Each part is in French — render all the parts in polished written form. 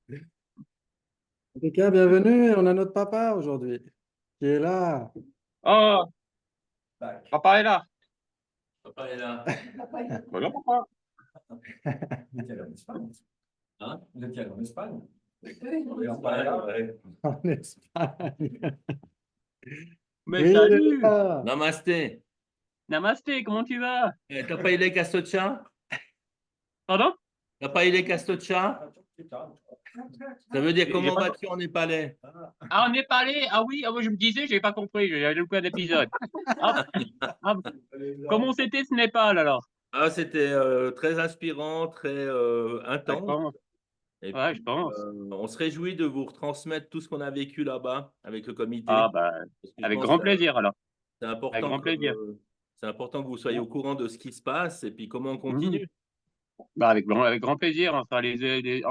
En tout cas, bienvenue. On a notre papa aujourd'hui qui est là. Oh, Tac. papa est là. Papa est là. Bonjour, papa. Vous étiez allé en Espagne? Hein? Vous étiez allé en Espagne? En Papa est là, ouais. Espagne. Mais Oui, il est salut. là. Namasté. Namasté, comment tu vas? T'as pas eu les castocha? Pardon? T'as pas eu les castocha? Ça veut dire J'ai comment pas... vas-tu en népalais? Ah, on est parlé. Ah oui, ah, moi, je me disais, j'ai pas compris. J'avais loupé un épisode. Ah, ah, comment c'était ce Népal alors? Ah, c'était très inspirant, très Ouais, je intense. pense. Et Ouais, puis, je pense. on se réjouit de vous retransmettre tout ce qu'on a vécu là-bas avec le Ah comité. bah, Parce que je avec pense que grand plaisir alors. c'est Avec important grand plaisir. c'est important que vous soyez au courant de ce qui se passe et puis comment on Mhm. continue. Bah, avec grand plaisir. On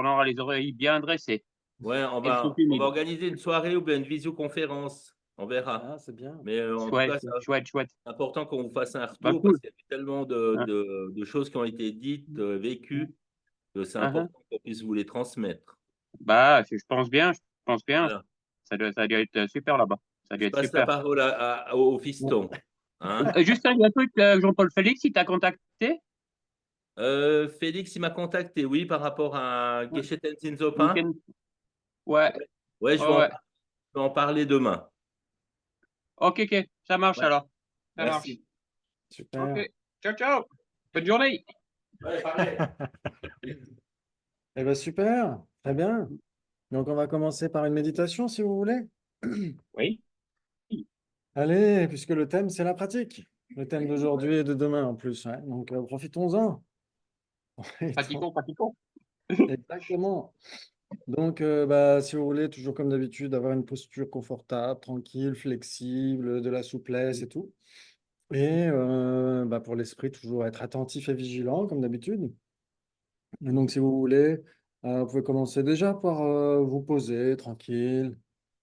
aura les oreilles bien dressées Ouais, et le truc on va humide. organiser une soirée ou bien une visioconférence. On verra. Ah, c'est bien. Mais en tout Chouette, cas, c'est chouette, chouette. important qu'on vous fasse un Bah, retour parce cool. qu'il y a eu tellement Hein, de choses qui ont été dites, vécues, que c'est hein, hein. important qu'on puisse vous les transmettre. Bah, je pense bien, je pense bien. Voilà. Ça doit être super là-bas. Ça doit Je être passe la super. parole au fiston. Hein? Juste un truc, Jean-Paul Félix, il t'a contacté? Félix, il m'a contacté, oui, par rapport à Ouais. Gesheten Zinzopin. Week-end. Ouais, Ouais, ouais, ouais. je vais en parler demain. Ok, ok, ça marche Ouais, alors. Ça marche. merci. Ok. Super. Ciao, ciao. Bonne journée. Ouais, pareil. Eh bien, super. Très bien. Donc, on va commencer par une méditation, si vous voulez. Oui. Allez, puisque le thème, c'est la pratique. Le thème d'aujourd'hui et de demain en plus. Ouais. Donc, profitons-en. Profitons. Pratiquons, pratiquons. Exactement. Donc, si vous voulez, toujours comme d'habitude, avoir une posture confortable, tranquille, flexible, de la souplesse et tout. Et pour l'esprit, toujours être attentif et vigilant, comme d'habitude. Et donc, si vous voulez, vous pouvez commencer déjà par vous poser tranquille,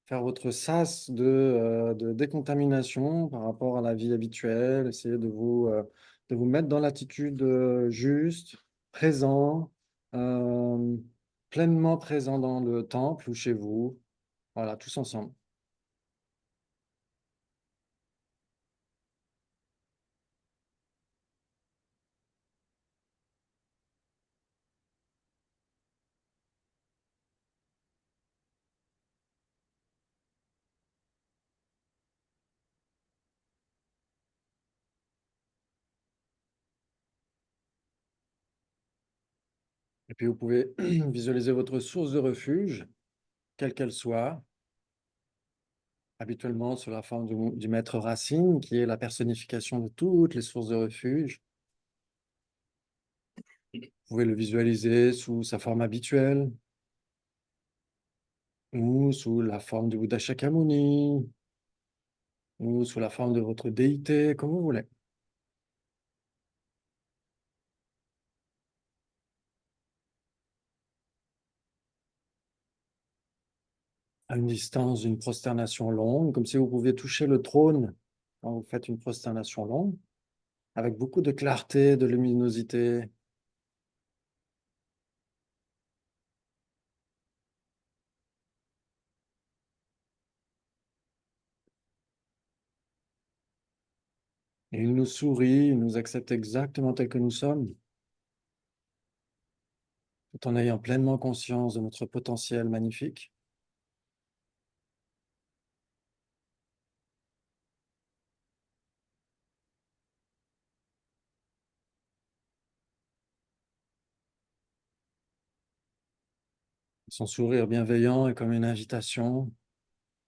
faire votre sas de décontamination par rapport à la vie habituelle, essayer de vous mettre dans l'attitude juste, présent, euh, pleinement présent dans le temple ou chez vous. Voilà, tous ensemble. Et puis, vous pouvez visualiser votre source de refuge, quelle qu'elle soit, habituellement sous la forme du maître racine, qui est la personnification de toutes les sources de refuge. Vous pouvez le visualiser sous sa forme habituelle ou sous la forme du Bouddha Shakyamuni ou sous la forme de votre déité, comme vous voulez. À une distance d'une prosternation longue, comme si vous pouviez toucher le trône quand vous faites une prosternation longue, avec beaucoup de clarté, de luminosité. Et il nous sourit, il nous accepte exactement tel que nous sommes, tout en ayant pleinement conscience de notre potentiel magnifique. Son sourire bienveillant est comme une invitation.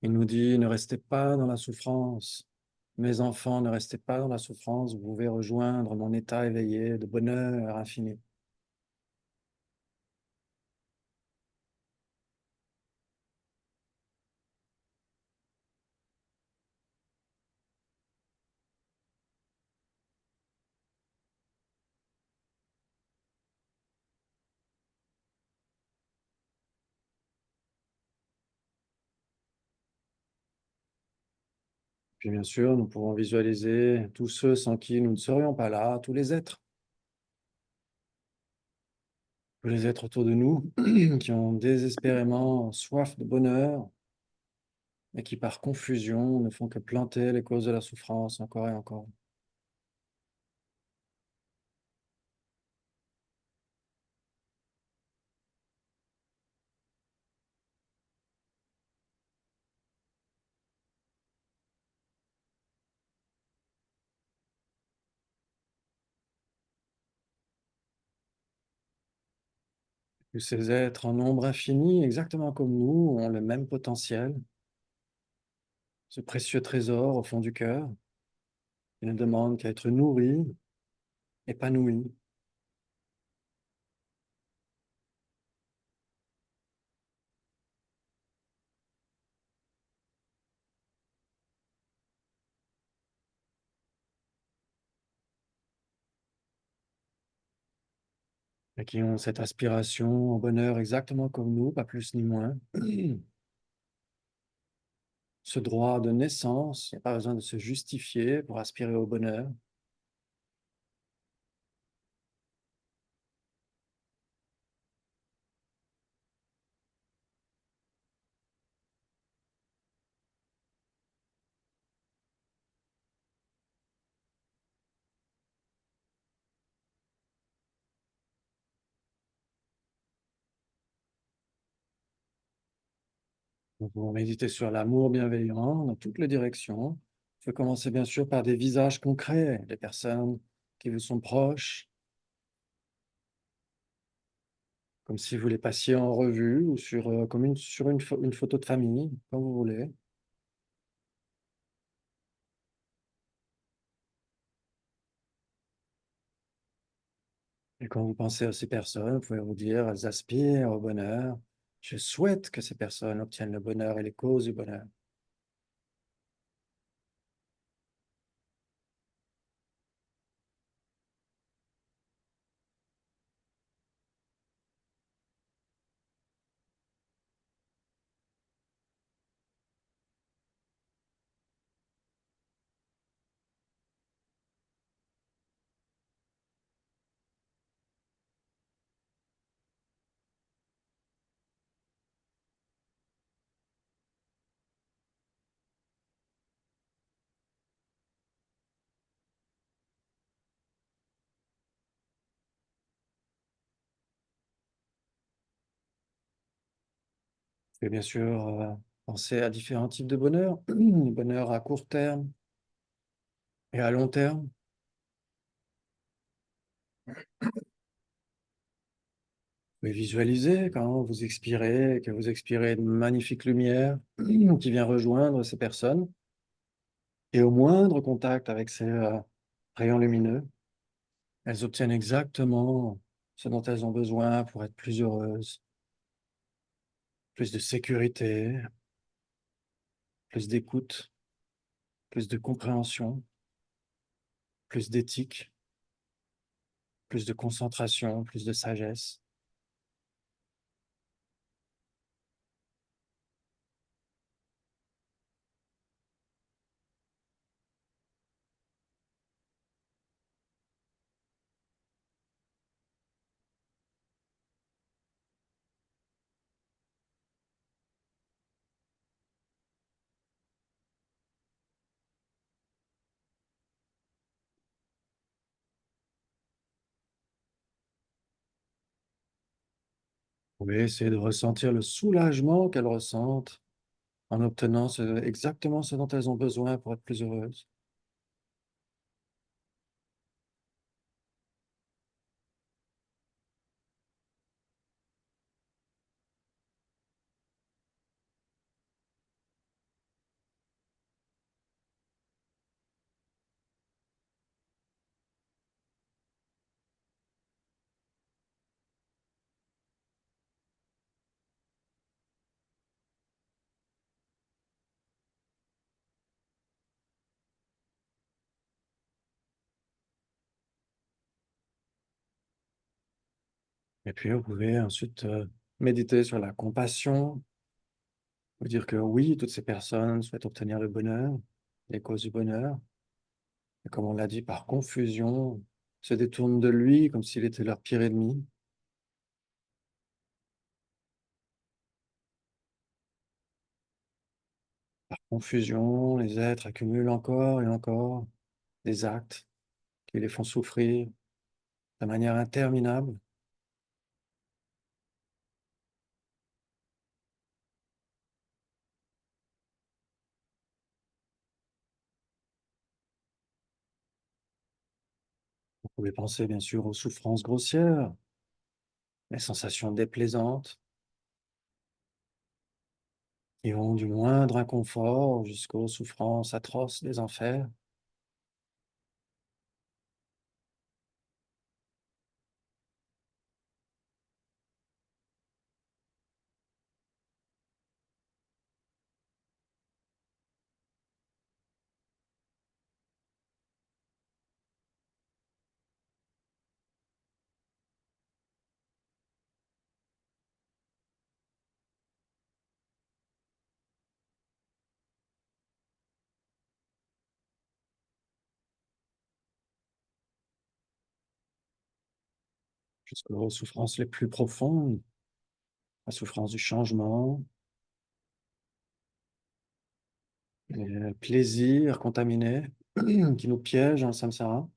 Il nous dit, ne restez pas dans la souffrance. Mes enfants, ne restez pas dans la souffrance. Vous pouvez rejoindre mon état éveillé de bonheur infini. Puis bien sûr, nous pouvons visualiser tous ceux sans qui nous ne serions pas là, tous les êtres. tous les êtres autour de nous qui ont désespérément soif de bonheur et qui, par confusion, ne font que planter les causes de la souffrance encore et encore. Que ces êtres en nombre infini, exactement comme nous, ont le même potentiel, ce précieux trésor au fond du cœur, qui ne demande qu'à être nourri, épanoui. Et qui ont cette aspiration au bonheur exactement comme nous, pas plus ni moins. Ce droit de naissance, il n'y a pas besoin de se justifier pour aspirer au bonheur. Nous pouvons méditer sur l'amour bienveillant dans toutes les directions. Il faut commencer bien sûr par des visages concrets, des personnes qui vous sont proches, comme si vous les passiez en revue ou comme sur une photo de famille, comme vous voulez. Et quand vous pensez à ces personnes, vous pouvez vous dire, elles aspirent au bonheur. Je souhaite que ces personnes obtiennent le bonheur et les causes du bonheur. Et bien sûr, penser à différents types de bonheur. Le bonheur à court terme et à long terme. Vous pouvez visualiser quand vous expirez, que vous expirez une magnifique lumière qui vient rejoindre ces personnes. Et au moindre contact avec ces rayons lumineux, elles obtiennent exactement ce dont elles ont besoin pour être plus heureuses, plus de sécurité, plus d'écoute, plus de compréhension, plus d'éthique, plus de concentration, plus de sagesse. Vous pouvez essayer de ressentir le soulagement qu'elles ressentent en obtenant exactement ce dont elles ont besoin pour être plus heureuses. Et puis, vous pouvez ensuite méditer sur la compassion, vous dire que oui, toutes ces personnes souhaitent obtenir le bonheur, les causes du bonheur, et comme on l'a dit, par confusion, se détournent de lui comme s'il était leur pire ennemi. confusion, les êtres accumulent encore et encore des actes qui les font souffrir de manière interminable. Vous pouvez penser bien sûr aux souffrances grossières, les sensations déplaisantes, qui vont du moindre inconfort jusqu'aux souffrances atroces des enfers. Jusqu'aux souffrances les plus profondes, la souffrance du changement, les plaisirs contaminés qui nous piègent dans le samsara,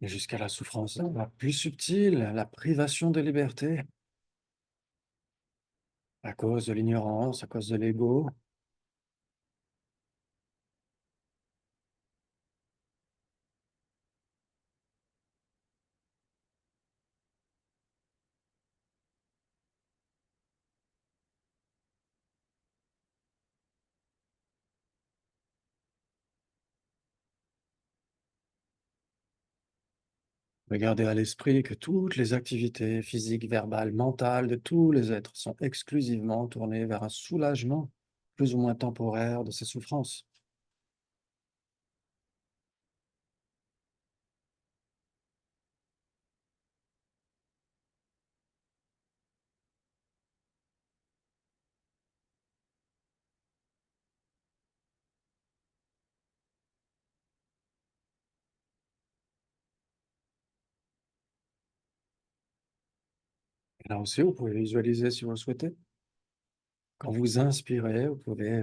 et jusqu'à la souffrance la plus subtile, la privation de liberté, à cause de l'ignorance, à cause de l'ego. Regardez à l'esprit que toutes les activités physiques, verbales, mentales de tous les êtres sont exclusivement tournées vers un soulagement plus ou moins temporaire de ces souffrances. Et là aussi, vous pouvez visualiser si vous le souhaitez. Quand vous inspirez, vous pouvez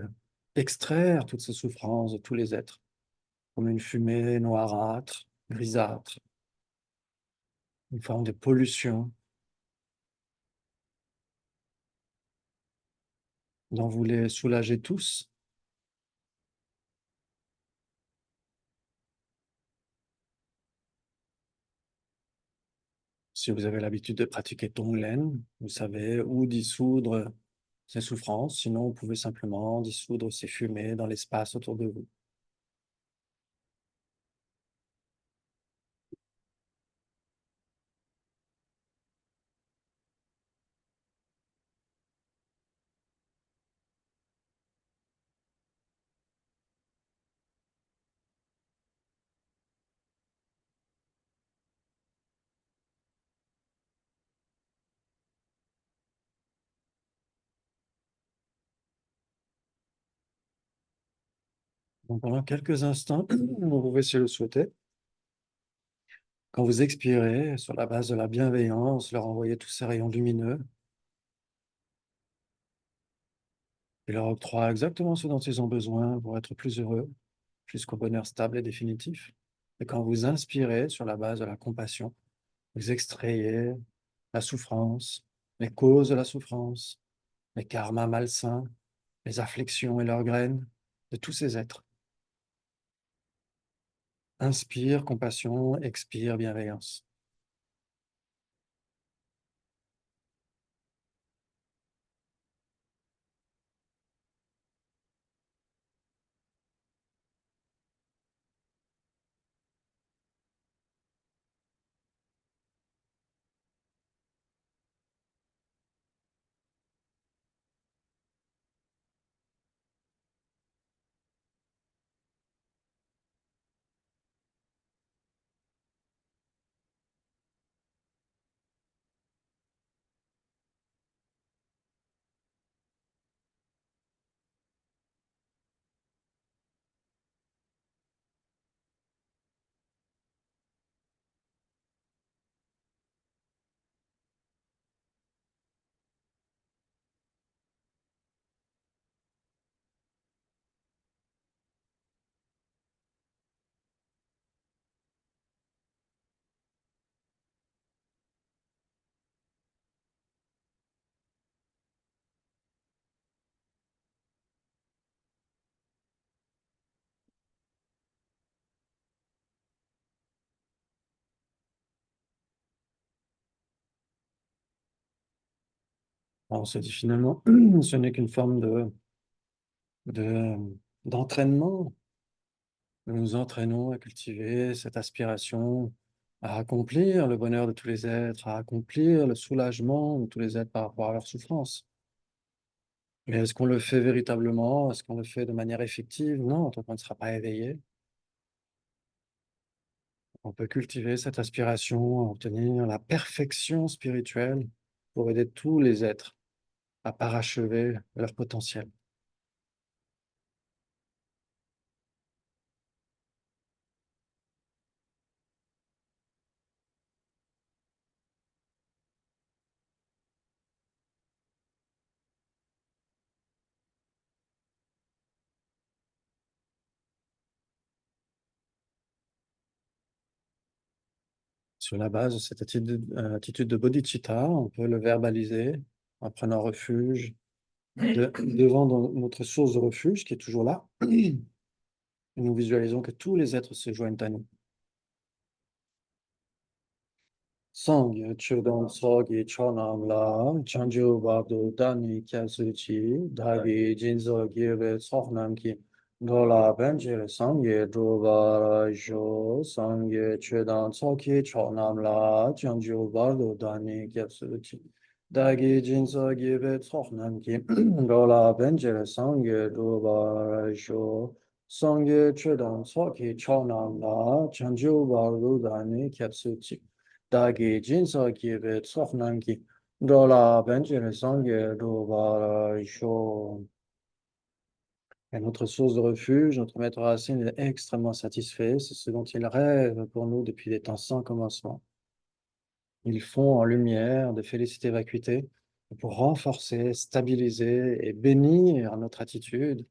extraire toutes ces souffrances de tous les êtres, comme une fumée noirâtre, grisâtre, une forme de pollution dont vous les soulagez tous. Si vous avez l'habitude de pratiquer Tonglen, vous savez où dissoudre ces souffrances. Sinon, vous pouvez simplement dissoudre ces fumées dans l'espace autour de vous. Donc, pendant quelques instants, vous pouvez, si vous le souhaitez, quand vous expirez, sur la base de la bienveillance, leur envoyer tous ces rayons lumineux et leur octroie exactement ce dont ils ont besoin pour être plus heureux, jusqu'au bonheur stable et définitif. Et quand vous inspirez sur la base de la compassion, vous extrayez la souffrance, les causes de la souffrance, les karmas malsains, les afflictions et leurs graines de tous ces êtres. Inspire compassion, expire bienveillance. On se dit finalement, ce n'est qu'une forme de, d'entraînement. Nous nous entraînons à cultiver cette aspiration à accomplir le bonheur de tous les êtres, à accomplir le soulagement de tous les êtres par rapport à leur souffrance. Mais est-ce qu'on le fait véritablement? Est-ce qu'on le fait de manière effective? Non, tant qu'on ne sera pas éveillé. On peut cultiver cette aspiration à obtenir la perfection spirituelle pour aider tous les êtres à parachever leur potentiel. Sur la base de cette attitude de bodhicitta, on peut le verbaliser en prenant refuge devant notre source de refuge qui est toujours là. Et nous visualisons que tous les êtres se joignent à nous. Sangye Chudon Sogi Chonam La Chanju Babdu Dani Kyasuchi Dagi Jinzo Gibe Sohnam Ki Dola Benjir Sangye Drubara Jo Sangye Chudon Sogi Chonam La Chanju Babdu Dani Kyasuchi Dagi Jinzo Gibe Sohnam Ki Dola Benjir Sangye Drubara Jo Sangye Chudon Sogi Chonam La Chanju Babdu Dani Kyasuchi Dagi jinsa kibe tsoknangi dola benjere sangye dobara sho. Et notre source de refuge, notre maître racine est extrêmement satisfait. C'est ce dont il rêve pour nous depuis des temps sans commencement. Ils font en lumière de félicité vacuité pour renforcer, stabiliser et bénir notre attitude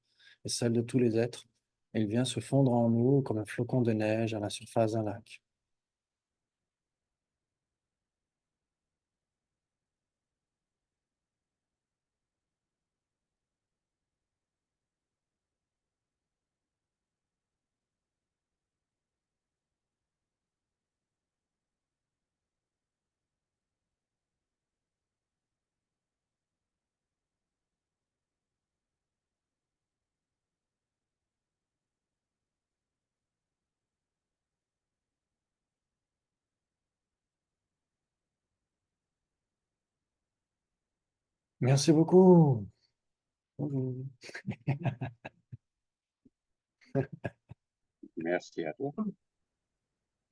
et celle de tous les êtres. Il vient se fondre en nous comme un flocon de neige à la surface d'un lac. Merci beaucoup. Merci à toi.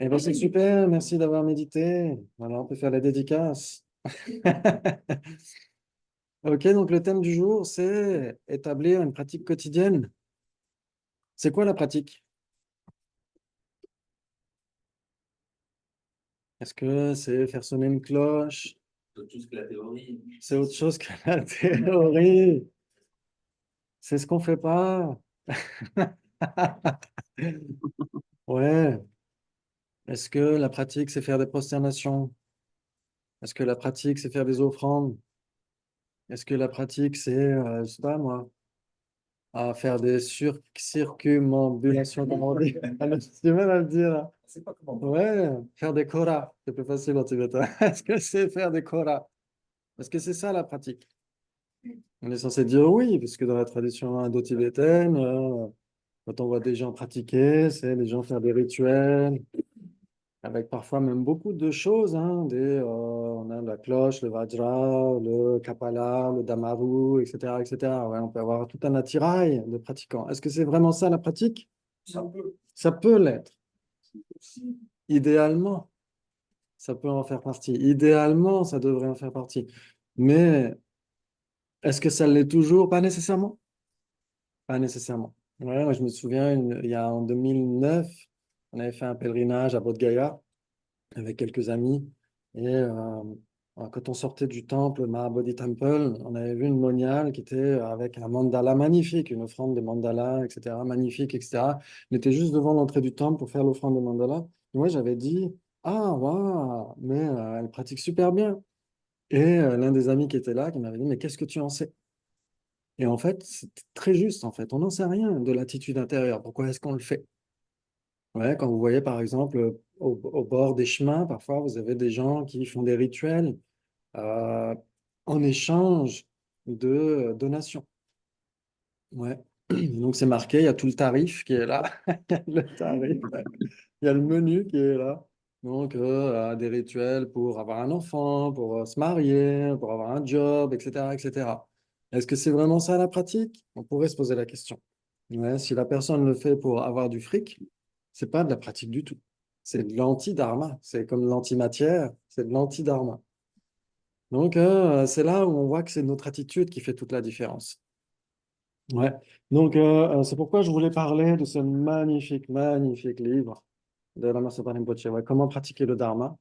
Eh bien, c'est super, merci d'avoir médité. Voilà, on peut faire la dédicace. Ok, donc le thème du jour, c'est établir une pratique quotidienne. C'est quoi la pratique? Est-ce que c'est faire sonner une cloche? C'est autre chose que la théorie. C'est autre chose que la théorie. C'est ce qu'on fait pas. Ouais. Est-ce que la pratique, c'est faire des prosternations? Est-ce que la pratique, c'est faire des offrandes? Est-ce que la pratique, c'est, je sais pas moi, à faire des circumambulations, comment on dit? Ah, mais j'ai du mal à le dire, là. C'est pas comment. Ouais, faire des koras, c'est plus facile en tibétain. Est-ce que c'est faire des koras? Est-ce que c'est ça la pratique? On est censé dire oui, parce que dans la tradition indo-tibétaine, quand on voit des gens pratiquer, c'est les gens faire des rituels, avec parfois même beaucoup de choses, hein, on a la cloche, le vajra, le kapala, le damaru, etc., etc. Ouais, on peut avoir tout un attirail de pratiquants. Est-ce que c'est vraiment ça la pratique? Ça peut. Ça peut l'être. Aussi. Idéalement, ça peut en faire partie. Idéalement, ça devrait en faire partie. Mais est-ce que ça l'est toujours? Pas nécessairement. Pas nécessairement. Ouais, moi, je me souviens, il y a en 2009, on avait fait un pèlerinage à Bodh Gaya avec quelques amis. Et quand on sortait du temple, Mahabodhi Temple, on avait vu une moniale qui était avec un mandala magnifique, une offrande de mandala, etc., magnifique, etc. On était juste devant l'entrée du temple pour faire l'offrande de mandala. Et moi, j'avais dit, ah, waouh, mais elle pratique super bien. Et l'un des amis qui était là, qui m'avait dit, mais qu'est-ce que tu en sais? Et en fait, c'est très juste, en fait. On n'en sait rien de l'attitude intérieure. Pourquoi est-ce qu'on le fait? Ouais, quand vous voyez, par exemple, au bord des chemins, parfois, vous avez des gens qui font des rituels. Euh, en échange de donations. Ouais. Donc c'est marqué, il y a tout le tarif qui est là. Le tarif, il y a le menu qui est là. Donc des rituels pour avoir un enfant, pour se marier, pour avoir un job, etc., etc. Est-ce que c'est vraiment ça la pratique? On pourrait se poser la question. Ouais, si la personne le fait pour avoir du fric, c'est pas de la pratique du tout. C'est de l'anti-dharma. C'est comme l'antimatière, c'est de l'anti-dharma. Donc c'est là où on voit que c'est notre attitude qui fait toute la différence. Ouais. Donc, c'est pourquoi je voulais parler de ce magnifique, magnifique livre de Lama Zopa Rinpoche. Ouais, comment pratiquer le Dharma?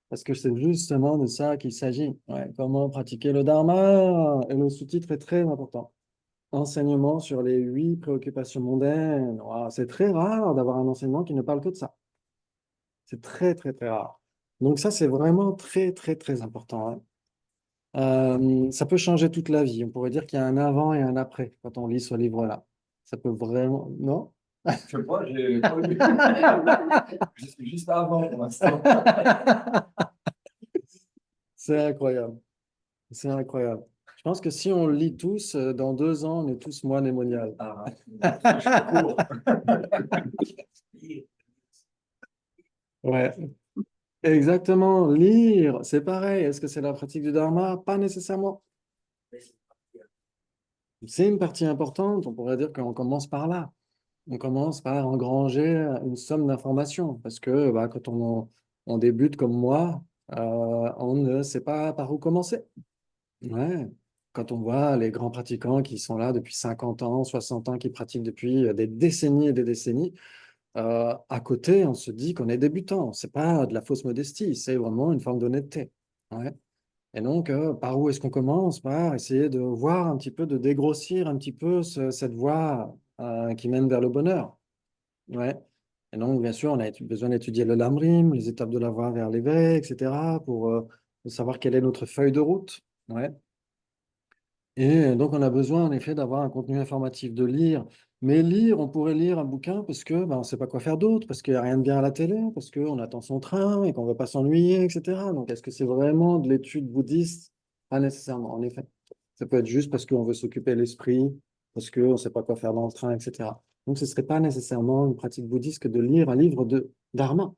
Parce que c'est justement de ça qu'il s'agit. Ouais, comment pratiquer le Dharma? Et le sous-titre est très important. Enseignement sur les 8 préoccupations mondaines. Ouah, c'est très rare d'avoir un enseignement qui ne parle que de ça. C'est très, très, très rare. Donc, ça, c'est vraiment très, très, très important. Hein. Ça peut changer toute la vie. On pourrait dire qu'il y a un avant et un après quand on lit ce livre-là. Ça peut vraiment... Non? Je sais pas, j'ai pas vu. Je suis juste avant pour l'instant. C'est incroyable. C'est incroyable. Je pense que si on le lit tous, dans 2 ans, on est tous moines et moniales. Ah, je cours. Ouais, exactement. Lire, c'est pareil. Est-ce que c'est la pratique du Dharma? Pas nécessairement. C'est une partie importante. On pourrait dire qu'on commence par là. On commence par engranger une somme d'informations parce que bah, quand on débute comme moi, on ne sait pas par où commencer. Ouais. Quand on voit les grands pratiquants qui sont là depuis 50 ans, 60 ans, qui pratiquent depuis des décennies et des décennies, à côté, on se dit qu'on est débutant. C'est pas de la fausse modestie, c'est vraiment une forme d'honnêteté. Ouais. Et donc, par où est-ce qu'on commence? Par essayer de voir un petit peu, de dégrossir un petit peu cette voie qui mène vers le bonheur. Ouais. Et donc, bien sûr, on a besoin d'étudier le Lamrim, les étapes de la voie vers l'éveil, etc., pour savoir quelle est notre feuille de route. Ouais. Et donc, on a besoin, en effet, d'avoir un contenu informatif, de lire. Mais lire, on pourrait lire un bouquin parce que on ne sait pas quoi faire d'autre, parce qu'il n'y a rien de bien à la télé, parce qu'on attend son train et qu'on ne veut pas s'ennuyer, etc. Donc, est-ce que c'est vraiment de l'étude bouddhiste? Pas nécessairement, en effet. Ça peut être juste parce qu'on veut s'occuper l'esprit, parce qu'on ne sait pas quoi faire dans le train, etc. Donc, ce ne serait pas nécessairement une pratique bouddhiste que de lire un livre de dharma.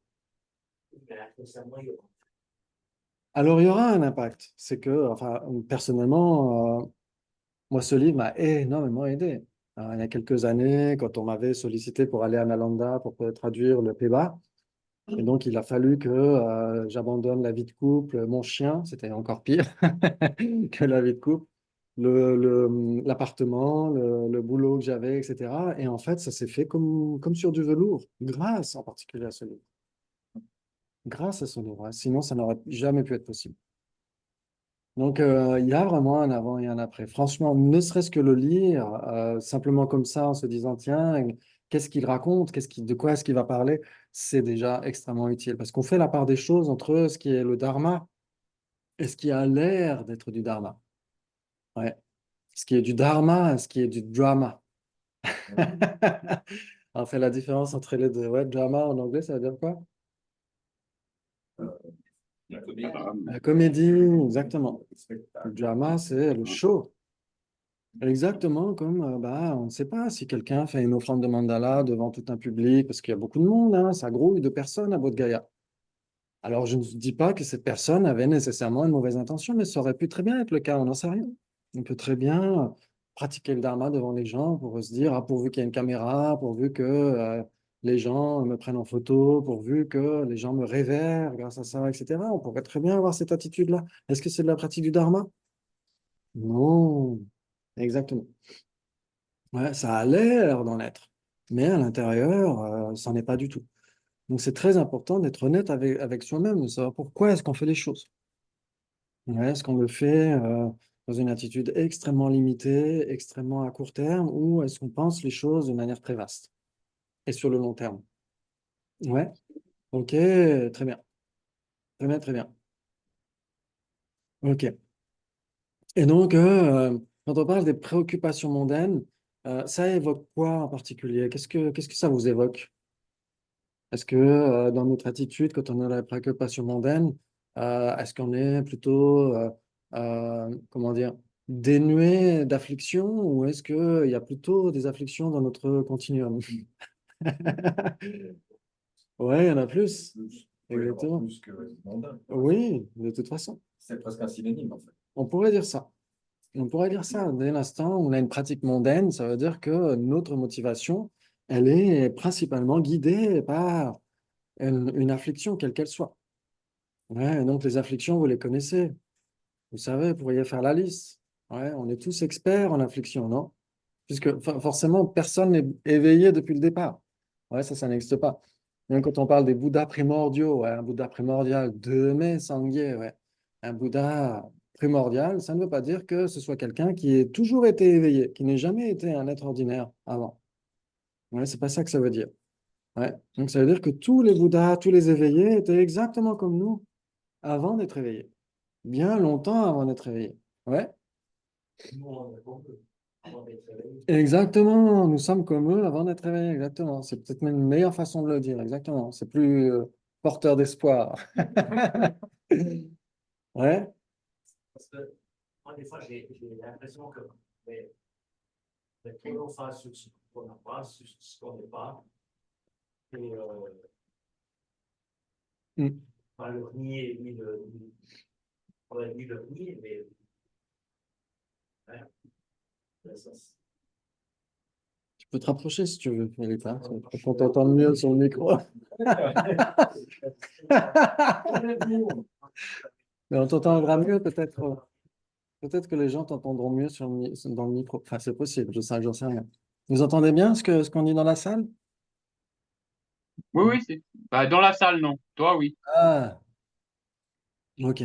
Alors, il y aura un impact. C'est que, enfin, personnellement, moi, ce livre m'a énormément aidé. Il y a quelques années, quand on m'avait sollicité pour aller à Nalanda pour traduire le Péba, et donc il a fallu que j'abandonne la vie de couple, mon chien, c'était encore pire que la vie de couple, l'appartement, le boulot que j'avais, etc. Et en fait, ça s'est fait comme sur du velours, grâce en particulier à ce livre. Grâce à ce livre. Hein. Sinon, ça n'aurait jamais pu être possible. Donc, il y a vraiment un avant et un après. Franchement, ne serait-ce que le lire, simplement comme ça, en se disant, tiens, qu'est-ce qu'il raconte, de quoi est-ce qu'il va parler, c'est déjà extrêmement utile. Parce qu'on fait la part des choses entre ce qui est le dharma et ce qui a l'air d'être du dharma. Ouais. Ce qui est du dharma et ce qui est du drama. On fait la différence entre les deux. Ouais, drama en anglais, ça veut dire quoi? La comédie. La comédie, exactement. Le drama, c'est le show. Exactement, comme on ne sait pas si quelqu'un fait une offrande de mandala devant tout un public, parce qu'il y a beaucoup de monde, hein, ça grouille de personnes à Bodh Gaya. Alors, je ne dis pas que cette personne avait nécessairement une mauvaise intention, mais ça aurait pu très bien être le cas, on n'en sait rien. On peut très bien pratiquer le dharma devant les gens pour se dire, ah, pourvu qu'il y ait une caméra, pourvu que les gens me prennent en photo, pourvu que les gens me révèrent grâce à ça, etc. On pourrait très bien avoir cette attitude-là. Est-ce que c'est de la pratique du dharma? Non, exactement. Ouais, ça a l'air d'en être, mais à l'intérieur, ça n'en est pas du tout. Donc c'est très important d'être honnête avec soi-même, de savoir pourquoi est-ce qu'on fait les choses. Ouais, est-ce qu'on le fait dans une attitude extrêmement limitée, extrêmement à court terme, ou est-ce qu'on pense les choses de manière très vaste et sur le long terme? Ouais, ok, très bien, très bien, très bien. Ok. Et donc, quand on parle des préoccupations mondaines, ça évoque quoi en particulier? Qu'est-ce que ça vous évoque? Est-ce que dans notre attitude, quand on a la préoccupation mondaine, est-ce qu'on est plutôt comment dire, dénué d'affliction ou est-ce qu'il y a plutôt des afflictions dans notre continuum? Ouais, il y en a plus. Plus. Oui, alors Exactement. plus que mondain. Oui, de toute façon. C'est presque un synonyme, en fait. On pourrait dire ça. On pourrait dire ça. Dès l'instant où on a une pratique mondaine, ça veut dire que notre motivation, elle est principalement guidée par une affliction, quelle qu'elle soit. Ouais, et donc les afflictions, vous les connaissez. Vous savez, vous pourriez faire la liste. Ouais, on est tous experts en affliction, non? Puisque forcément, personne n'est éveillé depuis le départ. Ouais, ça n'existe pas. Même quand on parle des Bouddhas primordiaux, ouais, un Bouddha primordial, Deme Sangye, ouais. Un Bouddha primordial, ça ne veut pas dire que ce soit quelqu'un qui ait toujours été éveillé, qui n'ait jamais été un être ordinaire avant. Ouais, c'est pas ça que ça veut dire. Ouais. Donc ça veut dire que tous les Bouddhas, tous les éveillés étaient exactement comme nous avant d'être éveillés. Bien longtemps avant d'être éveillés. Ouais. Nous, on est comme eux, avant d'être réveillés. Exactement, nous sommes comme eux avant d'être réveillés, exactement. C'est peut-être même une meilleure façon de le dire, exactement. C'est plus porteur d'espoir. Ouais, Parce que moi, des fois, j'ai l'impression que mais trop l'emphase sur ce qu'on n'a pas, sur ce qu'on n'est pas, et Mm. pas le nier, on va dire le nier, mais hein, ça, Tu peux te rapprocher si tu veux, Philippe, pour qu'on t'entende mieux sur le micro. Mais on t'entendra mieux peut-être. Peut-être que les gens t'entendront mieux dans le micro. Enfin, c'est possible, j'en sais rien. Vous entendez bien ce qu'on dit dans la salle? Oui, oui, bah, dans la salle, non. Toi, oui. Ah, ok.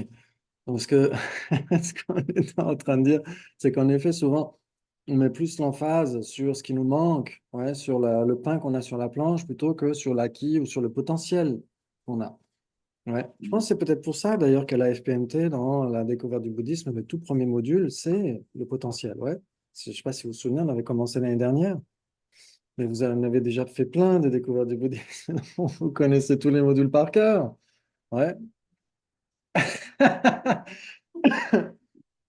Parce que ce qu'on est en train de dire, c'est qu'en effet, souvent, on met plus l'emphase sur ce qui nous manque, ouais, sur le pain qu'on a sur la planche, plutôt que sur l'acquis ou sur le potentiel qu'on a. Ouais. Je pense que c'est peut-être pour ça, d'ailleurs, qu'à la FPMT, dans la découverte du bouddhisme, le tout premier module, c'est le potentiel. Ouais. Je ne sais pas si vous vous souvenez, on avait commencé l'année dernière, mais vous en avez déjà fait plein de découvertes du bouddhisme. Vous connaissez tous les modules par cœur. Ouais.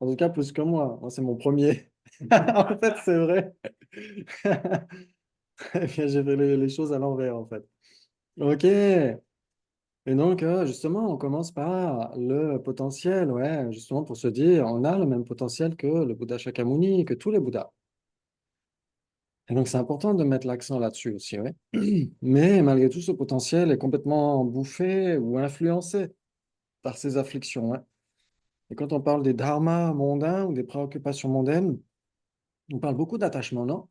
En tout cas, plus que moi. Moi, c'est mon premier. En fait, c'est vrai. Eh bien, j'ai fait les choses à l'envers, en fait. OK. Et donc, justement, on commence par le potentiel, ouais, justement pour se dire, on a le même potentiel que le Bouddha Shakyamuni, que tous les Bouddhas. Et donc, c'est important de mettre l'accent là-dessus aussi, ouais. Mais malgré tout, ce potentiel est complètement bouffé ou influencé par ces afflictions, ouais. Et quand on parle des dharmas mondains ou des préoccupations mondaines, on parle beaucoup d'attachement, non?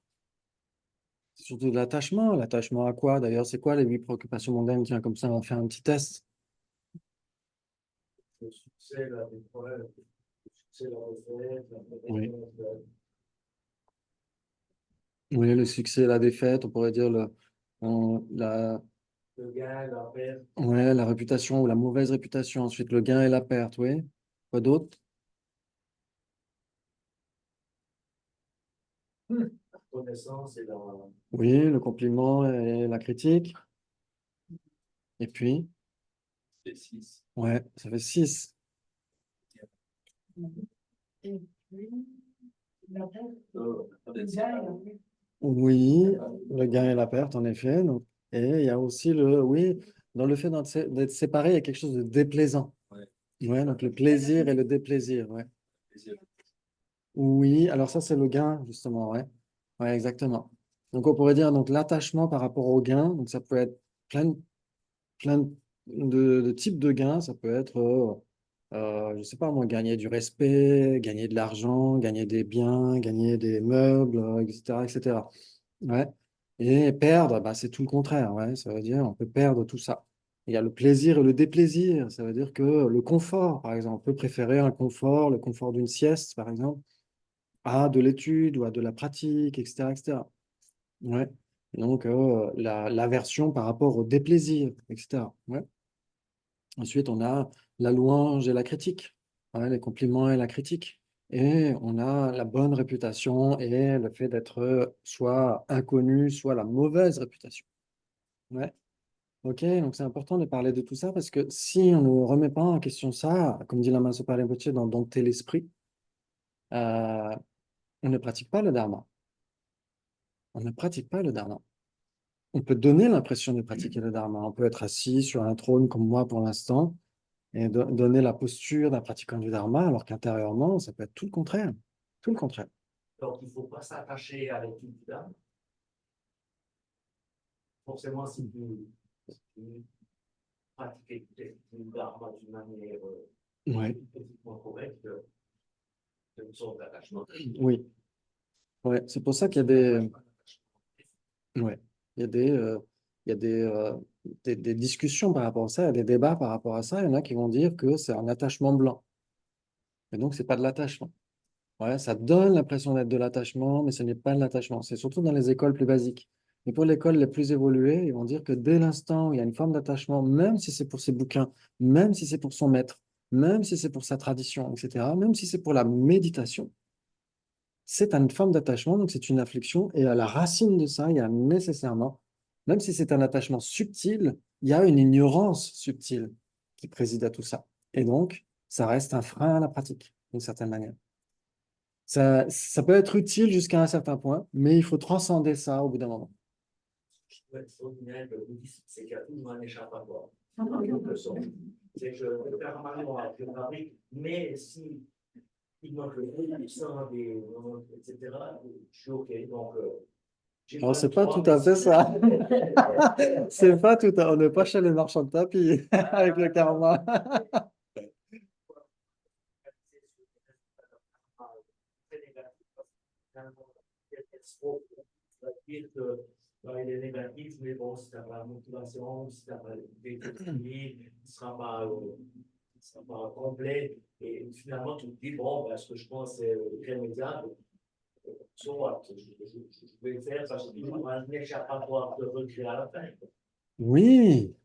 C'est surtout de l'attachement. L'attachement à quoi d'ailleurs? C'est quoi les 8 préoccupations mondaines? Tiens, comme ça, on va faire un petit test. le succès, la défaite, le succès, la défaite, la Oui. défaite, Oui, le succès, la défaite, on pourrait dire le gain, la perte, ouais, la réputation ou la mauvaise réputation. Ensuite, le gain et la perte, oui. Quoi d'autre? la connaissance et la Oui, le compliment et la critique. Et puis, six. ouais, ça fait 6. Oui, le gain et la perte, en effet. Donc, et il y a aussi oui, dans le fait d'être séparé, il y a quelque chose de déplaisant. Ouais. Ouais, donc le plaisir et le déplaisir, ouais. Oui, alors ça, c'est le gain, justement, ouais. Ouais, exactement. Donc, on pourrait dire donc l'attachement par rapport au gain. Donc, ça peut être plein de types de gains. Ça peut être, je ne sais pas moi, gagner du respect, gagner de l'argent, gagner des biens, gagner des meubles, etc., etc. Ouais. Et perdre, bah, c'est tout le contraire. Ouais. Ça veut dire on peut perdre tout ça. Il y a le plaisir et le déplaisir. Ça veut dire que le confort, par exemple, on peut préférer un confort, le confort d'une sieste, par exemple, à de l'étude ou à de la pratique, etc., etc. Ouais. Donc, l'aversion par rapport au déplaisir, etc. Ouais. Ensuite, on a la louange et la critique, ouais, les compliments et la critique. Et on a la bonne réputation et le fait d'être soit inconnu, soit la mauvaise réputation. Ouais. Ok, donc c'est important de parler de tout ça parce que si on ne remet pas en question ça, comme dit Lama Zopa Rinpoche dans Dompter l'esprit, euh, on ne pratique pas le dharma. On ne pratique pas le dharma. On peut donner l'impression de pratiquer le dharma. On peut être assis sur un trône comme moi pour l'instant et donner la posture d'un pratiquant du dharma, alors qu'intérieurement, ça peut être tout le contraire. Tout le contraire. Donc, il ne faut pas s'attacher à l'étude du Dharma. Forcément, si tu pratiques le Dharma d'une manière Ouais, politiquement correcte, c'est une sorte d'attachement. oui. Ouais. C'est pour ça qu'il y a des, ouais, il y a des, il y a des discussions par rapport à ça, il y a des débats par rapport à ça. Il y en a qui vont dire que c'est un attachement blanc. Et donc, c'est pas de l'attachement. Ouais, ça donne l'impression d'être de l'attachement, mais ce n'est pas de l'attachement. C'est surtout dans les écoles plus basiques. Mais pour les écoles les plus évoluées, ils vont dire que dès l'instant où il y a une forme d'attachement, même si c'est pour ses bouquins, même si c'est pour son maître, même si c'est pour sa tradition, etc., même si c'est pour la méditation, c'est une forme d'attachement, donc c'est une affliction. Et à la racine de ça, il y a nécessairement, même si c'est un attachement subtil, il y a une ignorance subtile qui préside à tout ça. Et donc, ça reste un frein à la pratique, d'une certaine manière. Ça peut être utile jusqu'à un certain point, mais il faut transcender ça au bout d'un moment. Ce qui est extraordinaire de bouddhisme, c'est qu'il y a toujours un échappatoire. En quelque sorte. C'est que le permanent a fait fabrique, mais si il manque le bruit, il sort des. Etc., je suis OK. Donc, Alors, c'est pas tout à fait ça. C'est pas tout à... On n'est pas chez les marchands de tapis avec le karma. Il est négatif, mais bon, si tu n'as pas la motivation, si tu n'as pas l'économie, il ne sera pas complet. Et finalement, tu te dis, bon, ben, ce que je pense, c'est irrémédiable. Soit je vais le faire parce que je n'échappatoire de regret à la fin. Oui,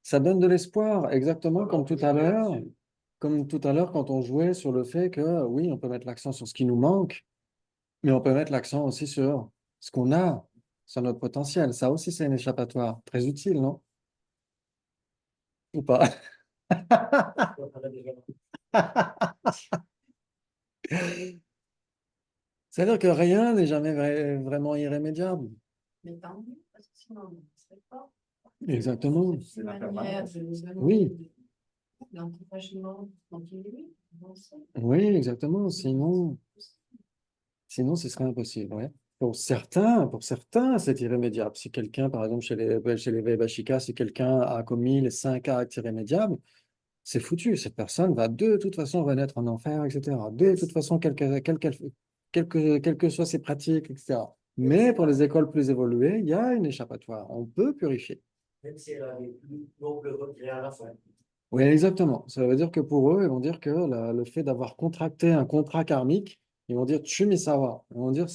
ça donne de l'espoir, exactement comme tout à l'heure. Comme tout à l'heure, quand on jouait sur le fait que oui, on peut mettre l'accent sur ce qui nous manque, mais on peut mettre l'accent aussi sur ce qu'on a, sur notre potentiel. Ça aussi, c'est un échappatoire très utile, non? Ou pas? C'est-à-dire que rien n'est jamais vraiment irrémédiable. Mais tant mieux, parce que sinon, on ne serait pas. Exactement. C'est la manière de Oui, l'encouragement continue. oui, exactement. Sinon, ce serait impossible. Ouais. Pour certains, c'est irrémédiable. Si quelqu'un, par exemple, chez les Vaibhashikas, si quelqu'un a commis les 5 actes irrémédiables, c'est foutu. Cette personne va de toute façon renaître en enfer, etc. De toute façon, quelles que soient ses pratiques, etc. Mais pour les écoles plus évoluées, il y a une échappatoire. On peut purifier. Même si elle avait plus noble regret à la fin. Oui, exactement. Ça veut dire que pour eux, ils vont dire que le fait d'avoir contracté un contrat karmique, ils vont dire Chumisawa. Ils vont dire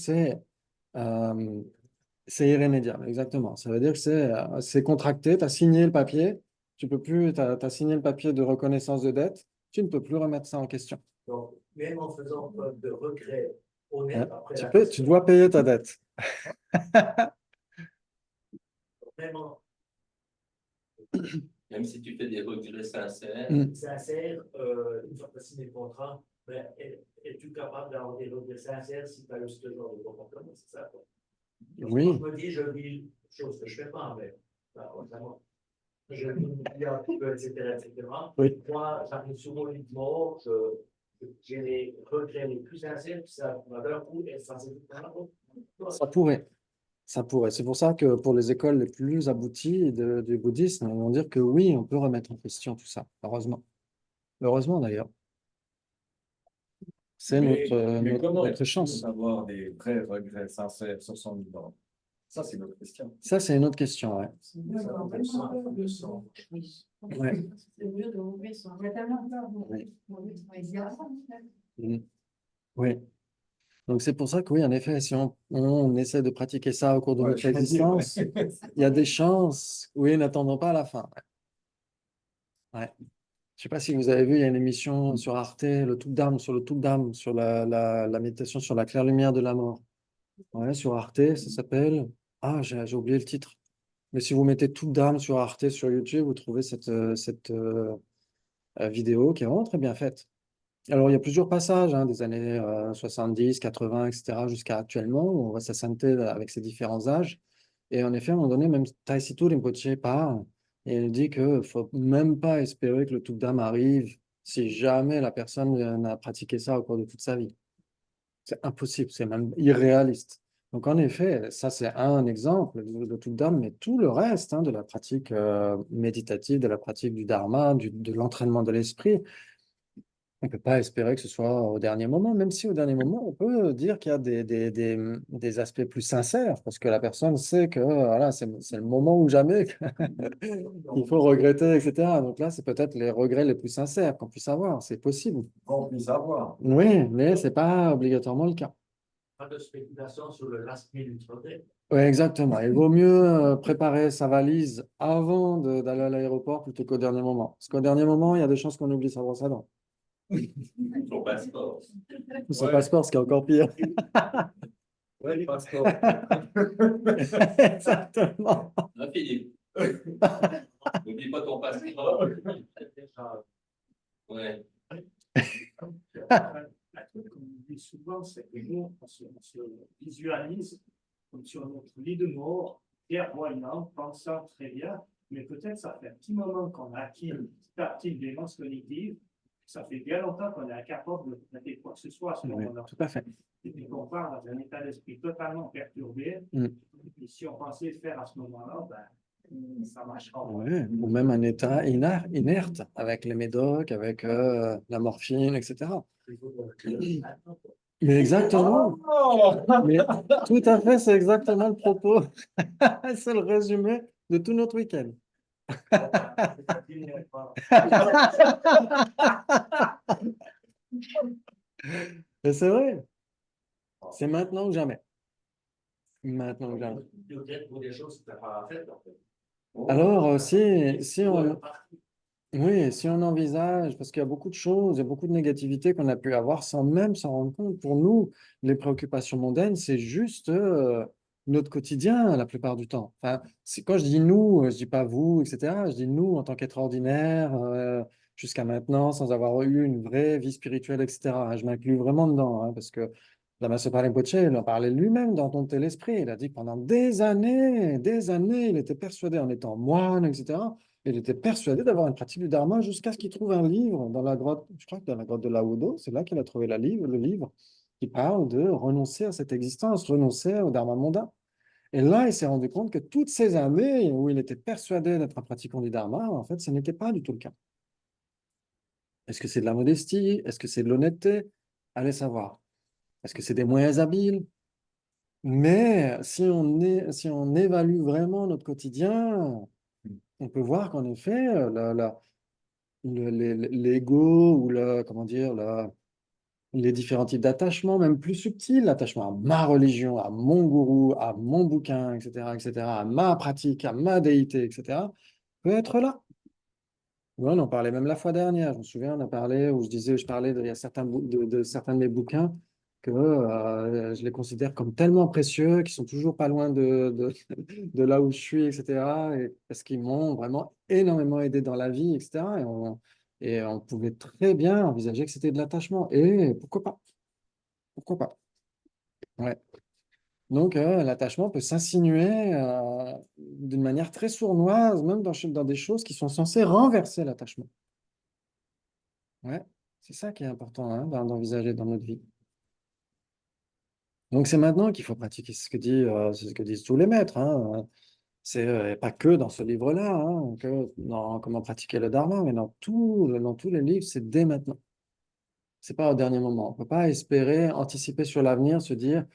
euh, c'est irrémédiable. Exactement. Ça veut dire que c'est contracté, tu as signé le papier, tu peux plus, t'as signé le papier de reconnaissance de dette, tu ne peux plus remettre ça en question. Donc, même en faisant preuve de regret Hein? honnête après la Tu question, dois payer ta dette. vraiment Même si tu fais des regrets sincères, Mm. sincère, une fois que tu as signé le contrat, ben, es-tu capable d'avoir des regrets sincères si tu as eu ce genre de comportement? C'est ça, quoi. Donc, Oui. moi, je me dis, je vis, chose que je ne fais pas, mais vraiment, je vis un petit peu, etc. Oui. Moi, j'arrive sur mon lit de mort, j'ai les regrets les plus sincères, puis ça va d'un coup effacer tout le temps. Ça pourrait. Ça pourrait. C'est pour ça que pour les écoles les plus abouties du bouddhisme, ils vont dire que oui, on peut remettre en question tout ça. Heureusement. Heureusement d'ailleurs. C'est mais comment notre chance. avoir des vrais regrets sincères sur son vivant? Ça, c'est notre question. Ça, c'est une autre question. Ouais. C'est mieux d'enlever le sang. Ouais. C'est mieux d'enlever son. Il y a tellement peur. Oui. Il y a ça, en fait. Mm. Oui. Donc c'est pour ça que oui, en effet, si on essaie de pratiquer ça au cours de Ouais, notre je veux dire, existence, ouais. il y a des chances. Oui, n'attendons pas à la fin. Ouais. Je ne sais pas si vous avez vu, il y a une émission sur Arte, le Tout d'âme, sur la méditation sur la claire lumière de la mort. Ouais, sur Arte, ça s'appelle. Ah, j'ai oublié le titre. Mais si vous mettez toute d'âme sur Arte, sur YouTube, vous trouvez cette vidéo qui est vraiment très bien faite. Alors, il y a plusieurs passages hein, des années 70, 80, etc., jusqu'à actuellement, où on voit sa sainteté avec ses différents âges. Et en effet, à un moment donné, même Taisito Rinpoche parle, et il dit qu'il ne faut même pas espérer que le Tukdam arrive si jamais la personne n'a pratiqué ça au cours de toute sa vie. C'est impossible, c'est même irréaliste. Donc, en effet, ça, c'est un exemple de Tukdam, mais tout le reste hein, de la pratique méditative, de la pratique du Dharma, de l'entraînement de l'esprit, on ne peut pas espérer que ce soit au dernier moment, même si au dernier moment, on peut dire qu'il y a des aspects plus sincères, parce que la personne sait que voilà, c'est le moment ou jamais qu'il faut regretter, etc. Donc là, c'est peut-être les regrets les plus sincères qu'on puisse avoir, c'est possible. Qu'on puisse avoir. Oui, mais ce n'est pas obligatoirement le cas. Pas de spéculation sur le last minute peut-être. Oui, exactement. Il vaut mieux préparer sa valise avant d'aller à l'aéroport plutôt qu'au dernier moment. Parce qu'au dernier moment, il y a des chances qu'on oublie sa brosse à dents. Son passeport. Ou son Ouais. passeport, ce qui est encore pire. Ouais, le passeport. Exactement. Ah, Philippe. N'oublie pas ton passeport. Ouais. Un truc qu'on dit souvent, c'est que nous, on se visualise comme sur notre lit de mort, clairvoyant, pensant très bien, mais peut-être ça fait un petit moment qu'on a acquis petit à petit une démence cognitive, ça fait bien longtemps qu'on est incapable de traiter quoi que ce soit à ce Oui, moment-là. tout à fait. Et puis qu'on part dans un état d'esprit totalement perturbé, Mm. et si on pensait le faire à ce moment-là, ben, ça marchera. Ouais. Ou même un état inerte avec les médocs, avec la morphine, etc. Mais exactement. Mais tout à fait, c'est exactement le propos. C'est le résumé de tout notre week-end. Et c'est vrai, c'est maintenant ou jamais. Maintenant ou jamais. Peut-être pour des choses que tu n'as pas faites, en fait. Alors, oui, si on envisage, parce qu'il y a beaucoup de choses, il y a beaucoup de négativité qu'on a pu avoir sans même s'en rendre compte. Pour nous, les préoccupations mondaines, c'est juste notre quotidien la plupart du temps. Enfin, quand je dis nous, je dis pas vous, etc. Je dis nous en tant qu'être ordinaire, jusqu'à maintenant, sans avoir eu une vraie vie spirituelle, etc. Je m'inclus vraiment dedans, hein, parce que Lama Sopa Rinpoche, il en parlait lui-même dans Dompter l'esprit. Il a dit que pendant des années, il était persuadé en étant moine, etc. Il était persuadé d'avoir une pratique du Dharma jusqu'à ce qu'il trouve un livre dans la grotte, je crois que dans la grotte de Laodo, c'est là qu'il a trouvé le livre qui parle de renoncer à cette existence, renoncer au Dharma mondain. Et là, il s'est rendu compte que toutes ces années où il était persuadé d'être un pratiquant du Dharma, en fait, ce n'était pas du tout le cas. Est-ce que c'est de la modestie? Est-ce que c'est de l'honnêteté? Allez savoir. Est-ce que c'est des moyens habiles? Mais si on évalue vraiment notre quotidien, on peut voir qu'en effet, l'ego ou comment dire, les différents types d'attachements, même plus subtils, l'attachement à ma religion, à mon gourou, à mon bouquin, etc., à ma pratique, à ma déité, etc., peut être là. Ouais, on en parlait même la fois dernière. Je me souviens, on a parlé, où je parlais il y a de certains de mes bouquins que je les considère comme tellement précieux, qui sont toujours pas loin de là où je suis, etc. Parce qu'ils m'ont vraiment énormément aidé dans la vie, etc. Et on pouvait très bien envisager que c'était de l'attachement. Et pourquoi pas? Pourquoi pas? Ouais. Donc, l'attachement peut s'insinuer d'une manière très sournoise, même dans des choses qui sont censées renverser l'attachement. Ouais, c'est ça qui est important hein, d'envisager dans notre vie. Donc c'est maintenant qu'il faut pratiquer c'est ce que disent tous les maîtres. Hein. C'est pas que dans ce livre-là, hein, que dans comment pratiquer le Dharma, mais dans tous les livres, c'est dès maintenant. C'est pas au dernier moment. On peut pas espérer anticiper sur l'avenir, se dire,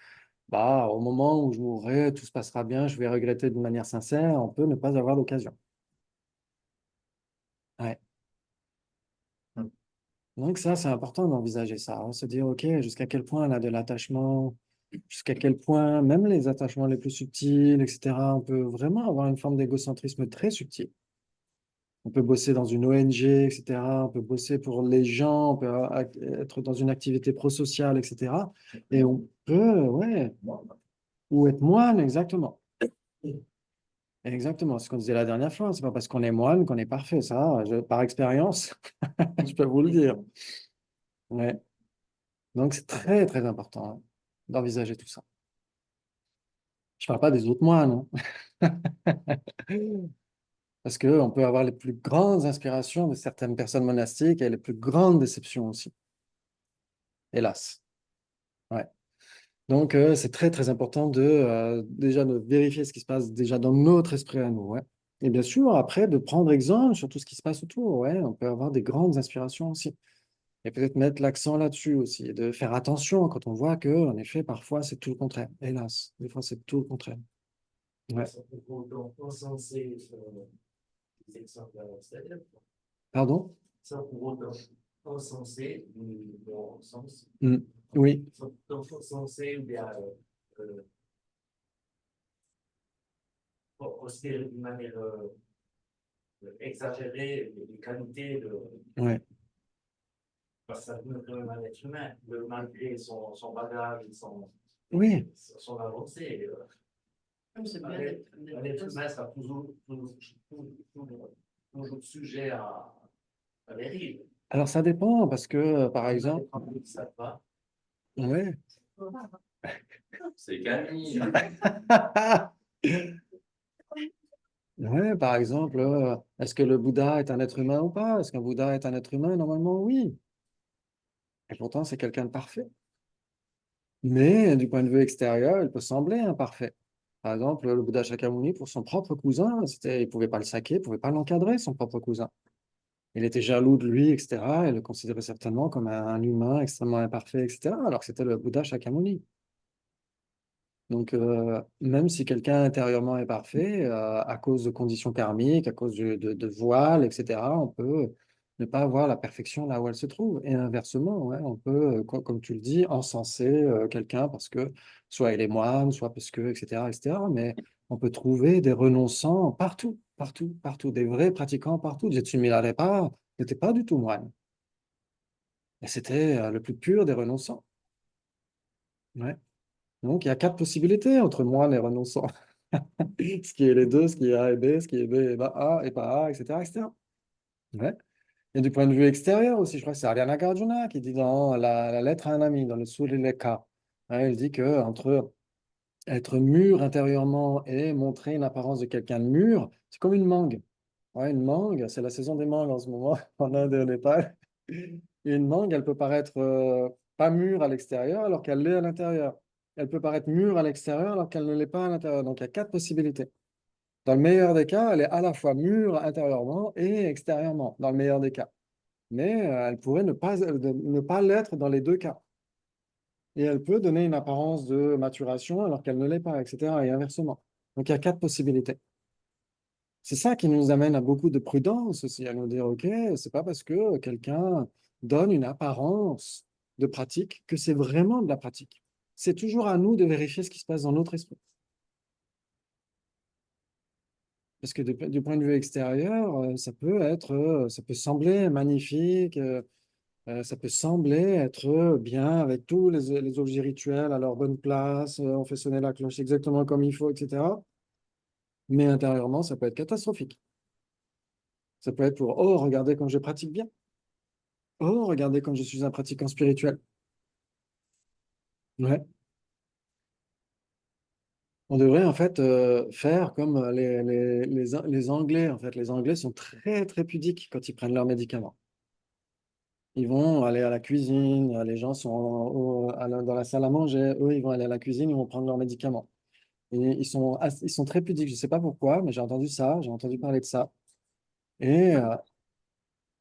bah au moment où je mourrai, tout se passera bien, je vais regretter de manière sincère. On peut ne pas avoir l'occasion. Ouais. Donc ça, c'est important d'envisager ça, hein, se dire, OK, jusqu'à quel point on a de l'attachement, jusqu'à quel point, même les attachements les plus subtils, etc., on peut vraiment avoir une forme d'égocentrisme très subtil. On peut bosser dans une ONG, etc., on peut bosser pour les gens, on peut être dans une activité prosociale, etc. Et on peut, ouais, ou être moine, exactement. Exactement, c'est ce qu'on disait la dernière fois. C'est pas parce qu'on est moine qu'on est parfait. Ça, par expérience, je peux vous le dire. Ouais. Donc, c'est très, très important hein, d'envisager tout ça. Je parle pas des autres moines, hein. Parce qu'on peut avoir les plus grandes inspirations de certaines personnes monastiques et les plus grandes déceptions aussi, hélas. Ouais. Donc, c'est très, très important déjà de vérifier ce qui se passe déjà dans notre esprit à nous. Ouais. Et bien sûr, après, de prendre exemple sur tout ce qui se passe autour. Ouais. On peut avoir des grandes inspirations aussi. Et peut-être mettre l'accent là-dessus aussi, et de faire attention quand on voit que, en effet, parfois, c'est tout le contraire. Hélas, des fois, c'est tout le contraire. Ouais. Ça peut autant encenser les exemples extérieurs. Pardon? Sans pour autant encenser, du bon sens. Oui. Sans pour autant encenser ou bien considérer d'une manière exagérée les qualités de. Ouais. Parce que ça peut quand même un être humain, malgré son bagage et Oui. son avancée. C'est bien Un être humain sera toujours sujet à dérive. Alors, ça dépend parce que, par exemple, Ça va. ouais. C'est Camille. Ouais, par exemple, est-ce que le Bouddha est un être humain ou pas? Est-ce qu'un Bouddha est un être humain? Normalement, oui. Et pourtant, c'est quelqu'un de parfait. Mais du point de vue extérieur, il peut sembler imparfait. Par exemple, le Bouddha Shakyamuni, pour son propre cousin, il ne pouvait pas le saquer, il ne pouvait pas l'encadrer, son propre cousin. Il était jaloux de lui, etc. Et le considérait certainement comme un humain extrêmement imparfait, etc. Alors que c'était le Bouddha Shakyamuni. Donc, même si quelqu'un intérieurement est parfait, à cause de conditions karmiques, à cause de voiles, etc., on peut ne pas avoir la perfection là où elle se trouve. Et inversement, ouais, on peut, comme tu le dis, encenser quelqu'un parce que soit il est moine, soit parce que, etc., etc. Mais on peut trouver des renonçants partout, partout, partout, des vrais pratiquants partout. Jetsun Milarepa n'était pas du tout moine. Et c'était le plus pur des renonçants. Ouais. Donc, il y a quatre possibilités entre moine et renonçant. Ce qui est les deux, ce qui est A et B, ce qui est B et A et pas A, etc., etc. Ouais. Et du point de vue extérieur aussi, je crois que c'est Ariana Nagarjuna qui dit dans la lettre à un ami, dans le Sulileka, ouais, elle dit que entre être mûr intérieurement et montrer une apparence de quelqu'un de mûr, c'est comme une mangue. Ouais, une mangue, c'est la saison des mangues en ce moment, en Inde et au Népal. Et une mangue, elle peut paraître pas mûre à l'extérieur alors qu'elle l'est à l'intérieur. Elle peut paraître mûre à l'extérieur alors qu'elle ne l'est pas à l'intérieur. Donc il y a quatre possibilités. Dans le meilleur des cas, elle est à la fois mûre intérieurement et extérieurement, dans le meilleur des cas. Mais elle pourrait ne pas l'être dans les deux cas. Et elle peut donner une apparence de maturation alors qu'elle ne l'est pas, etc. Et inversement. Donc il y a quatre possibilités. C'est ça qui nous amène à beaucoup de prudence aussi, à nous dire, OK, c'est pas parce que quelqu'un donne une apparence de pratique que c'est vraiment de la pratique. C'est toujours à nous de vérifier ce qui se passe dans notre esprit. Parce que du point de vue extérieur, ça peut sembler magnifique, ça peut sembler être bien avec tous les objets rituels à leur bonne place, on fait sonner la cloche exactement comme il faut, etc. Mais intérieurement, ça peut être catastrophique. Ça peut être pour, oh, regardez comme je pratique bien. Oh, regardez comme je suis un pratiquant spirituel. Ouais. On devrait en fait faire comme les Anglais. En fait, les Anglais sont très, très pudiques quand ils prennent leurs médicaments. Ils vont aller à la cuisine, les gens sont dans la salle à manger, eux, ils vont aller à la cuisine, ils vont prendre leurs médicaments. Et ils sont très pudiques, je ne sais pas pourquoi, mais j'ai entendu ça, j'ai entendu parler de ça. Et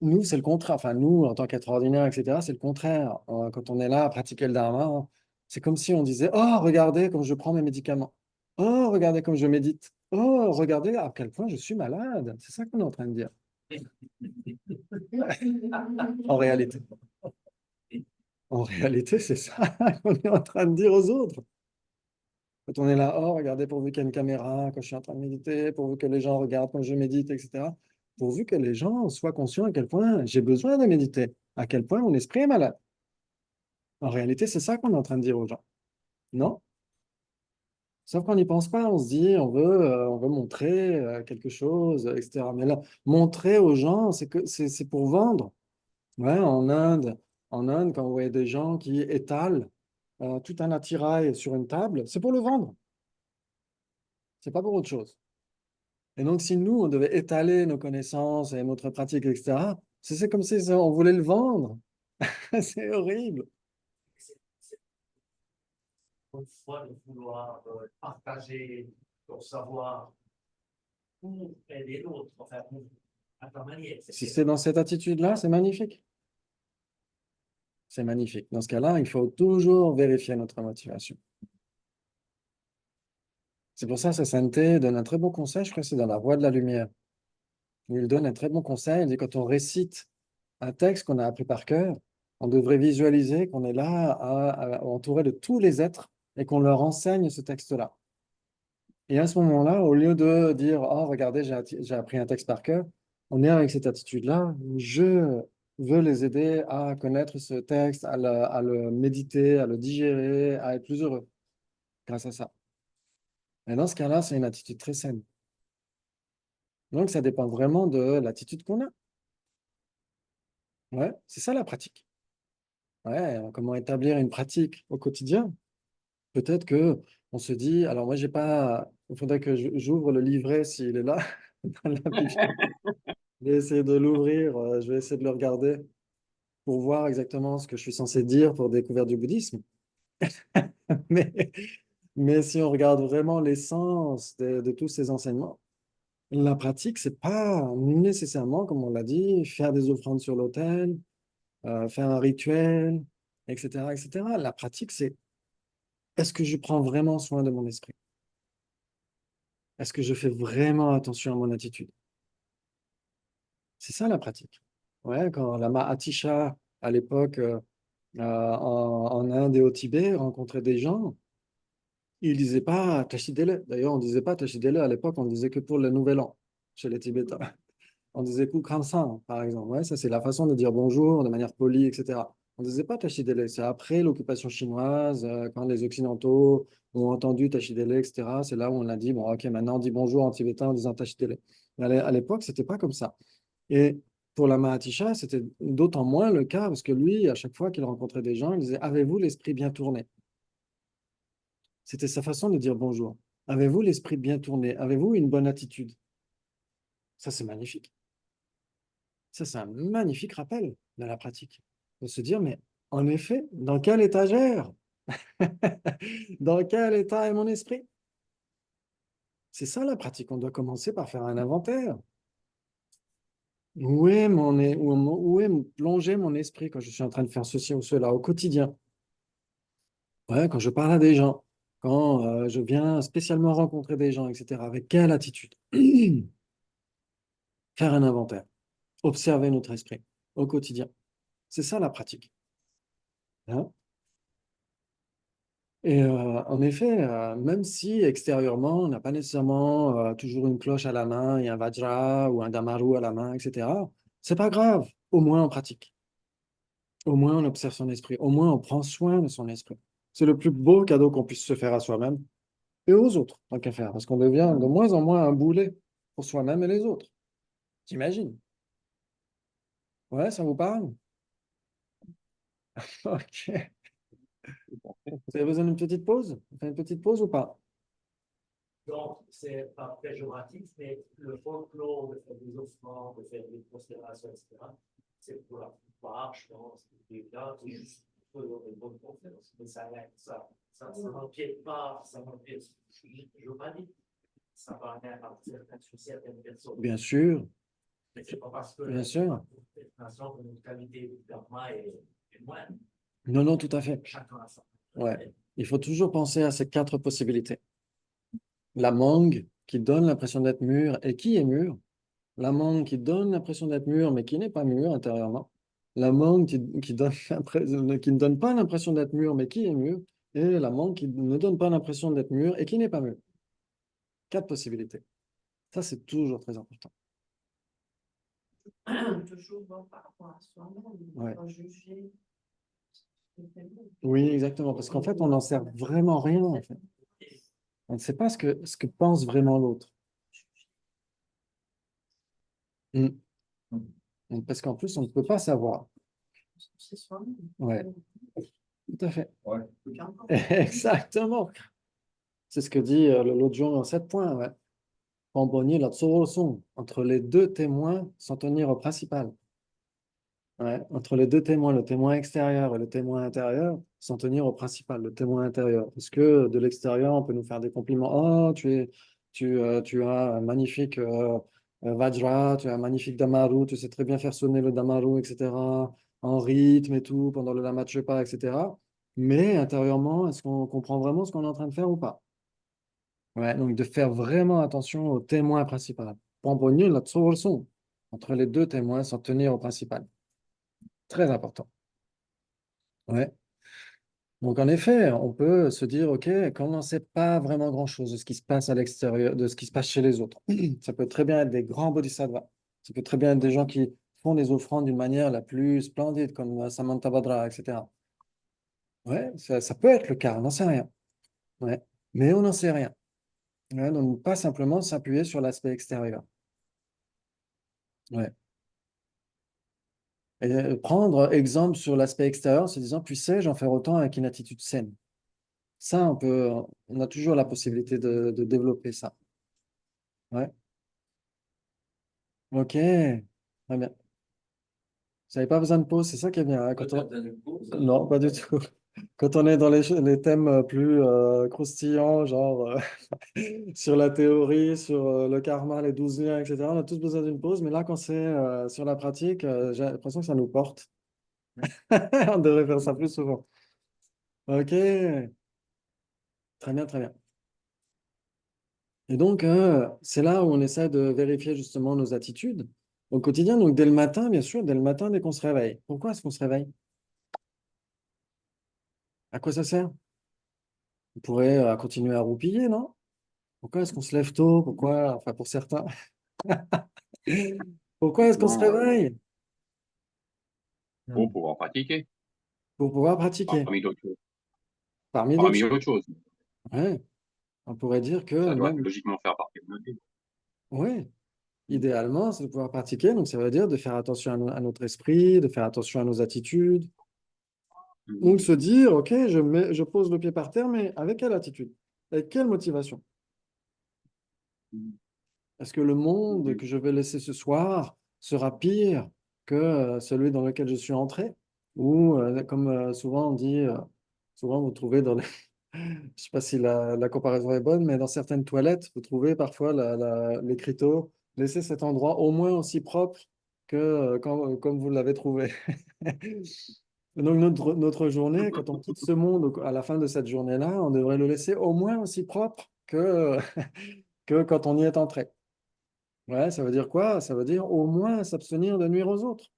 nous, c'est le contraire. Enfin, nous, en tant qu'être ordinaire, etc., c'est le contraire. Quand on est là à pratiquer le dharma, hein, c'est comme si on disait, oh, regardez comme je prends mes médicaments. Oh, regardez comme je médite. Oh, regardez à quel point je suis malade. C'est ça qu'on est en train de dire. En réalité. En réalité, c'est ça qu'on est en train de dire aux autres. Quand on est là, oh, regardez, pourvu qu'il y ait une caméra, quand je suis en train de méditer, pourvu que les gens regardent quand je médite, etc. Pourvu que les gens soient conscients à quel point j'ai besoin de méditer, à quel point mon esprit est malade. En réalité, c'est ça qu'on est en train de dire aux gens. Non? Sauf qu'on n'y pense pas, on se dit, on veut montrer quelque chose, etc. Mais là, montrer aux gens, c'est pour vendre. Ouais, en Inde, quand vous voyez des gens qui étalent tout un attirail sur une table, c'est pour le vendre. C'est pas pour autre chose. Et donc, si nous, on devait étaler nos connaissances et notre pratique, etc., c'est comme si on voulait le vendre. C'est horrible. C'est une fois de vouloir partager ton savoir pour aider l'autre, enfin, à ta manière. Si c'est dans cette attitude-là, c'est magnifique. C'est magnifique. Dans ce cas-là, il faut toujours vérifier notre motivation. C'est pour ça que Sainte donne un très bon conseil, je crois que c'est dans La Voie de la Lumière. Il donne un très bon conseil, il dit quand on récite un texte qu'on a appris par cœur, on devrait visualiser qu'on est là entouré de tous les êtres et qu'on leur enseigne ce texte-là. Et à ce moment-là, au lieu de dire, oh, regardez, j'ai appris un texte par cœur, on est avec cette attitude-là, je veux les aider à connaître ce texte, à le méditer, à le digérer, à être plus heureux grâce à ça. Et dans ce cas-là, c'est une attitude très saine. Donc, ça dépend vraiment de l'attitude qu'on a. Ouais, c'est ça la pratique. Ouais, comment établir une pratique au quotidien? Peut-être que on se dit, alors moi, j'ai pas, il faudrait que j'ouvre le livret s'il est là, dans la Bible. Je vais essayer de l'ouvrir, je vais essayer de le regarder pour voir exactement ce que je suis censé dire pour découvrir du bouddhisme. Mais, mais si on regarde vraiment l'essence de tous ces enseignements, la pratique, c'est pas nécessairement, comme on l'a dit, faire des offrandes sur l'autel, faire un rituel, etc., etc. La pratique, c'est est-ce que je prends vraiment soin de mon esprit? Est-ce que je fais vraiment attention à mon attitude? C'est ça la pratique. Ouais, quand Lama Atisha, à l'époque, en Inde et au Tibet, rencontrait des gens, il ne disait pas Tachidele. D'ailleurs, on ne disait pas Tachidele à l'époque, on disait que pour le Nouvel An, chez les Tibétains. On disait Kukransan, par exemple. Ouais, ça, c'est la façon de dire bonjour de manière polie, etc. On ne disait pas Tachidele. C'est après l'occupation chinoise, quand les Occidentaux ont entendu Tachidele, etc. C'est là où on a dit, bon, ok, maintenant on dit bonjour en tibétain en disant Tachidele. Mais à l'époque, c'était pas comme ça. Et pour la Mahatisha, c'était d'autant moins le cas parce que lui, à chaque fois qu'il rencontrait des gens, il disait, avez-vous l'esprit bien tourné? C'était sa façon de dire bonjour. Avez-vous l'esprit bien tourné? Avez-vous une bonne attitude? Ça, c'est magnifique. Ça, c'est un magnifique rappel de la pratique. De se dire, mais en effet, dans quelle étagère? Dans quel état est mon esprit? C'est ça la pratique. On doit commencer par faire un inventaire. Où est plongé mon esprit quand je suis en train de faire ceci ou cela au quotidien? Ouais, quand je parle à des gens, quand je viens spécialement rencontrer des gens, etc. Avec quelle attitude? Faire un inventaire, observer notre esprit au quotidien. C'est ça la pratique. Hein. Et en effet, même si extérieurement, on n'a pas nécessairement toujours une cloche à la main et un vajra ou un damaru à la main, etc., c'est pas grave. Au moins, on pratique. Au moins, on observe son esprit. Au moins, on prend soin de son esprit. C'est le plus beau cadeau qu'on puisse se faire à soi-même et aux autres, tant qu'à faire, parce qu'on devient de moins en moins un boulet pour soi-même et les autres. T'imagines? Ouais, ça vous parle? Ok. Vous avez besoin d'une petite pause? On fait une petite pause ou pas? Donc, c'est pas péjoratif, mais le folklore de faire des offrandes, de faire des constellations, etc., c'est pour la plupart, je pense, des gens qui juste pour une bonne conférence. Mais ça n'empiète pas, ça n'empiète, je veux pas dire, ça va rien à sur certaines personnes. Bien sûr, Mais c'est pas parce que bien sûr. nation que notre qualité de karma est moindre. Non, non, tout à fait. Chacun a ça. Ouais. Il faut toujours penser à ces quatre possibilités. La mangue qui donne l'impression d'être mûre et qui est mûre. La mangue qui donne l'impression d'être mûre mais qui n'est pas mûre intérieurement. La mangue qui donne qui ne donne pas l'impression d'être mûre mais qui est mûre. Et la mangue qui ne donne pas l'impression d'être mûre et qui n'est pas mûre. Quatre possibilités. Ça, c'est toujours très important. Toujours voir par rapport à soi-même, Ouais. pas juger. Oui, exactement. Parce qu'en fait, on n'en sert vraiment rien. En fait. On ne sait pas ce que pense vraiment l'autre. Mm. Parce qu'en plus, on ne peut pas savoir. C'est soi-même. Ouais, tout à fait. Ouais. Exactement. C'est ce que dit le l'autre jour en 7 points. Ouais. Pamboni, la tsoroson, entre les deux témoins, s'en tenir au principal. Ouais. Entre les deux témoins, le témoin extérieur et le témoin intérieur, s'en tenir au principal, le témoin intérieur. Parce que de l'extérieur, on peut nous faire des compliments. Oh, tu as un magnifique Vajra, tu as un magnifique Damaru, tu sais très bien faire sonner le Damaru, etc. En rythme et tout, pendant le Lamachepa, etc. Mais intérieurement, est-ce qu'on comprend vraiment ce qu'on est en train de faire ou pas? Ouais, donc de faire vraiment attention au témoin principal. Pamboni, la tsoroson, entre les deux témoins, s'en tenir au principal. Très important. Ouais. Donc, en effet, on peut se dire, OK, quand on n'en sait pas vraiment grand-chose de ce qui se passe à l'extérieur, de ce qui se passe chez les autres, ça peut très bien être des grands bodhisattvas. Ça peut très bien être des gens qui font des offrandes d'une manière la plus splendide, comme Samantabhadra, etc. Ouais, ça peut être le cas, on n'en sait rien. Ouais. Mais on n'en sait rien. Ouais, donc, pas simplement s'appuyer sur l'aspect extérieur. Ouais. Et prendre exemple sur l'aspect extérieur en se disant, puissais-je en faire autant avec une attitude saine? Ça, on a toujours la possibilité de développer ça. Ouais. Ok. Très bien. Vous n'avez pas besoin de pause, c'est ça qui est bien, hein, Non, pas du tout. Quand on est dans les thèmes plus croustillants, genre sur la théorie, sur le karma, les 12 liens, etc., on a tous besoin d'une pause. Mais là, quand c'est sur la pratique, j'ai l'impression que ça nous porte. On devrait faire ça plus souvent. Ok. Très bien, très bien. Et donc, c'est là où on essaie de vérifier justement nos attitudes au quotidien. Donc, dès le matin, bien sûr, dès le matin, dès qu'on se réveille. Pourquoi est-ce qu'on se réveille? À quoi ça sert? On pourrait continuer à roupiller, non? Pourquoi est-ce qu'on se lève tôt? Pourquoi, enfin, pour certains, pourquoi est-ce qu'on se Non, réveille? pour pouvoir pratiquer, Pour pouvoir pratiquer, parmi d'autres choses. parmi d'autres Parmi choses. autres choses. Ouais. On pourrait dire que Ça doit même, logiquement faire partie de notre vie. oui, idéalement, c'est de pouvoir pratiquer. Donc, ça veut dire de faire attention à notre esprit, de faire attention à nos attitudes. Donc, se dire, OK, je pose le pied par terre, mais avec quelle attitude? Avec quelle motivation? Est-ce que le monde que je vais laisser ce soir sera pire que celui dans lequel je suis entré? Ou, comme souvent on dit, souvent vous trouvez dans les... Je ne sais pas si la comparaison est bonne, mais dans certaines toilettes, vous trouvez parfois l'écriteau, laissez cet endroit au moins aussi propre que comme vous l'avez trouvé. Donc notre journée, quand on quitte ce monde à la fin de cette journée-là, on devrait le laisser au moins aussi propre que, que quand on y est entré. Ouais, ça veut dire quoi? Ça veut dire au moins s'abstenir de nuire aux autres.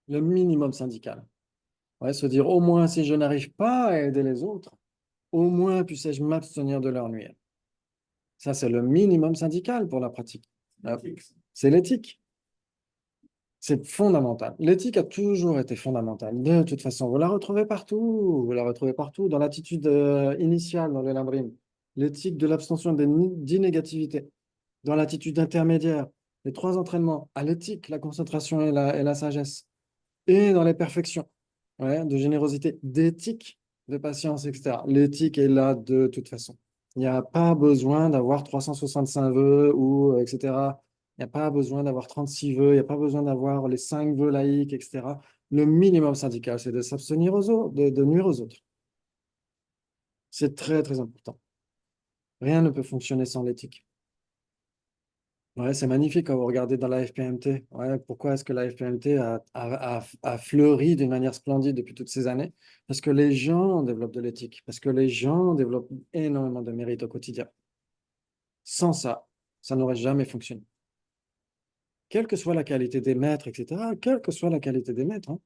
Le minimum syndical. Ouais, se dire au moins si je n'arrive pas à aider les autres, au moins puisse-je m'abstenir de leur nuire. Ça, c'est le minimum syndical pour la pratique. C'est l'éthique. C'est fondamental. L'éthique a toujours été fondamentale. De toute façon, vous la retrouvez partout. Vous la retrouvez partout dans l'attitude initiale, dans le lambrim. L'éthique de l'abstention d'innégativité. Dans l'attitude intermédiaire. Les 3 entraînements à l'éthique, la concentration et la sagesse. Et dans les perfections. Ouais, de générosité, d'éthique, de patience, etc. L'éthique est là de toute façon. Il n'y a pas besoin d'avoir 365 vœux ou etc. Il n'y a pas besoin d'avoir 36 vœux, il n'y a pas besoin d'avoir les 5 vœux laïques, etc. Le minimum syndical, c'est de s'abstenir aux autres, de nuire aux autres. C'est très, très important. Rien ne peut fonctionner sans l'éthique. Ouais, c'est magnifique quand vous regardez dans la FPMT. Ouais, pourquoi est-ce que la FPMT a fleuri d'une manière splendide depuis toutes ces années? Parce que les gens développent de l'éthique, parce que les gens développent énormément de mérite au quotidien. Sans ça, ça n'aurait jamais fonctionné. Quelle que soit la qualité des maîtres, etc., quelle que soit la qualité des maîtres, hein.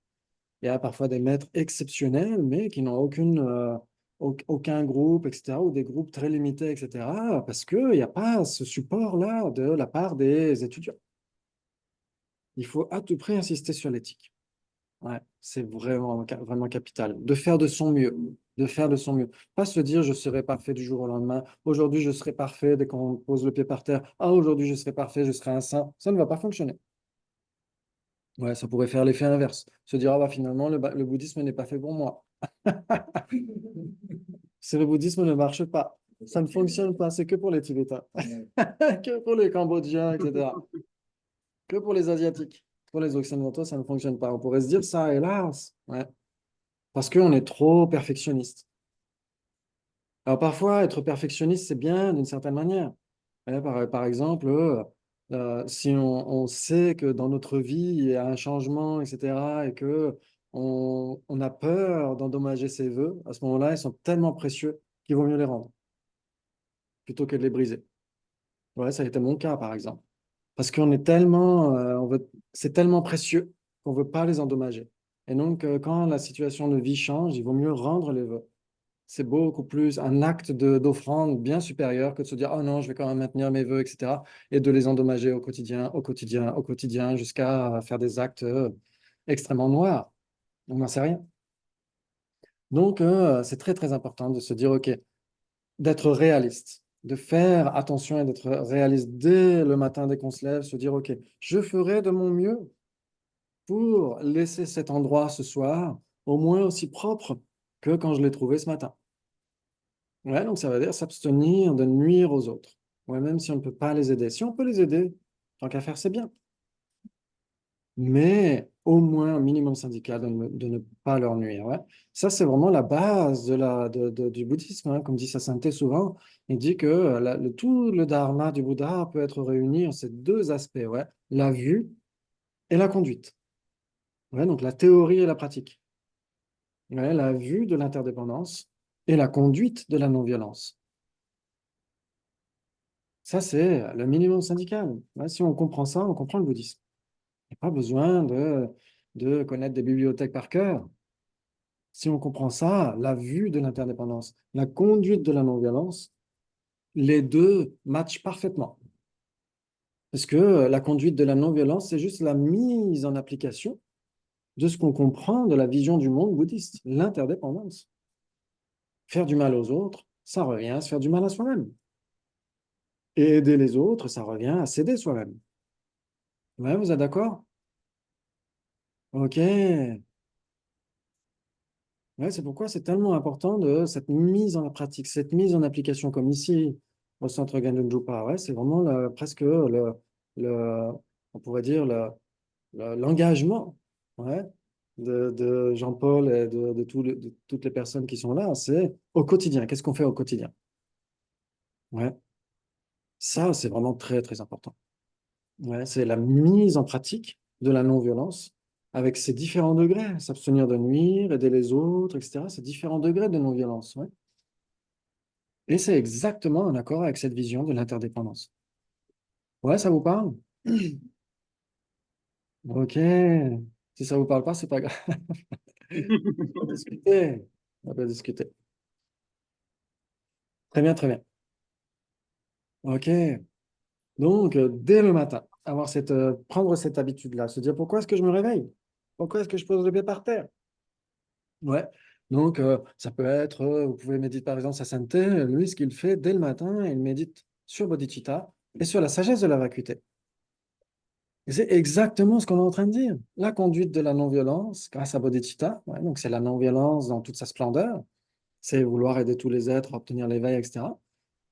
Il y a parfois des maîtres exceptionnels, mais qui n'ont aucun groupe, etc., ou des groupes très limités, etc., parce qu'il n'y a pas ce support-là de la part des étudiants. Il faut à tout prix insister sur l'éthique. Ouais, c'est vraiment, vraiment capital. De faire de son mieux. de faire de son mieux. Pas se dire, je serai parfait du jour au lendemain. Aujourd'hui, je serai parfait dès qu'on pose le pied par terre. Ah, aujourd'hui, je serai parfait, je serai un saint. Ça ne va pas fonctionner. Ouais, ça pourrait faire l'effet inverse. Se dire, ah bah finalement, le bouddhisme n'est pas fait pour moi. C'est le bouddhisme ne marche pas. Ça ne fonctionne pas, c'est que pour les Tibétains, que pour les Cambodgiens, etc. Que pour les Asiatiques. Pour les Occidentaux, ça ne fonctionne pas. On pourrait se dire ça, hélas. Ouais. Parce qu'on est trop perfectionniste. Alors parfois, être perfectionniste, c'est bien d'une certaine manière. Ouais, par exemple, si on sait que dans notre vie, il y a un changement, etc., et que on a peur d'endommager ses vœux, à ce moment-là, ils sont tellement précieux qu'il vaut mieux les rendre plutôt que de les briser. Ouais, ça a été mon cas, par exemple. Parce qu'on est tellement, c'est tellement précieux qu'on ne veut pas les endommager. Et donc, quand la situation de vie change, il vaut mieux rendre les vœux. C'est beaucoup plus un acte d'offrande bien supérieur que de se dire, oh non, je vais quand même maintenir mes vœux, etc. Et de les endommager au quotidien, au quotidien, au quotidien, jusqu'à faire des actes extrêmement noirs. On n'en sait rien. Donc, c'est très, très important de se dire, OK, d'être réaliste, de faire attention et d'être réaliste dès le matin, dès qu'on se lève, se dire, OK, je ferai de mon mieux pour laisser cet endroit ce soir au moins aussi propre que quand je l'ai trouvé ce matin. Ouais, donc ça veut dire s'abstenir de nuire aux autres. Ouais, même si on ne peut pas les aider. Si on peut les aider, tant qu'à faire, c'est bien. Mais au moins un minimum syndical de ne pas leur nuire. Ouais. Ça, c'est vraiment la base du bouddhisme. Hein. Comme dit sa sainteté souvent, il dit que tout le dharma du Bouddha peut être réuni en ces deux aspects, ouais, la vue et la conduite. Ouais, donc la théorie et la pratique. Ouais, la vue de l'interdépendance et la conduite de la non-violence. Ça, c'est le minimum syndical. Ouais, si on comprend ça, on comprend le bouddhisme. Il n'y a pas besoin de connaître des bibliothèques par cœur. Si on comprend ça, la vue de l'interdépendance, la conduite de la non-violence, les deux matchent parfaitement. Parce que la conduite de la non-violence, c'est juste la mise en application de ce qu'on comprend de la vision du monde bouddhiste, l'interdépendance. Faire du mal aux autres, ça revient à se faire du mal à soi-même. Et aider les autres, ça revient à s'aider soi-même. Ouais, vous êtes d'accord? Ok. Ouais, c'est pourquoi c'est tellement important de cette mise en pratique, cette mise en application, comme ici au centre Ganjunjupa. Ouais, c'est vraiment presque on pourrait dire l'engagement ouais, de Jean-Paul et de toutes les personnes qui sont là. C'est au quotidien. Qu'est-ce qu'on fait au quotidien? Ouais, ça, c'est vraiment très, très important. Ouais, c'est la mise en pratique de la non-violence avec ses différents degrés, s'abstenir de nuire, aider les autres, etc. C'est différents degrés de non-violence. Ouais. Et c'est exactement en accord avec cette vision de l'interdépendance. Ouais, ça vous parle? Ok. Si ça vous parle pas, c'est pas grave. On peut discuter. On peut discuter. Très bien, très bien. Ok. Donc, dès le matin, prendre cette habitude-là, se dire pourquoi est-ce que je me réveille? Pourquoi est-ce que je pose le pied par terre? Ouais. Donc, ça peut être, vous pouvez méditer par exemple sa sainteté. Lui, ce qu'il fait dès le matin, il médite sur bodhicitta et sur la sagesse de la vacuité. Et c'est exactement ce qu'on est en train de dire. La conduite de la non-violence grâce à bodhicitta, ouais, donc c'est la non-violence dans toute sa splendeur, c'est vouloir aider tous les êtres à obtenir l'éveil, etc.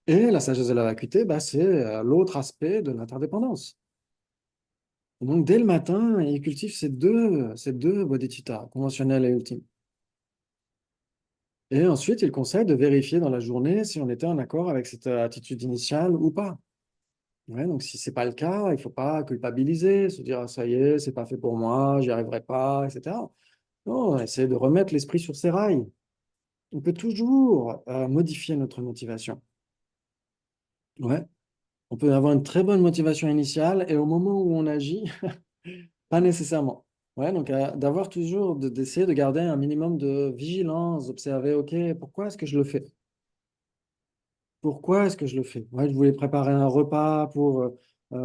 Et la sagesse de la vacuité, bah, c'est l'autre aspect de l'interdépendance. Donc, dès le matin, il cultive ces deux bodhicitta, conventionnels et ultimes. Et ensuite, il conseille de vérifier dans la journée si on était en accord avec cette attitude initiale ou pas. Ouais, donc, si ce n'est pas le cas, il ne faut pas culpabiliser, se dire, ah, ça y est, c'est pas fait pour moi, j'y arriverai pas, etc. Non, essayer de remettre l'esprit sur ses rails. On peut toujours modifier notre motivation. Ouais. On peut avoir une très bonne motivation initiale et au moment où on agit, pas nécessairement. Ouais, donc d'avoir toujours, d'essayer de garder un minimum de vigilance, d'observer, OK, pourquoi est-ce que je le fais? Pourquoi est-ce que je le fais? Ouais, je voulais préparer un repas pour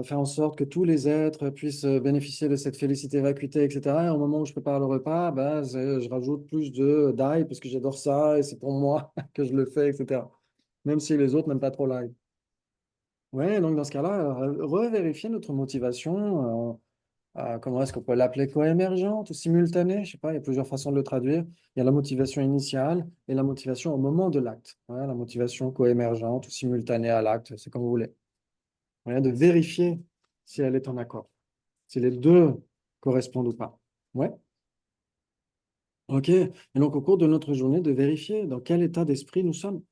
faire en sorte que tous les êtres puissent bénéficier de cette félicité, vacuité, etc. Et au moment où je prépare le repas, ben, je rajoute plus de d'ail parce que j'adore ça et c'est pour moi que je le fais, etc. Même si les autres n'aiment pas trop l'ail. Ouais, donc dans ce cas-là, revérifier notre motivation. Comment est-ce qu'on peut l'appeler coémergente ou simultanée? Je sais pas, il y a plusieurs façons de le traduire. Il y a la motivation initiale et la motivation au moment de l'acte. Ouais, la motivation coémergente ou simultanée à l'acte, c'est comme vous voulez. Ouais, de vérifier si elle est en accord, si les deux correspondent ou pas. Ouais, ok. Et donc au cours de notre journée, de vérifier dans quel état d'esprit nous sommes.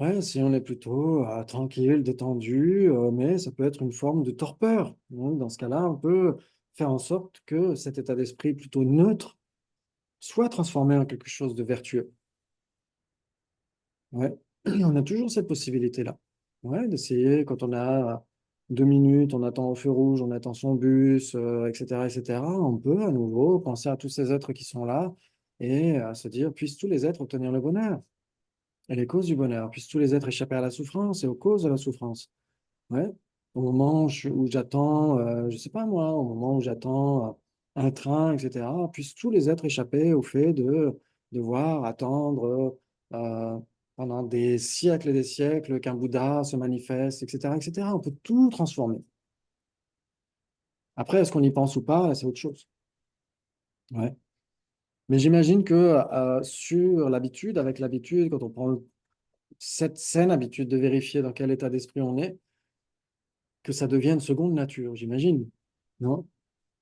Ouais, si on est plutôt tranquille, détendu, mais ça peut être une forme de torpeur. Donc, dans ce cas-là, on peut faire en sorte que cet état d'esprit plutôt neutre soit transformé en quelque chose de vertueux. Ouais, on a toujours cette possibilité-là. Ouais, d'essayer quand on a 2 minutes, on attend au feu rouge, on attend son bus, etc., etc. On peut à nouveau penser à tous ces êtres qui sont là et à se dire, puissent tous les êtres obtenir le bonheur et les causes du bonheur, puissent tous les êtres échapper à la souffrance et aux causes de la souffrance. Ouais. Au moment où j'attends, je sais pas moi, au moment où j'attends un train, etc., puissent tous les êtres échapper au fait de devoir attendre euh, pendant des siècles et des siècles qu'un Bouddha se manifeste, etc., etc. On peut tout transformer. Après, est-ce qu'on y pense ou pas, c'est autre chose. Ouais. Mais j'imagine que sur l'habitude, avec l'habitude, quand on prend cette saine habitude de vérifier dans quel état d'esprit on est, que ça devienne seconde nature, j'imagine. Non?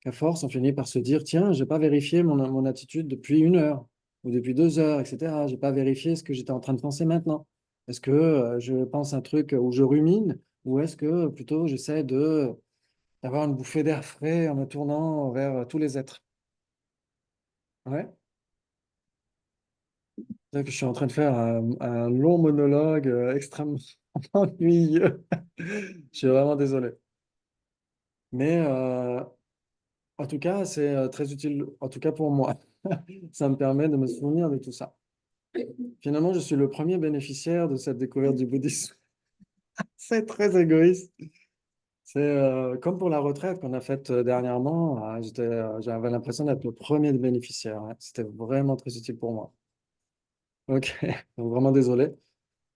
Qu'à force, on finit par se dire, tiens, j'ai pas vérifié mon attitude depuis 1 heure ou depuis 2 heures, etc. J'ai pas vérifié ce que j'étais en train de penser maintenant. Est-ce que je pense un truc où je rumine ou est-ce que plutôt j'essaie d'avoir une bouffée d'air frais en me tournant vers tous les êtres? Ouais. C'est que je suis en train de faire un long monologue extrêmement ennuyeux. Je suis vraiment désolé. Mais en tout cas, c'est très utile, en tout cas pour moi. Ça me permet de me souvenir de tout ça. Finalement, je suis le premier bénéficiaire de cette découverte du bouddhisme. C'est très égoïste. C'est comme pour la retraite qu'on a faite dernièrement. J'avais l'impression d'être le premier bénéficiaire. Ouais. C'était vraiment très utile pour moi. Ok, donc vraiment désolé.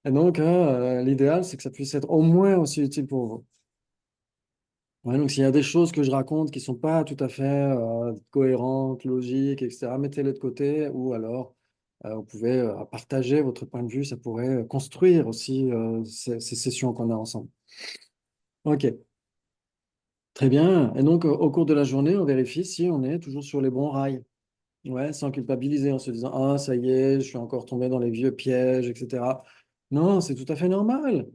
Et donc, l'idéal, c'est que ça puisse être au moins aussi utile pour vous. Ouais, donc, s'il y a des choses que je raconte qui ne sont pas tout à fait cohérentes, logiques, etc., mettez-les de côté ou alors vous pouvez partager votre point de vue. Ça pourrait construire aussi ces sessions qu'on a ensemble. Ok, très bien. Et donc, au cours de la journée, on vérifie si on est toujours sur les bons rails. Ouais, sans culpabiliser, en se disant, ah, ça y est, je suis encore tombé dans les vieux pièges, etc. Non, c'est tout à fait normal.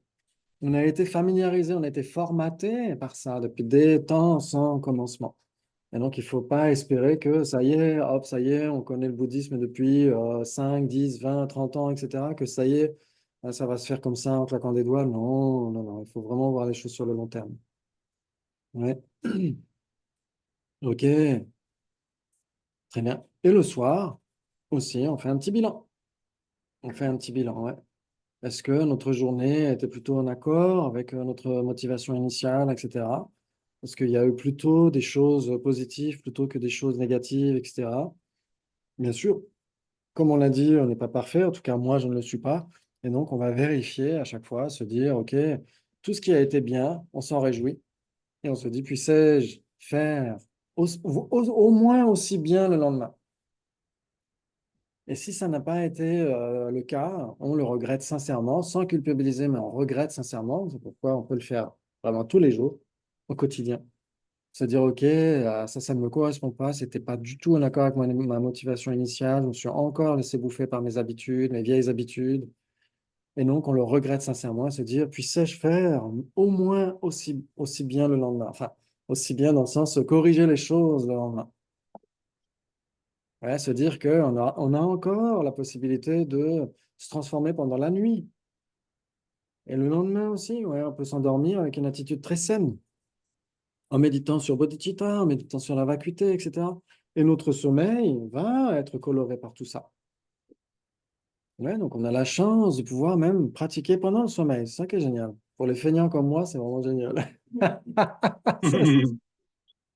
On a été familiarisé, on a été formaté par ça depuis des temps sans commencement. Et donc, il ne faut pas espérer que ça y est, hop, ça y est, on connaît le bouddhisme depuis 5, 10, 20, 30 ans, etc., que ça y est, ça va se faire comme ça en claquant des doigts. Non, non, non, il faut vraiment voir les choses sur le long terme. Ouais. Ok, très bien. Et le soir, aussi, on fait un petit bilan. On fait un petit bilan, ouais. Est-ce que notre journée était plutôt en accord avec notre motivation initiale, etc. Est-ce qu'il y a eu plutôt des choses positives plutôt que des choses négatives, etc. Bien sûr, comme on l'a dit, on n'est pas parfait, en tout cas moi je ne le suis pas. Et donc on va vérifier à chaque fois, se dire, OK, tout ce qui a été bien, on s'en réjouit. Et on se dit, puissais-je faire au moins aussi bien le lendemain? Et si ça n'a pas été le cas, on le regrette sincèrement, sans culpabiliser, mais on regrette sincèrement. C'est pourquoi on peut le faire vraiment tous les jours, au quotidien. Se dire, OK, ça ne me correspond pas, c'était pas du tout en accord avec ma motivation initiale, je me suis encore laissé bouffer par mes habitudes, mes vieilles habitudes. Et donc, on le regrette sincèrement et se dire, puissais-je faire au moins aussi bien le lendemain? Enfin, aussi bien dans le sens corriger les choses le lendemain. Ouais, se dire qu'on a encore la possibilité de se transformer pendant la nuit. Et le lendemain aussi, ouais, on peut s'endormir avec une attitude très saine, en méditant sur bodhicitta, en méditant sur la vacuité, etc. Et notre sommeil va être coloré par tout ça. Ouais, donc on a la chance de pouvoir même pratiquer pendant le sommeil. C'est ça qui est génial. Pour les feignants comme moi, c'est vraiment génial. Ça,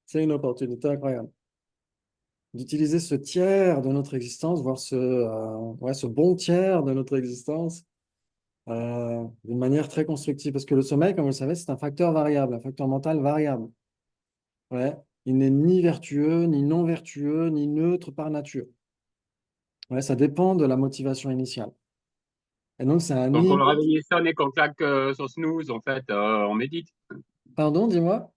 c'est une opportunité incroyable. D'utiliser ce tiers de notre existence, voire ouais, ce bon tiers de notre existence, d'une manière très constructive. Parce que le sommeil, comme vous le savez, c'est un facteur variable, un facteur mental variable. Ouais. Il n'est ni vertueux, ni non vertueux, ni neutre par nature. Ouais, ça dépend de la motivation initiale. Et donc, c'est un Donc, quand ni. le réveil sonne et qu'on claque sur snooze, en fait, on médite. Pardon, dis-moi?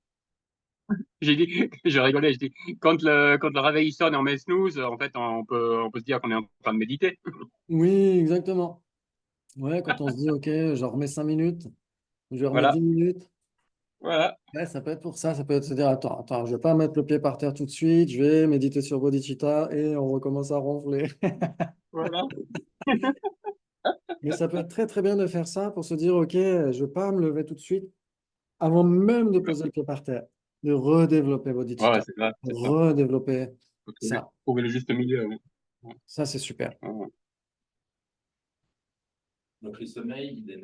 J'ai dit, je rigolais, je dis, quand le réveil sonne et on met snooze, en fait, on peut se dire qu'on est en train de méditer. Oui, exactement. Ouais, quand on se dit, OK, je remets 5 minutes, je remets Voilà, 10 minutes. voilà, Ouais, ça peut être pour ça. Ça peut être se dire, attends, je vais pas mettre le pied par terre tout de suite, je vais méditer sur Bodhicitta et on recommence à ronfler. voilà. Mais ça peut être très, très bien de faire ça pour se dire, OK, je vais pas me lever tout de suite avant même de poser le pied par terre, de redévelopper Ouais, Bodhicitta, c'est ça. redévelopper Faut ça. trouver le juste milieu. Ouais. Ça, c'est super. Ouais. Donc, le sommeil, il est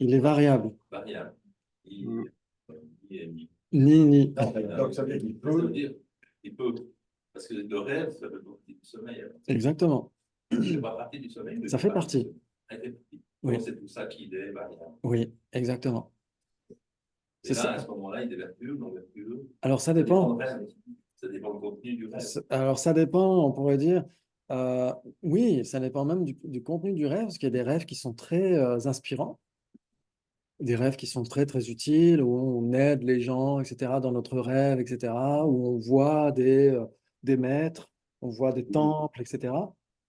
Il est variable. variable. Mm. Il est Ni. Donc, ça veut dire qu'il Ça veut peut. dire, il peut. Parce que le rêve, ça fait partie du sommeil. Alors. Exactement. Ça fait pas partie du sommeil, mais Ça fait partie. Elle fait partie. Oui. Donc, c'est pour ça qu'il est variable. Oui, exactement. Et C'est là, ça. à ce moment-là, il est vertueux, non vertueux. Alors, ça Ça dépend dépend. du rêve. Ça dépend du contenu du rêve. Alors, ça dépend, on pourrait dire. Oui, ça dépend même du contenu du rêve, parce qu'il y a des rêves qui sont très inspirants, des rêves qui sont très, très utiles, où on aide les gens, etc., dans notre rêve, etc., où on voit des maîtres, on voit des temples, etc.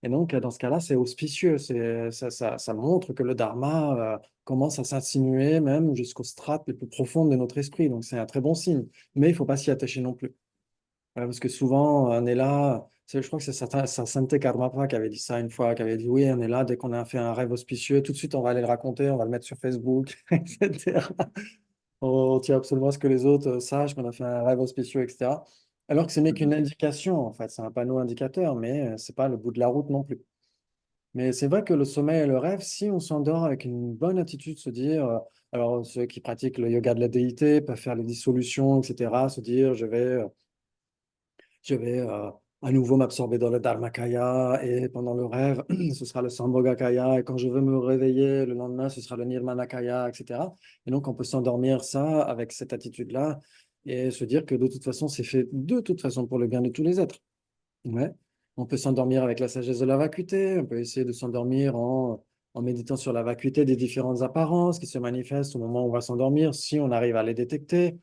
Et donc, dans ce cas-là, c'est auspicieux. Ça montre que le dharma commence à s'insinuer même jusqu'aux strates les plus profondes de notre esprit. Donc, c'est un très bon signe. Mais il ne faut pas s'y attacher non plus. Ouais, parce que souvent, on est là, je crois que c'est Santé Karmapa qui avait dit ça une fois, qui avait dit oui, on est là, dès qu'on a fait un rêve auspicieux, tout de suite, on va aller le raconter, on va le mettre sur Facebook, etc. On tient absolument à ce que les autres sachent qu'on a fait un rêve auspicieux, etc. Alors que ce n'est qu'une indication, en fait, c'est un panneau indicateur, mais c'est pas le bout de la route non plus. Mais c'est vrai que le sommeil et le rêve, si on s'endort avec une bonne attitude, se dire, alors ceux qui pratiquent le yoga de la déité peuvent faire les dissolutions, etc., se dire, je vais à nouveau m'absorber dans le Dharmakaya et pendant le rêve, ce sera le Sambhogakaya et quand je veux me réveiller le lendemain, ce sera le Nirmanakaya, etc. Et donc, on peut s'endormir ça avec cette attitude-là et se dire que de toute façon, c'est fait de toute façon pour le bien de tous les êtres. Ouais. On peut s'endormir avec la sagesse de la vacuité, on peut essayer de s'endormir en méditant sur la vacuité des différentes apparences qui se manifestent au moment où on va s'endormir, si on arrive à les détecter.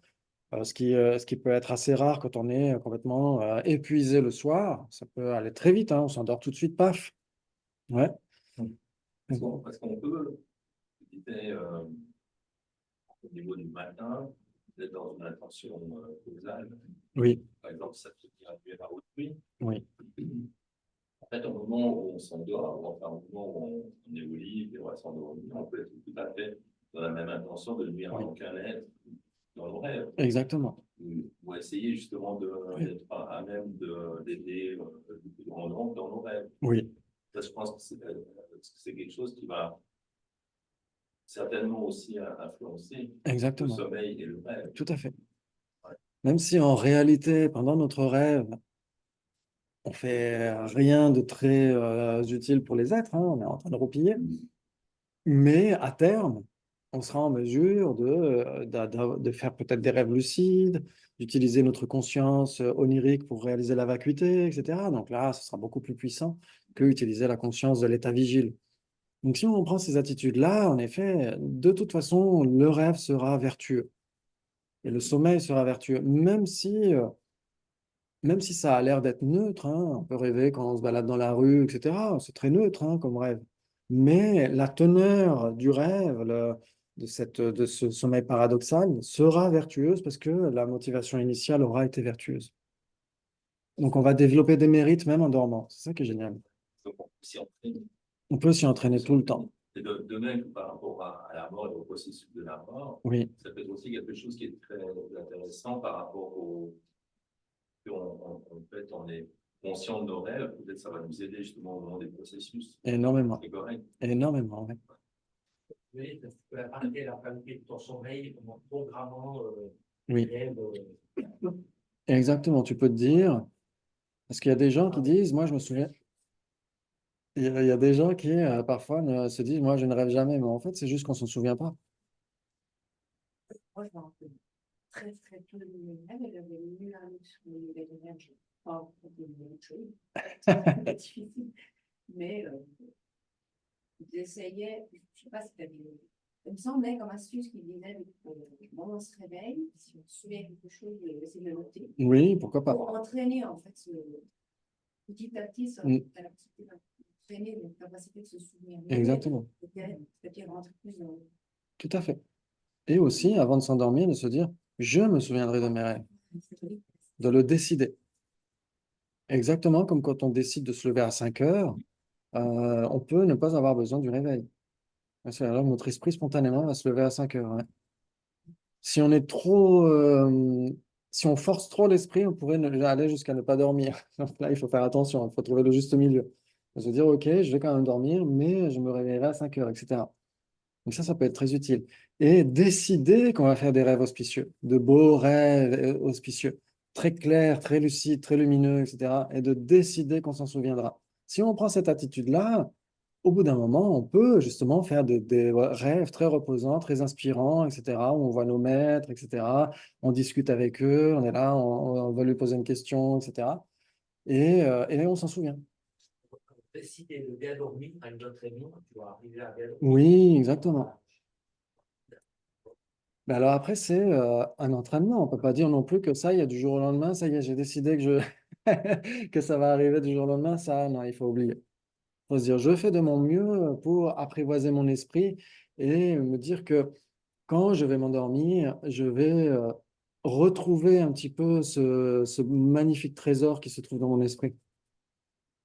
Ce qui peut être assez rare quand on est complètement épuisé le soir. Ça peut aller très vite, hein, on s'endort tout de suite, paf. Ouais. Parce qu'on peut, je disais, au niveau du matin, vous êtes dans une intention causale. Oui, Par exemple, ça peut traduire à autrui. oui, En fait, au moment où on s'endort, enfin, au moment où on est au lit et on va s'endormir, on peut être tout à fait dans la même intention de nuire à oui, aucun être dans nos rêves. exactement. Ou essayer justement d'être à même d'aider le plus grand nombre dans nos rêves. Oui, Ça, je pense que c'est quelque chose qui va certainement aussi influencer le exactement. sommeil et le rêve. Tout à fait. Ouais. Même si en réalité, pendant notre rêve, on fait rien de très utile pour les êtres, hein, on est en train de roupiller. Mais à terme, on sera en mesure de faire peut-être des rêves lucides, d'utiliser notre conscience onirique pour réaliser la vacuité, etc. Donc là, ce sera beaucoup plus puissant que utiliser la conscience de l'état vigile. Donc si on prend ces attitudes-là, en effet, de toute façon, le rêve sera vertueux et le sommeil sera vertueux, même si ça a l'air d'être neutre, hein, on peut rêver quand on se balade dans la rue, etc. C'est très neutre hein, comme rêve. Mais la teneur du rêve, de ce sommeil paradoxal, sera vertueuse parce que la motivation initiale aura été vertueuse. Donc on va développer des mérites même en dormant. C'est ça qui est génial. Donc, on peut s'y entraîner. On peut s'y entraîner tout le temps. Et de même que par rapport à la mort et au processus de la mort, Oui, ça peut être aussi quelque chose qui est très intéressant par rapport au. En fait, on est conscient de nos rêves, peut-être ça va nous aider justement au moment des processus. énormément. C'est correct. Énormément, oui. Oui, tu peux impacter la qualité de ton sommeil en programmant Oui, les rêves. exactement. Tu peux te dire, parce qu'il y a des gens qui disent, moi je me souviens, il y a des gens qui parfois se disent, moi je ne rêve jamais, mais en fait c'est juste qu'on s'en souvient pas. Moi, je me rappelle très, très peu de mes rêves, et j'avais lu un livre sur les vétérinaires, je ne sais pas raconter une autre chose. C'est difficile. Mais j'essayais, je ne sais pas si tu as dit, il me semblait comme astuce qu'il disait, quand on se réveille, si on se souvient quelque chose, essayer de le noter, Oui, pourquoi pas. pour entraîner en fait petit à petit sa Mm. capacité d'entraîner notre capacité de se souvenir mieux, Exactement, peut-être rentrer plus dans tout à fait. Et aussi, avant de s'endormir, de se dire, je me souviendrai de mes rêves, de le décider. Exactement comme quand on décide de se lever à 5 heures, on peut ne pas avoir besoin du réveil. C'est alors notre esprit spontanément va se lever à 5 heures. Ouais. Si on est trop, si on force trop l'esprit, on pourrait aller jusqu'à ne pas dormir. Donc là, il faut faire attention, il faut trouver le juste milieu. Se dire, OK, je vais quand même dormir, mais je me réveillerai à 5 heures, etc. Donc ça peut être très utile. Et décider qu'on va faire des rêves auspicieux, de beaux rêves auspicieux, très clairs, très lucides, très lumineux, etc. Et de décider qu'on s'en souviendra. Si on prend cette attitude-là, au bout d'un moment, on peut justement faire des rêves très reposants, très inspirants, etc., où on voit nos maîtres, etc. On discute avec eux, on est là, on va lui poser une question, etc. Et on s'en souvient. Décider de bien dormir à une autre réunion, tu vas arriver à bien dormir. Oui, exactement. Mais alors après, c'est un entraînement. On ne peut pas dire non plus que ça, il y a du jour au lendemain, ça y est, j'ai décidé que ça va arriver du jour au lendemain. Ça, non, il faut oublier. Il faut se dire, je fais de mon mieux pour apprivoiser mon esprit et me dire que quand je vais m'endormir, je vais retrouver un petit peu ce magnifique trésor qui se trouve dans mon esprit.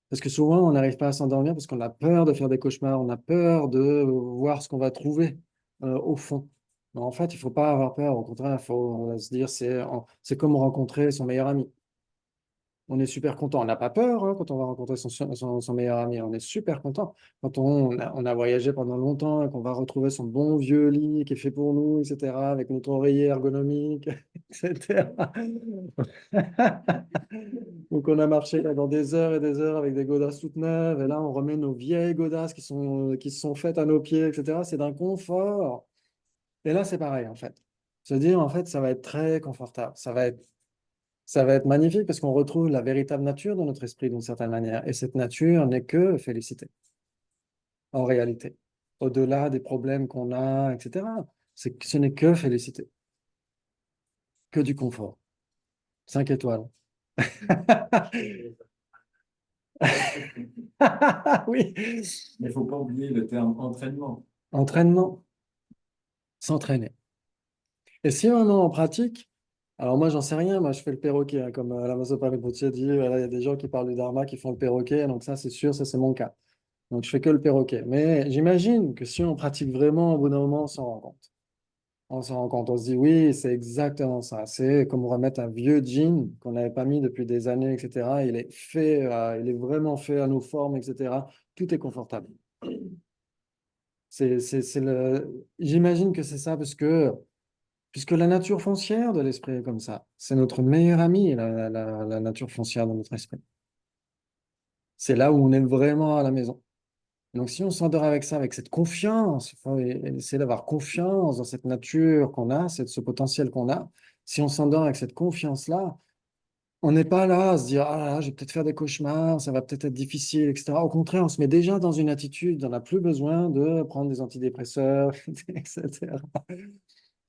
Parce que souvent, on n'arrive pas à s'endormir parce qu'on a peur de faire des cauchemars, on a peur de voir ce qu'on va trouver au fond. Mais en fait, il ne faut pas avoir peur. Au contraire, il faut se dire, c'est comme rencontrer son meilleur ami. On est super content. On n'a pas peur quand on va rencontrer son meilleur ami. On est super content. Quand on a voyagé pendant longtemps et qu'on va retrouver son bon vieux lit qui est fait pour nous, etc., avec notre oreiller ergonomique, etc. Ou qu'on a marché là, dans des heures et des heures avec des godasses toutes neuves. Et là, on remet nos vieilles godasses qui sont faites à nos pieds, etc. C'est d'un confort. Et là, c'est pareil, en fait. Se dire, en fait, ça va être très confortable. Ça va être magnifique parce qu'on retrouve la véritable nature de notre esprit d'une certaine manière. Et cette nature n'est que félicité, en réalité. Au-delà des problèmes qu'on a, etc. Ce n'est que félicité, que du confort. 5 étoiles. Oui. Mais il ne faut pas oublier le terme entraînement. Entraînement, s'entraîner. Et si vraiment on pratique, alors moi j'en sais rien, moi je fais le perroquet, hein, comme la Maso Rinpoche dit, voilà, il y a des gens qui parlent du Dharma qui font le perroquet, donc ça c'est sûr, ça c'est mon cas. Donc je fais que le perroquet. Mais j'imagine que si on pratique vraiment, au bout d'un moment, on s'en rend compte. On s'en rend compte, on se dit oui, c'est exactement ça. C'est comme remettre un vieux jean qu'on n'avait pas mis depuis des années, etc. Il est fait, il est vraiment fait à nos formes, etc. Tout est confortable. J'imagine que c'est ça puisque la nature foncière de l'esprit est comme ça. C'est notre meilleur ami, la nature foncière de notre esprit. C'est là où on est vraiment à la maison. Donc, si on s'endort avec ça, avec cette confiance, il faut essayer d'avoir confiance dans cette nature qu'on a, ce potentiel qu'on a. Si on s'endort avec cette confiance-là, on n'est pas là à se dire, ah là, je vais peut-être faire des cauchemars, ça va peut-être être difficile, etc. Au contraire, on se met déjà dans une attitude, on n'a plus besoin de prendre des antidépresseurs, etc.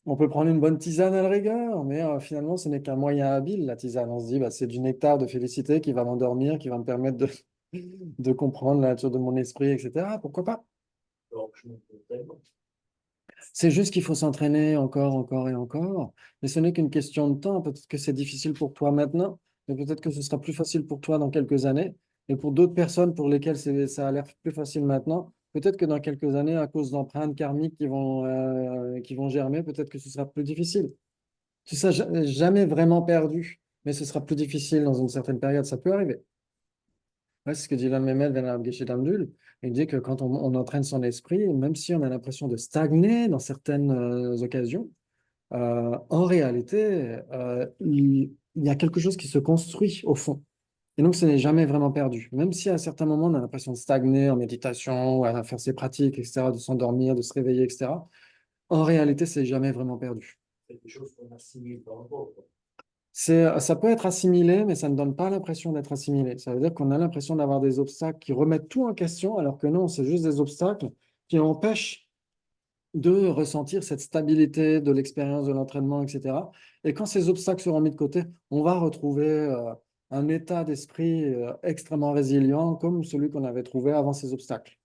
On peut prendre une bonne tisane à la rigueur, mais finalement, ce n'est qu'un moyen habile, la tisane. On se dit, bah, c'est du nectar de félicité qui va m'endormir, qui va me permettre de comprendre la nature de mon esprit, etc. Pourquoi pas? Donc, je me pose tellement. C'est juste qu'il faut s'entraîner encore, encore et encore. Mais ce n'est qu'une question de temps. Peut-être que c'est difficile pour toi maintenant, mais peut-être que ce sera plus facile pour toi dans quelques années. Et pour d'autres personnes pour lesquelles ça a l'air plus facile maintenant, peut-être que dans quelques années, à cause d'empreintes karmiques qui vont germer, peut-être que ce sera plus difficile. Tu ne seras jamais vraiment perdu, mais ce sera plus difficile dans une certaine période. Ça peut arriver. Ouais, c'est ce que dit l'un de mes maîtres, Venerable Geshe Damdul. Il dit que quand on entraîne son esprit, même si on a l'impression de stagner dans certaines occasions, en réalité, il y a quelque chose qui se construit au fond. Et donc, ce n'est jamais vraiment perdu. Même si à certains moments, on a l'impression de stagner en méditation, ou à faire ses pratiques, etc., de s'endormir, de se réveiller, etc., en réalité, c'est jamais vraiment perdu. C'est des choses qu'on assimile dans le corps, quoi. Ça peut être assimilé, mais ça ne donne pas l'impression d'être assimilé. Ça veut dire qu'on a l'impression d'avoir des obstacles qui remettent tout en question, alors que non, c'est juste des obstacles qui empêchent de ressentir cette stabilité de l'expérience de l'entraînement, etc. Et quand ces obstacles seront mis de côté, on va retrouver un état d'esprit extrêmement résilient, comme celui qu'on avait trouvé avant ces obstacles.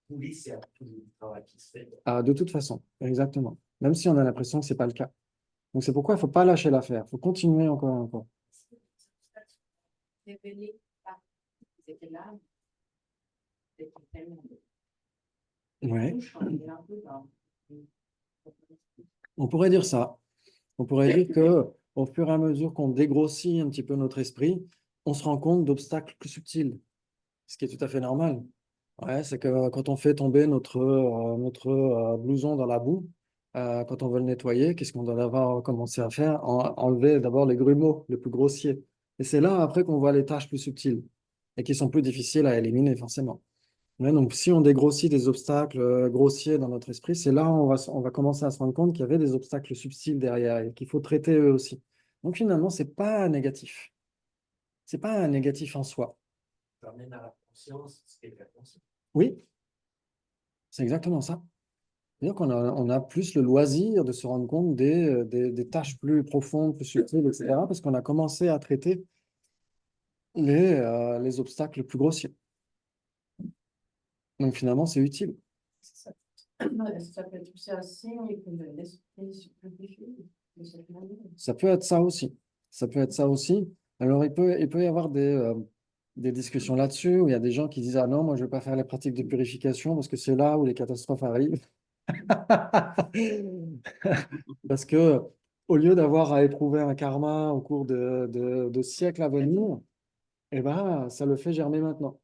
Oui, c'est toujours du travail qui se fait. Ah, de toute façon, exactement. Même si on a l'impression que ce n'est pas le cas. Donc c'est pourquoi il ne faut pas lâcher l'affaire, il faut continuer encore et encore. Révélé par c'était là, c'était tellement Ouais. touche, on est un peu dans. On pourrait dire ça. On pourrait dire que au fur et à mesure qu'on dégrossit un petit peu notre esprit, on se rend compte d'obstacles plus subtils, ce qui est tout à fait normal. Ouais, c'est que quand on fait tomber notre blouson dans la boue, quand on veut le nettoyer, qu'est-ce qu'on doit d'abord commencer à faire? Enlever d'abord les grumeaux les plus grossiers. Et c'est là après qu'on voit les tâches plus subtiles et qui sont plus difficiles à éliminer forcément. Ouais, donc, si on dégrossit des obstacles grossiers dans notre esprit, c'est là où on va commencer à se rendre compte qu'il y avait des obstacles subtils derrière et qu'il faut traiter eux aussi. Donc, finalement, c'est pas négatif. C'est pas un négatif en soi. Ça amène à la conscience, ce qui est la conscience. Oui, c'est exactement ça. C'est-à-dire on a plus le loisir de se rendre compte des tâches plus profondes, plus subtiles, etc., parce qu'on a commencé à traiter les obstacles plus grossiers. Donc, finalement, c'est utile. Ça peut être aussi un signe que l'esprit se purifie de cette manière. Ça peut être ça aussi. Ça peut être ça aussi. Alors, il peut y avoir des discussions là-dessus où il y a des gens qui disent, ah non, moi, je ne vais pas faire les pratiques de purification parce que c'est là où les catastrophes arrivent. Parce que au lieu d'avoir à éprouver un karma au cours de siècles à venir, eh ben, ça le fait germer maintenant.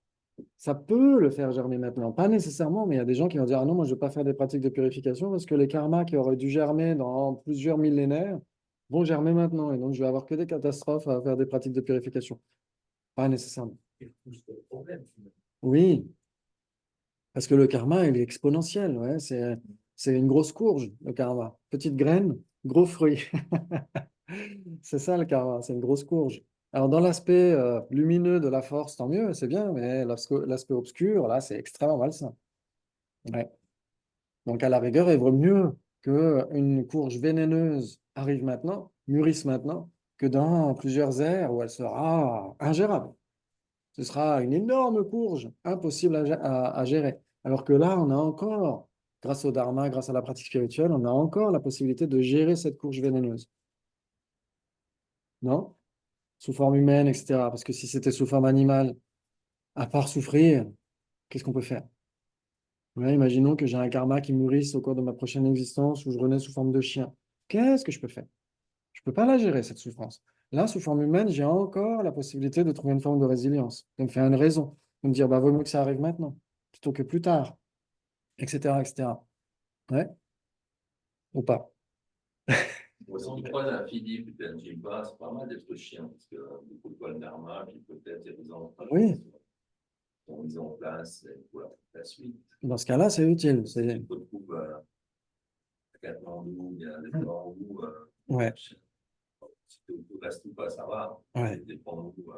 Ça peut le faire germer maintenant, pas nécessairement, mais il y a des gens qui vont dire, ah non, moi, je ne vais pas faire des pratiques de purification parce que les karmas qui auraient dû germer dans plusieurs millénaires vont germer maintenant. Et donc, je vais avoir que des catastrophes à faire des pratiques de purification. Pas nécessairement. Il y a plus de problèmes, finalement. Oui, parce que le karma, il est exponentiel. Ouais, c'est une grosse courge, le karma. Petite graine, gros fruit. C'est ça le karma, c'est une grosse courge. Alors, dans l'aspect lumineux de la force, tant mieux, c'est bien, mais l'aspect obscur, là, c'est extrêmement malsain. Ouais. Donc, à la rigueur, il vaut mieux qu'une courge vénéneuse arrive maintenant, mûrisse maintenant, que dans plusieurs ères où elle sera ingérable. Ce sera une énorme courge, impossible à gérer. Alors que là, on a encore, grâce au dharma, grâce à la pratique spirituelle, on a encore la possibilité de gérer cette courge vénéneuse. Non? Sous forme humaine, etc. Parce que si c'était sous forme animale, à part souffrir, qu'est-ce qu'on peut faire? Ouais, imaginons que j'ai un karma qui mûrisse au cours de ma prochaine existence où je renais sous forme de chien. Qu'est-ce que je peux faire? Je ne peux pas la gérer, cette souffrance. Là, sous forme humaine, j'ai encore la possibilité de trouver une forme de résilience, de me faire une raison, de me dire, bah, vaut mieux que ça arrive maintenant, plutôt que plus tard, etc., etc. Ouais? Ou pas? Si tu croises un Philippe et un Jimba, c'est pas mal d'être chien, parce que beaucoup de le dharma, puis peut-être il y a des enfants Oui. qui sont mis en place pour la suite. Dans ce cas-là, c'est utile. Tu te retrouves à Katmandou, il y a des endroits où Ouais. si tu restes ou pas, ça va. Ouais. Dépend où.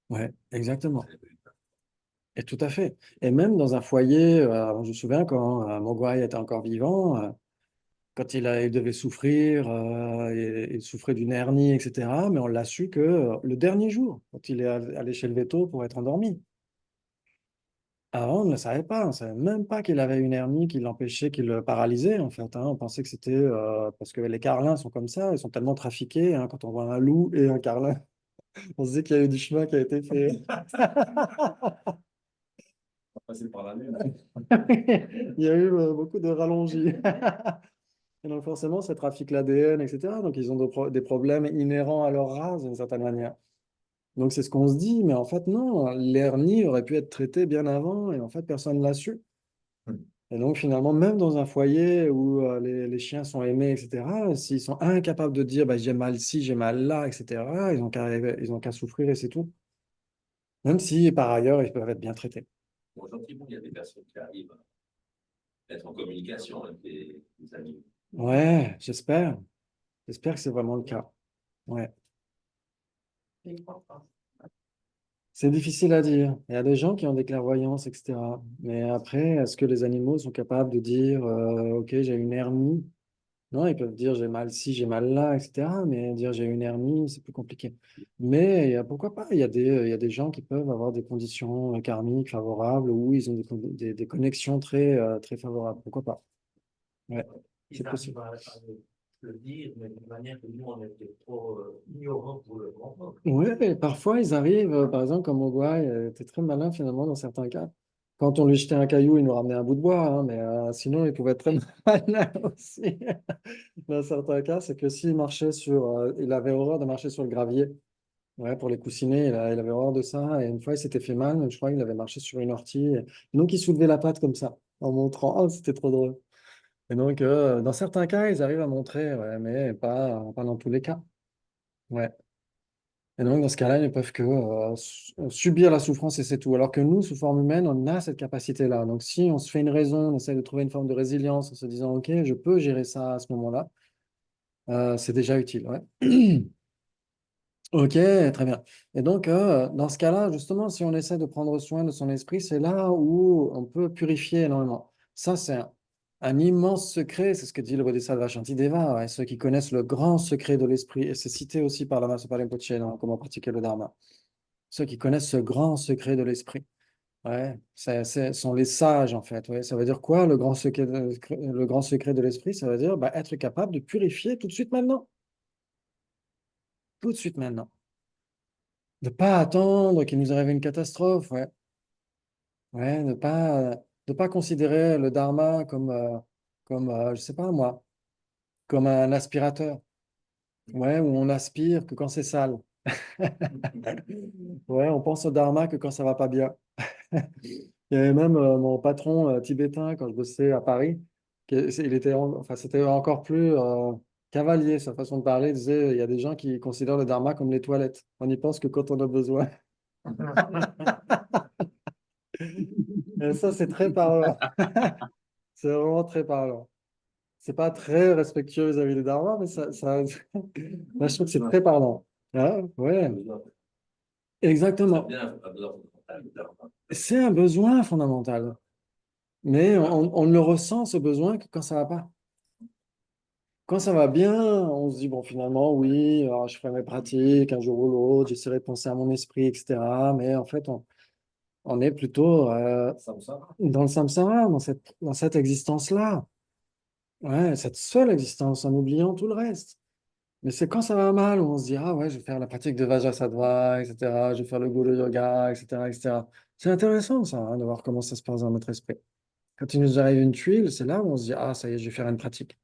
Ouais, exactement. Et tout à fait. Et même dans un foyer, je me souviens quand Mogwai était encore vivant, quand il devait souffrir, il souffrait d'une hernie, etc. Mais on l'a su que le dernier jour, quand il est allé chez le veto pour être endormi. Avant, on ne le savait pas. On ne savait même pas qu'il avait une hernie qui l'empêchait, qui le paralysait, en fait. On pensait que c'était parce que les carlins sont comme ça, ils sont tellement trafiqués. Quand on voit un loup et un carlin, on se dit qu'il y a eu du chemin qui a été fait. Passer par la lune. Il y a eu beaucoup de rallongis. Et donc forcément, ça trafique l'ADN, etc. Donc ils ont des problèmes inhérents à leur race, d'une certaine manière. Donc c'est ce qu'on se dit, mais en fait non, l'hernie aurait pu être traitée bien avant et en fait personne ne l'a su. Et donc finalement, même dans un foyer où les chiens sont aimés, etc., s'ils sont incapables de dire bah, j'ai mal ci, j'ai mal là, etc., ils ont qu'à souffrir et c'est tout. Même si par ailleurs, ils peuvent être bien traités. Bon, gentiment, il y a des personnes qui arrivent à être en communication avec les animaux. Ouais, j'espère. J'espère que c'est vraiment le cas. Ouais. Je ne crois pas. C'est difficile à dire. Il y a des gens qui ont des clairvoyances, etc. Mais après, est-ce que les animaux sont capables de dire OK, j'ai une hernie? Non, ils peuvent dire j'ai mal ci, j'ai mal là, etc. Mais dire j'ai une hernie, c'est plus compliqué. Mais pourquoi pas? Il y a des gens qui peuvent avoir des conditions karmiques favorables ou ils ont des connexions très favorables. Pourquoi pas? Ouais, c'est Ils possible. arrivent à le dire, mais d'une manière que nous, on était trop ignorants pour le comprendre. Ouais, et parfois ils arrivent, par exemple, comme Mogwai, était très malin finalement dans certains cas. Quand on lui jetait un caillou, il nous ramenait un bout de bois, hein, mais sinon il pouvait être très malin aussi. Dans certains cas, c'est que s'il marchait il avait horreur de marcher sur le gravier. Ouais, pour les coussinets, il avait horreur de ça. Et une fois, il s'était fait mal, je crois qu'il avait marché sur une ortie. Et donc il soulevait la patte comme ça, en montrant. Oh, c'était trop drôle. Et donc, dans certains cas, ils arrivent à montrer, ouais, mais pas dans tous les cas. Ouais. Et donc, dans ce cas-là, ils ne peuvent que subir la souffrance et c'est tout. Alors que nous, sous forme humaine, on a cette capacité-là. Donc, si on se fait une raison, on essaie de trouver une forme de résilience en se disant, OK, je peux gérer ça à ce moment-là, c'est déjà utile. Ouais. OK, très bien. Et donc, dans ce cas-là, justement, si on essaie de prendre soin de son esprit, c'est là où on peut purifier énormément. Ça, c'est un immense secret, c'est ce que dit le Bodhisattva Shantideva, ouais, ceux qui connaissent le grand secret de l'esprit, et c'est cité aussi par Lama Zopa Rinpoche dans Comment pratiquer le Dharma. Ceux qui connaissent ce grand secret de l'esprit. Ouais, sont les sages, en fait. Ouais. Ça veut dire quoi, le grand secret de l'esprit? Ça veut dire bah, être capable de purifier tout de suite maintenant. Tout de suite maintenant. De pas attendre qu'il nous arrive une catastrophe, ouais. Ouais, de pas considérer le dharma comme je sais pas moi, comme un aspirateur. Ouais, où on aspire que quand c'est sale. Ouais, on pense au dharma que quand ça va pas bien. Il y avait même mon patron tibétain quand je bossais à Paris, enfin, c'était encore plus cavalier sa façon de parler. Il disait, il y a des gens qui considèrent le dharma comme les toilettes. On n'y pense que quand on a besoin. Et ça, c'est très parlant. C'est vraiment très parlant. C'est pas très respectueux vis-à-vis des darmas, mais moi, je trouve que c'est très parlant. Ah, ouais, Ça exactement. vient à besoin fondamental. C'est un besoin fondamental. Mais on ne le ressent, ce besoin, que quand ça va pas. Quand ça va bien, on se dit, bon, finalement, oui, alors, je ferai mes pratiques un jour ou l'autre, j'essaierai de penser à mon esprit, etc. Mais en fait, on est plutôt dans le samsara, dans cette existence-là. Ouais, cette seule existence, en oubliant tout le reste. Mais c'est quand ça va mal où on se dit, ah ouais, je vais faire la pratique de Vajrasattva, etc. Je vais faire le Guru Yoga, etc., etc. C'est intéressant, ça, hein, de voir comment ça se passe dans notre esprit. Quand il nous arrive une tuile, c'est là où on se dit, ah, ça y est, je vais faire une pratique.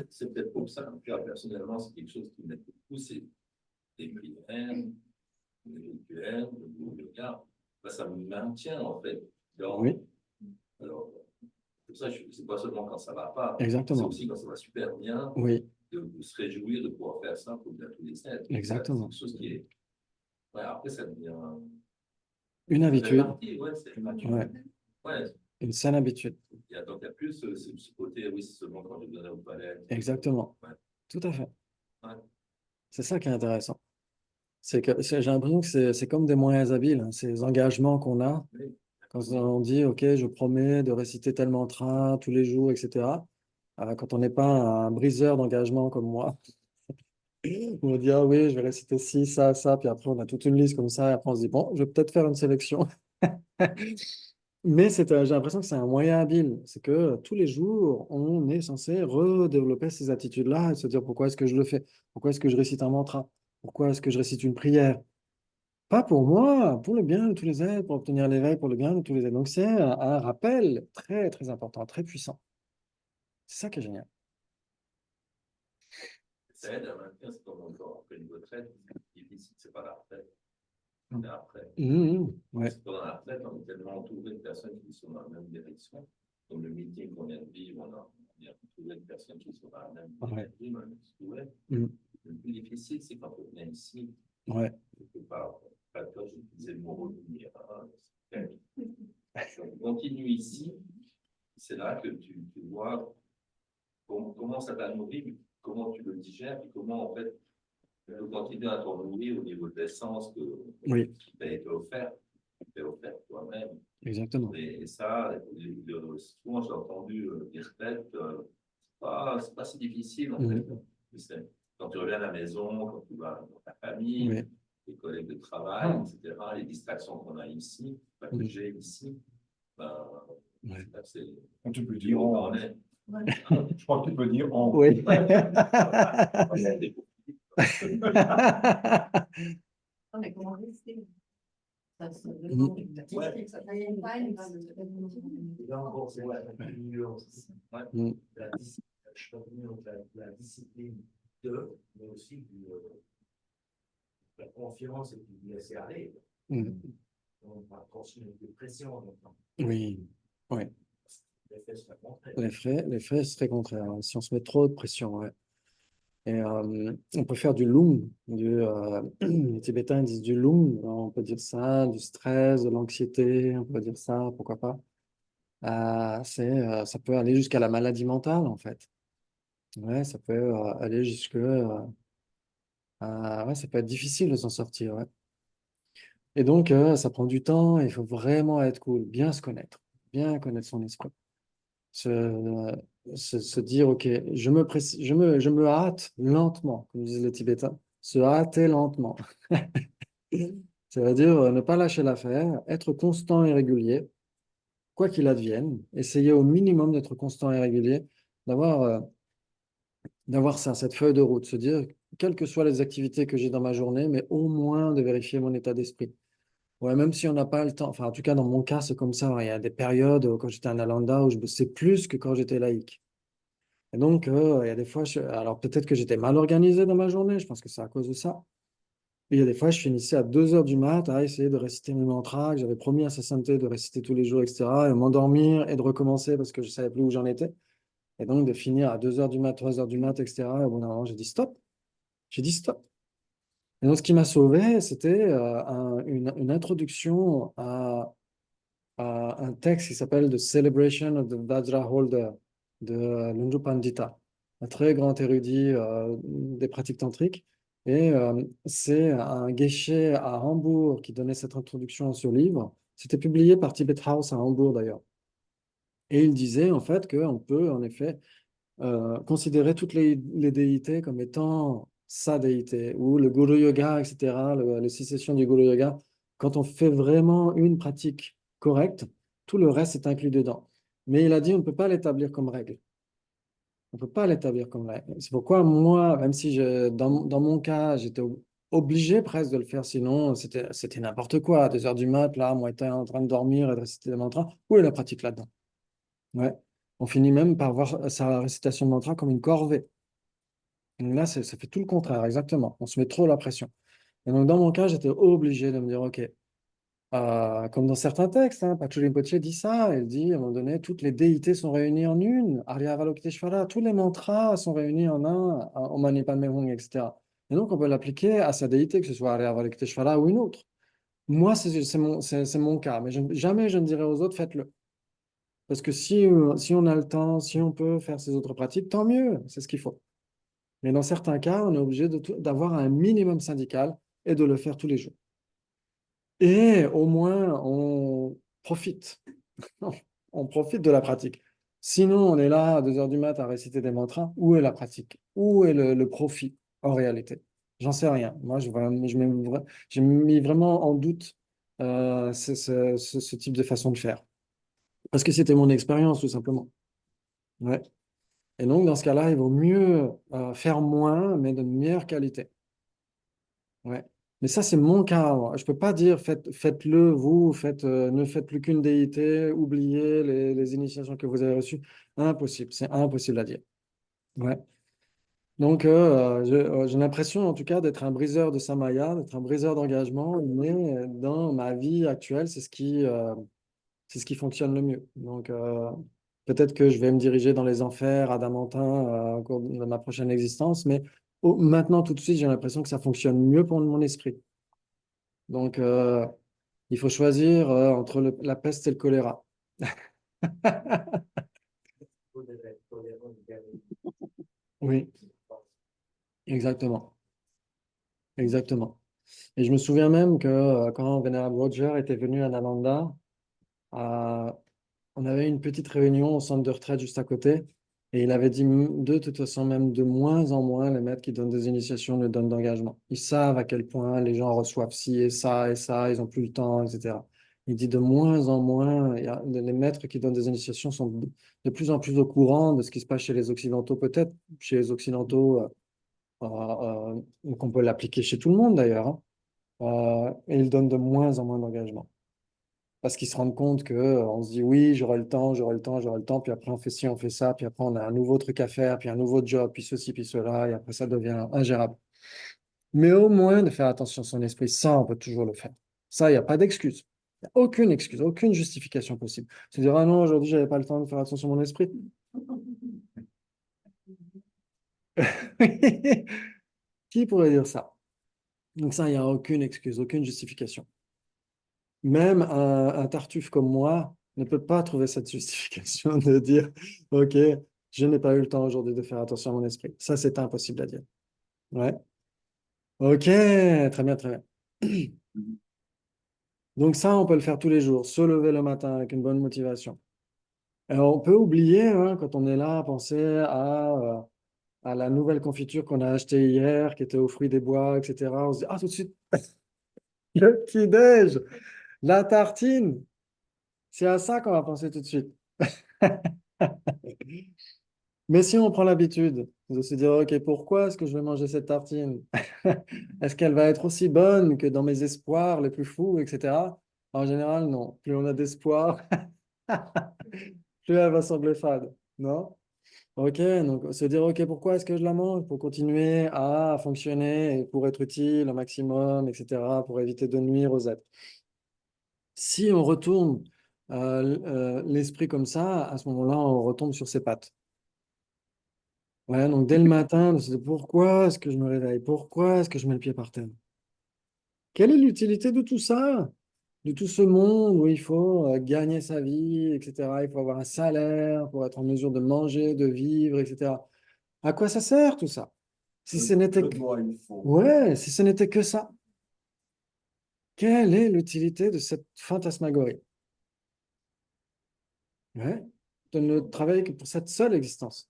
C'est peut-être pour ça. Personnellement, c'est quelque chose qui m'aide beaucoup, c'est des prières, des rituels, le yoga. Ben, ça me maintient, en fait, dans. Oui, Alors, pour ça, c'est pas seulement quand ça va pas, c'est exactement. aussi quand ça va super bien, Oui, de se réjouir de pouvoir faire ça pour bien tous les êtres. C'est exactement. quelque chose qui est. Ouais, après, ça devient. Une Ça fait habitude, partie, ouais, c'est ouais, ouais. une saine habitude. Donc, il y a plus ce côté, oui, c'est seulement quand je donne aux toilettes. Exactement. Ouais. Tout à fait. Ouais. C'est ça qui est intéressant. J'ai l'impression que c'est comme des moyens habiles, hein, ces engagements qu'on a. Oui. Quand on dit, OK, je promets de réciter tel mantra tous les jours, etc. Quand on n'est pas un briseur d'engagement comme moi, on dit, ah oui, je vais réciter ci, ça, puis après on a toute une liste comme ça, et après on se dit, bon, je vais peut-être faire une sélection. Mais j'ai l'impression que c'est un moyen habile. C'est que tous les jours, on est censé redévelopper ces attitudes-là et se dire, pourquoi est-ce que je le fais? Pourquoi est-ce que je récite un mantra? Pourquoi est-ce que je récite une prière? Pas pour moi, pour le bien de tous les êtres, pour obtenir l'éveil, pour le bien de tous les êtres. Donc c'est un rappel très, très important, très puissant. C'est ça qui est génial. Ça aide à maintenir ce qu'on encore après une retraite, il difficile, c'est pas la retraite. C'est après. Ouais. Parce que dans la retraite, on est tellement entouré de personnes qui sont dans la même direction. Comme le meeting qu'on vient de vivre, on est entouré de personnes qui sont dans la même direction, dans le même souhait. Le plus difficile, c'est quand on vient ici. Ouais. Quelque part, toi, j'utilisais le mot revenir. On continue ici, c'est là que tu vois comment ça t'a nourri, comment tu le digères, et comment en fait tu peux continuer à t'en nourrir au niveau de l'essence qui t'a été offerte, toi-même. Exactement. Et ça, souvent j'ai entendu des retraites, c'est pas si difficile en fait. Quand tu reviens à la maison, quand tu vas dans ta famille, les collègues de travail, etc., les distractions qu'on a ici, que j'ai ici, c'est Tu peux dire on est. Je crois que tu peux dire en. Oui. Non, mais comment rester? Ça se demande une technique, ça fait une taille, Et là encore, c'est la nuance. Je continue donc la discipline mais aussi la confiance et puis laisser aller. On va continuer de pression maintenant. Oui. L'effet serait contraire. L'effet serait contraire, hein, si on se met trop de pression. Ouais. Et on peut faire du lung. Les Tibétains disent du lung. On peut dire ça, du stress, de l'anxiété. On peut dire ça, pourquoi pas. Ça peut aller jusqu'à la maladie mentale, en fait. Ouais, ça peut aller jusque. Ouais, ça peut être difficile de s'en sortir. Ouais. Et donc, ça prend du temps. Il faut vraiment être cool, bien connaître son esprit. Se dire, OK, je me hâte lentement, comme disent les Tibétains, se hâter lentement. Ça veut dire ne pas lâcher l'affaire, être constant et régulier, quoi qu'il advienne, essayer au minimum d'être constant et régulier, d'avoir ça, cette feuille de route, se dire, quelles que soient les activités que j'ai dans ma journée, mais au moins de vérifier mon état d'esprit. Ouais, même si on n'a pas le temps, enfin en tout cas dans mon cas c'est comme ça, il y a des périodes quand j'étais un Nalanda où je bossais plus que quand j'étais laïque. Et donc il y a des fois, alors peut-être que j'étais mal organisé dans ma journée, je pense que c'est à cause de ça. Et il y a des fois je finissais à 2 heures du mat à essayer de réciter mes mantras que j'avais promis à sa sainteté de réciter tous les jours, etc. Et m'endormir et de recommencer parce que je ne savais plus où j'en étais. Et donc de finir à 2 heures du mat, 3 heures du mat, etc. Et au bout d'un moment j'ai dit stop. J'ai dit stop. Et donc ce qui m'a sauvé, c'était une introduction à un texte qui s'appelle The Celebration of the Vajraholder de Lundu Pandita, un très grand érudit des pratiques tantriques. Et c'est un geishe à Hambourg qui donnait cette introduction à ce livre. C'était publié par Tibet House à Hambourg d'ailleurs. Et il disait en fait qu'on peut en effet considérer toutes les déités comme étant sa déité, ou le Guru Yoga, etc., les 6 sessions du Guru Yoga, quand on fait vraiment une pratique correcte, tout le reste est inclus dedans. Mais il a dit on ne peut pas l'établir comme règle. On ne peut pas l'établir comme règle. C'est pourquoi moi, même si dans mon cas, j'étais obligé presque de le faire, sinon c'était n'importe quoi. À 2 heures du mat, là, moi, j'étais en train de dormir et de réciter des mantras. Où est la pratique là-dedans? Ouais. On finit même par voir sa récitation de mantra comme une corvée. Et là, ça fait tout le contraire, exactement. On se met trop la pression. Et donc, dans mon cas, j'étais obligé de me dire, OK, comme dans certains textes, hein, Patrul Rinpoche dit ça, il dit, à un moment donné, toutes les déités sont réunies en une, Arya Avalokiteshvara, tous les mantras sont réunis en un, Om Mani Padme Hum, etc. Et donc, on peut l'appliquer à sa déité, que ce soit Arya Avalokiteshvara ou une autre. Moi, c'est mon cas, mais jamais je ne dirais aux autres, faites-le. Parce que si on a le temps, si on peut faire ces autres pratiques, tant mieux, c'est ce qu'il faut. Mais dans certains cas, on est obligé d'avoir un minimum syndical et de le faire tous les jours. Et au moins, on profite. On profite de la pratique. Sinon, on est là à 2 heures du mat à réciter des mantras. Où est la pratique? Où est le profit en réalité? J'en sais rien. Moi, j'ai mis vraiment en doute ce type de façon de faire. Parce que c'était mon expérience, tout simplement. Ouais. Et donc, dans ce cas-là, il vaut mieux faire moins, mais de meilleure qualité. Ouais. Mais ça, c'est mon cas, moi. Je ne peux pas dire faites-le, vous, ne faites plus qu'une déité, oubliez les initiations que vous avez reçues. Impossible, c'est impossible à dire. Ouais. Donc, j'ai l'impression, en tout cas, d'être un briseur de Samaya, d'être un briseur d'engagement, mais dans ma vie actuelle, c'est ce qui fonctionne le mieux. Donc, peut-être que je vais me diriger dans les enfers adamantins au cours de ma prochaine existence, mais maintenant, tout de suite, j'ai l'impression que ça fonctionne mieux pour mon esprit. Donc, il faut choisir entre la peste et le choléra. Oui, exactement. Exactement. Et je me souviens même que quand Venerable Roger était venu à Nalanda, euh, on avait une petite réunion au centre de retraite juste à côté. Et il avait dit, de toute façon, même de moins en moins, les maîtres qui donnent des initiations ne donnent d'engagement. Ils savent à quel point les gens reçoivent ci et ça, ils n'ont plus le temps, etc. Il dit de moins en moins, les maîtres qui donnent des initiations sont de plus en plus au courant de ce qui se passe chez les Occidentaux, peut-être chez les Occidentaux, qu'on peut l'appliquer chez tout le monde d'ailleurs, hein. Et ils donnent de moins en moins d'engagement. Parce qu'ils se rendent compte que, on se dit oui, j'aurai le temps, j'aurai le temps, j'aurai le temps, puis après on fait ci, on fait ça, puis après on a un nouveau truc à faire, puis un nouveau job, puis ceci, puis cela, et après ça devient ingérable. Mais au moins de faire attention à son esprit, ça, on peut toujours le faire. Ça, il n'y a pas d'excuse. Il n'y a aucune excuse, aucune justification possible. Se dire, ah non, aujourd'hui, j'avais pas le temps de faire attention à mon esprit. Qui pourrait dire ça? Donc ça, il n'y a aucune excuse, aucune justification. Même un tartuffe comme moi ne peut pas trouver cette justification de dire, OK, je n'ai pas eu le temps aujourd'hui de faire attention à mon esprit. Ça, c'est impossible à dire. Ouais. OK, très bien, très bien. Donc ça, on peut le faire tous les jours, se lever le matin avec une bonne motivation. Alors, on peut oublier, hein, quand on est là, à penser à la nouvelle confiture qu'on a achetée hier, qui était aux fruits des bois, etc. On se dit, ah, tout de suite, le petit-déj, la tartine, c'est à ça qu'on va penser tout de suite. Mais si on prend l'habitude de se dire, OK, pourquoi est-ce que je vais manger cette tartine? Est-ce qu'elle va être aussi bonne que dans mes espoirs les plus fous, etc. En général, non. Plus on a d'espoir, plus elle va sembler fade. Non? OK, donc se dire, OK, pourquoi est-ce que je la mange? Pour continuer à fonctionner et pour être utile au maximum, etc., pour éviter de nuire aux êtres. Si on retourne l'esprit comme ça, à ce moment-là, on retombe sur ses pattes. Ouais, donc dès le matin, on se dit pourquoi est-ce que je me réveille? Pourquoi est-ce que je mets le pied par terre? Quelle est l'utilité de tout ça? De tout ce monde où il faut gagner sa vie, etc. Il faut avoir un salaire pour être en mesure de manger, de vivre, etc. À quoi ça sert tout ça? Si ce n'était Le que... doigt, il faut. Ouais, si ce n'était que ça, quelle est l'utilité de cette fantasmagorie? Ouais, de ne travailler que pour cette seule existence.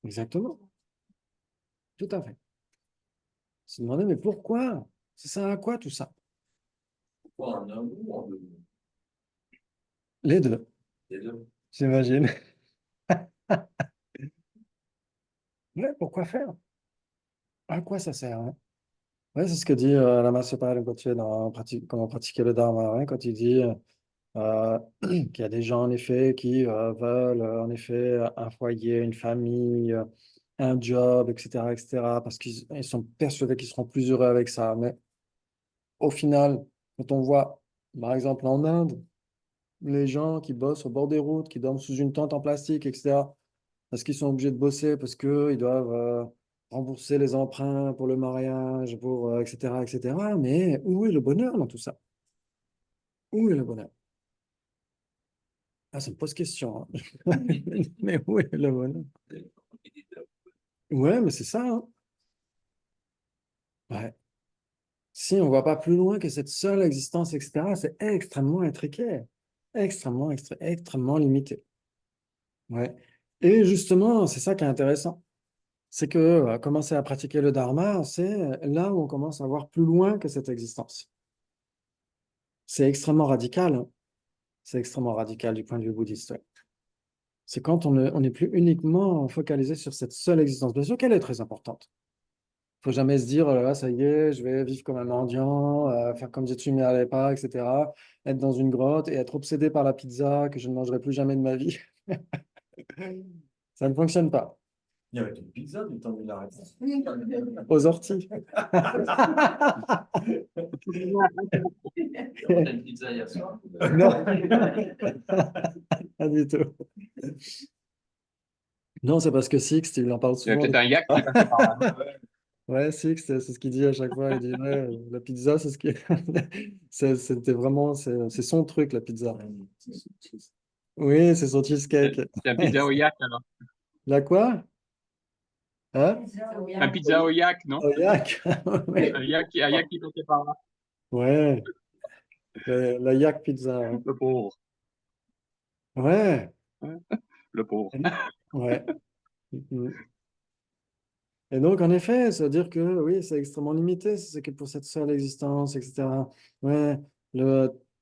Exactement, tout à fait. Se demander, mais pourquoi? Ça sert à quoi tout ça? Pourquoi en un mot ou en deux mots? Les deux, Les deux. j'imagine. Ouais, pourquoi faire? À quoi ça sert, hein? Ouais, c'est ce que dit Lama Sopa Rinpoche dans Comment pratiquer le Dharma, hein, quand il dit qu'il y a des gens, en effet, qui veulent, en effet, un foyer, une famille, un job, etc., etc., parce qu'ils sont persuadés qu'ils seront plus heureux avec ça. Mais au final, quand on voit, par exemple, en Inde, les gens qui bossent au bord des routes, qui dorment sous une tente en plastique, etc., parce qu'ils sont obligés de bosser, parce qu'ils doivent rembourser les emprunts pour le mariage, pour, etc., etc. Mais où est le bonheur dans tout ça? Où est le bonheur? Ah, ça me pose question, hein. Mais où est le bonheur? Ouais, mais c'est ça, hein. Ouais. Si on ne voit pas plus loin que cette seule existence, etc., c'est extrêmement intriqué, extrêmement limité. Ouais. Et justement, c'est ça qui est intéressant. C'est que commencer à pratiquer le dharma, c'est là où on commence à voir plus loin que cette existence. C'est extrêmement radical, hein. C'est extrêmement radical du point de vue bouddhiste. Ouais. C'est quand on n'est plus uniquement focalisé sur cette seule existence. Bien sûr qu'elle est très importante. Il ne faut jamais se dire, oh là là, ça y est, je vais vivre comme un mendiant, faire comme Jetsu Mialepa, etc. Être dans une grotte et être obsédé par la pizza que je ne mangerai plus jamais de ma vie. Ça ne fonctionne pas. Il y avait une pizza du temps de la réponse. Aux orties. On a une pizza hier soir. Non, pas du tout. Non, c'est parce que Sixte, il en parle Il y a souvent. peut-être un yak qui est passé par là. Ouais, Sixte, c'est ce qu'il dit à chaque fois. Il dit, ouais, la pizza, c'est ce qui... C'était vraiment... C'est son truc, la pizza. Oui, c'est son cheesecake. C'est un pizza au yak, alors. La quoi? Hein? Un pizza au yak, non? Oh, yak. Ouais. Un yak qui passait par là. Ouais, la yak pizza. Ouais. Le pauvre. Ouais. Le pauvre. Ouais. Mm. Et donc, en effet, ça veut dire que oui, c'est extrêmement limité, c'est que pour cette seule existence, etc. Ouais,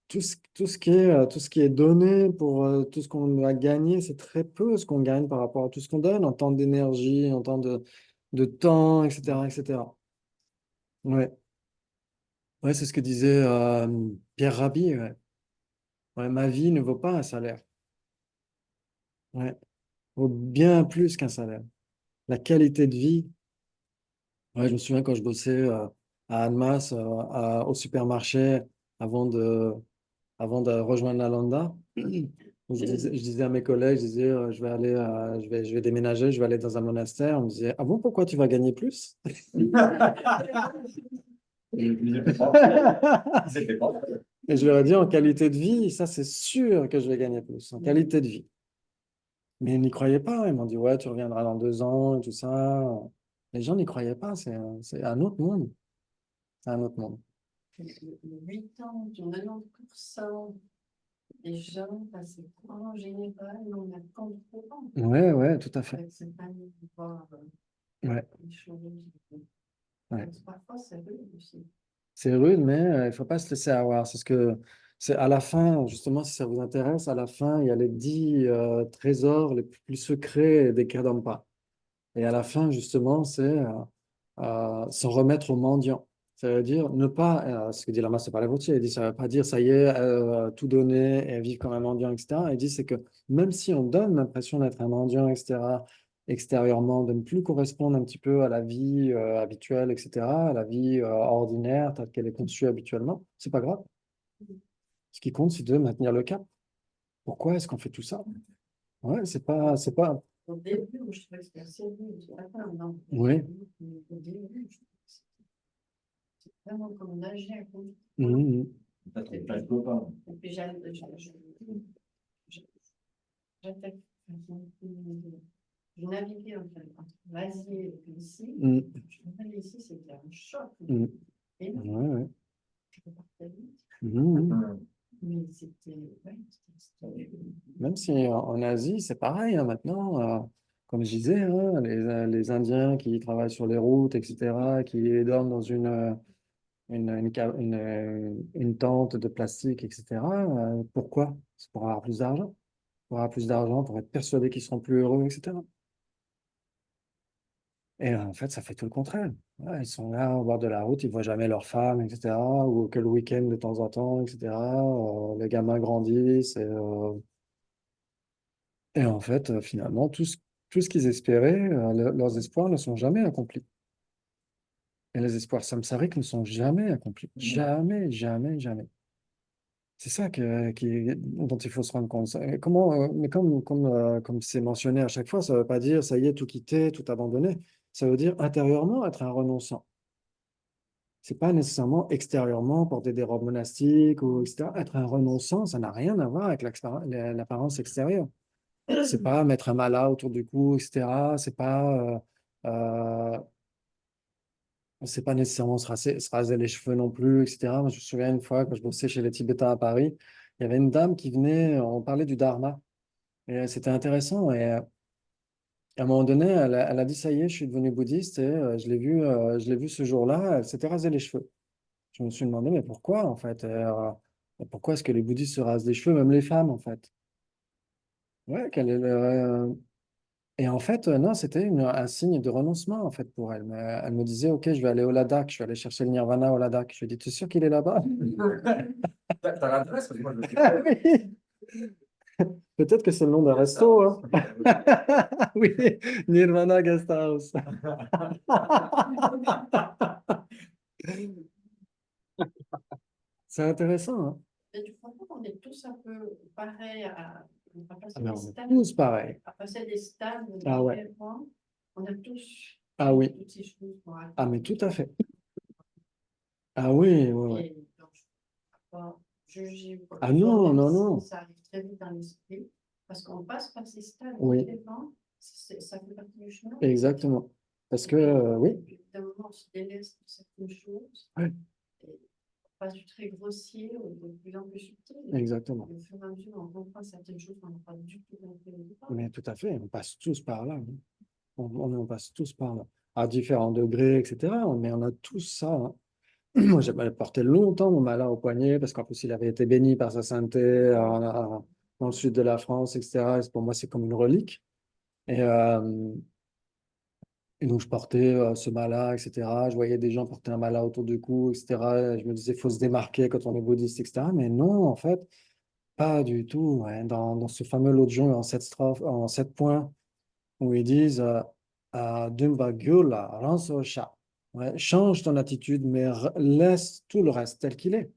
tout ce qui est donné pour tout ce qu'on va gagner, c'est très peu ce qu'on gagne par rapport à tout ce qu'on donne en temps d'énergie, en temps de temps, etc., etc. Ouais, ouais, c'est ce que disait Pierre Rabhi. Ouais. Ouais, ma vie ne vaut pas un salaire. Ouais, vaut bien plus qu'un salaire. La qualité de vie. Ouais, je me souviens quand je bossais à Annemasse, au supermarché, avant de, avant de rejoindre la Lambda. Je disais à mes collègues, je disais, je vais déménager, je vais aller dans un monastère. On me disait, ah bon, pourquoi tu vas gagner plus? Ils étaient pas. Ils étaient pas. Et je leur ai dit, en qualité de vie, ça c'est sûr que je vais gagner plus, en qualité de vie. Mais ils n'y croyaient pas. Ils m'ont dit, ouais, tu reviendras dans 2 ans et tout ça. Les gens n'y croyaient pas. C'est un autre monde. C'est un autre monde. 8 ans, 90% des gens passaient en général, on a contre-courant. Ouais, ouais, tout à fait. Avec cette manière de voir Ouais, les choses. ouais. Parfois, c'est rude aussi. C'est rude, mais il ne faut pas se laisser avoir. C'est à la fin, justement, si ça vous intéresse, à la fin, il y a les 10 trésors les plus secrets des Kadampa. Et à la fin, justement, c'est s'en remettre aux mendiants. Ça veut dire ne pas, ce que dit Lama Sapalavoti, il dit, ça ne veut pas dire, ça y est, tout donner et vivre comme un mendiant, etc. Il dit, c'est que même si on donne l'impression d'être un mendiant, etc., extérieurement, de ne plus correspondre un petit peu à la vie habituelle, etc., à la vie ordinaire, telle qu'elle est conçue habituellement, c'est pas grave. Ce qui compte, c'est de maintenir le cap. Pourquoi est-ce qu'on fait tout ça? Ouais, c'est pas. Au début, je trouvais que c'était assez rude. Non. Oui. Au début, je trouvais que c'était vraiment comme nager à côté. Mhm. Peut-être pas le copain. Et puis, je naviguais en fait entre l'Asie et ici. Je revenais ici, c'était un choc. Et Ouais, ouais. je repartais vite. Mais c'était. Même si en Asie, c'est pareil hein, maintenant. Comme je disais, hein, les Indiens qui travaillent sur les routes, etc., qui dorment dans une tente de plastique, etc. Pourquoi? C'est pour avoir plus d'argent. Pour avoir plus d'argent, pour être persuadé qu'ils seront plus heureux, etc. Et en fait, ça fait tout le contraire. Ouais, ils sont là au bord de la route, ils ne voient jamais leur femme, etc. Ou que le week-end de temps en temps, etc. Les gamins grandissent. Et en fait, finalement, tout ce qu'ils espéraient, leurs espoirs ne sont jamais accomplis. Et les espoirs samsariques ne sont jamais accomplis. Jamais, jamais, jamais. C'est ça dont il faut se rendre compte. Mais comme c'est mentionné à chaque fois, ça ne veut pas dire ça y est, tout quitter, tout abandonner. Ça veut dire intérieurement être un renonçant. C'est pas nécessairement extérieurement porter des robes monastiques ou etc. Être un renonçant, ça n'a rien à voir avec l'apparence extérieure. C'est pas mettre un mala autour du cou, etc. C'est pas nécessairement se raser les cheveux non plus, etc. Moi, je me souviens une fois, quand je bossais chez les Tibétains à Paris, il y avait une dame qui venait, on parlait du Dharma. Et c'était intéressant. Et à un moment donné, elle a dit, ça y est, je suis devenue bouddhiste et je l'ai vu ce jour-là, elle s'était rasé les cheveux. Je me suis demandé, mais pourquoi, en fait? Pourquoi est-ce que les bouddhistes se rasent les cheveux, même les femmes, en fait? Ouais, et en fait, non, c'était un signe de renoncement, en fait, pour elle. Mais elle me disait, OK, je vais aller au Ladakh, je vais aller chercher le Nirvana au Ladakh. Je lui ai dit, tu es sûr qu'il est là-bas? T'as l'adresse parce que moi je le sais Ah pas. oui. Peut-être que c'est le nom d'un resto, hein. Oui, Nirvana Guest House. C'est intéressant, hein. Mais du coup, on est tous un peu pareils on a passé Ah, mais des on est stades, tous pareils. à passer des stades Ah ouais. différents. On a tous Ah oui. toutes ces choses pour Ah, mais tout à fait. Ah oui, oui, oui. Et donc, je ne peux pas juger ou quoi que Ah ce soit, non, même non, si non. ça arrive très vite dans l'esprit, parce qu'on passe par ces stades Oui. différents, ça fait partie du chemin. Exactement. Parce que, oui. Puis, d'un moment, on se délaisse de certaines choses. Ouais. Et on passe du très grossier au de plus en plus subtil. Exactement. Et au fur et à mesure, on comprend certaines choses qu'on n'a pas du tout compris au départ. Mais tout à fait, on passe tous par là, hein. On passe tous par là, à différents degrés, etc. Mais on a tous ça, hein. Moi, j'ai porté longtemps mon malin au poignet parce qu'en plus, il avait été béni par sa sainteté dans le sud de la France, etc. Et pour moi, c'est comme une relique. Et, euh, et donc, je portais ce malin, etc. Je voyais des gens porter un malin autour du cou, etc. Et je me disais, il faut se démarquer quand on est bouddhiste, etc. Mais non, en fait, pas du tout, ouais. Dans ce fameux Lojong en 7 strophes, en 7 points, où ils disent Dumba Gyula, Ransosha. Ouais, change ton attitude, mais laisse tout le reste tel qu'il est.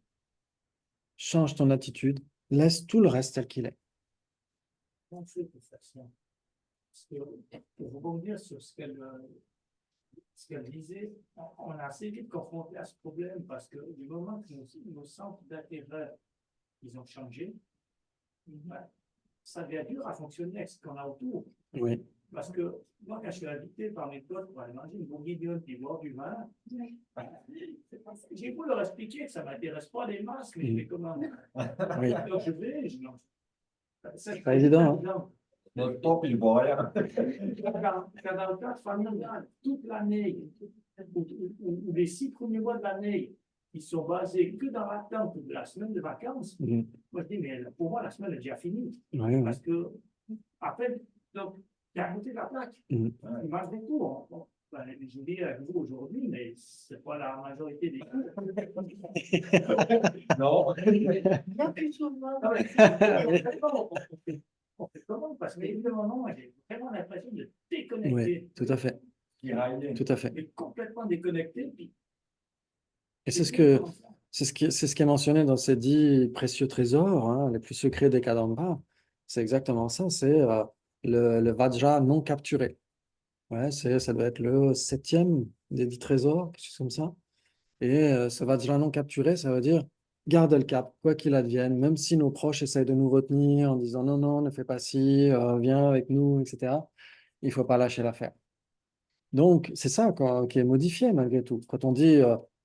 Change ton attitude, laisse tout le reste tel qu'il est. On fait pour faire ça. Parce que, pour rebondir sur ce qu'elle disait, on a assez vite confronté à ce problème parce que du moment que nos centres d'intérêt ils ont changé, ben, ça devient dur à fonctionner avec ce qu'on a autour. Oui. Parce que moi, quand je suis invité par mes potes pour aller manger une bourguignonne et boire du vin, j'ai beau leur expliquer que ça ne m'intéresse pas les masques, mais je vais comment. Oui. Alors je vais, je lance. C'est pas évident, hein. Notre temps, il ne voit rien. Dans le cadre familial, toute l'année, ou les 6 premiers mois de l'année, ils sont basés que dans l'attente de la semaine de vacances. Mhm. Moi, je dis, mais pour moi, la semaine est déjà finie. Oui, oui. Parce que, après, donc, tu as à côté de la plaque. Mhm. Ils mangent des cours. Bon, ben, je vous dis à vous aujourd'hui, mais ce n'est pas la majorité des cours. Non. Bien plus souvent. Ah ouais, on fait comment? Parce qu'évidemment, non, j'ai vraiment l'impression de déconnecter. Oui, tout à fait. Tout à fait. Mais complètement déconnecté. Puis, Et c'est ce qui est mentionné dans ces 10 précieux trésors, hein, les plus secrets des Kadampa. C'est exactement ça, c'est le Vajra non capturé. Ouais, ça doit être le 7e des 10 trésors, quelque chose comme ça. Et ce Vajra non capturé, ça veut dire garde le cap, quoi qu'il advienne, même si nos proches essayent de nous retenir en disant non, non, ne fais pas ci, viens avec nous, etc. Il ne faut pas lâcher l'affaire. Donc, c'est ça qui est modifié malgré tout. Quand on dit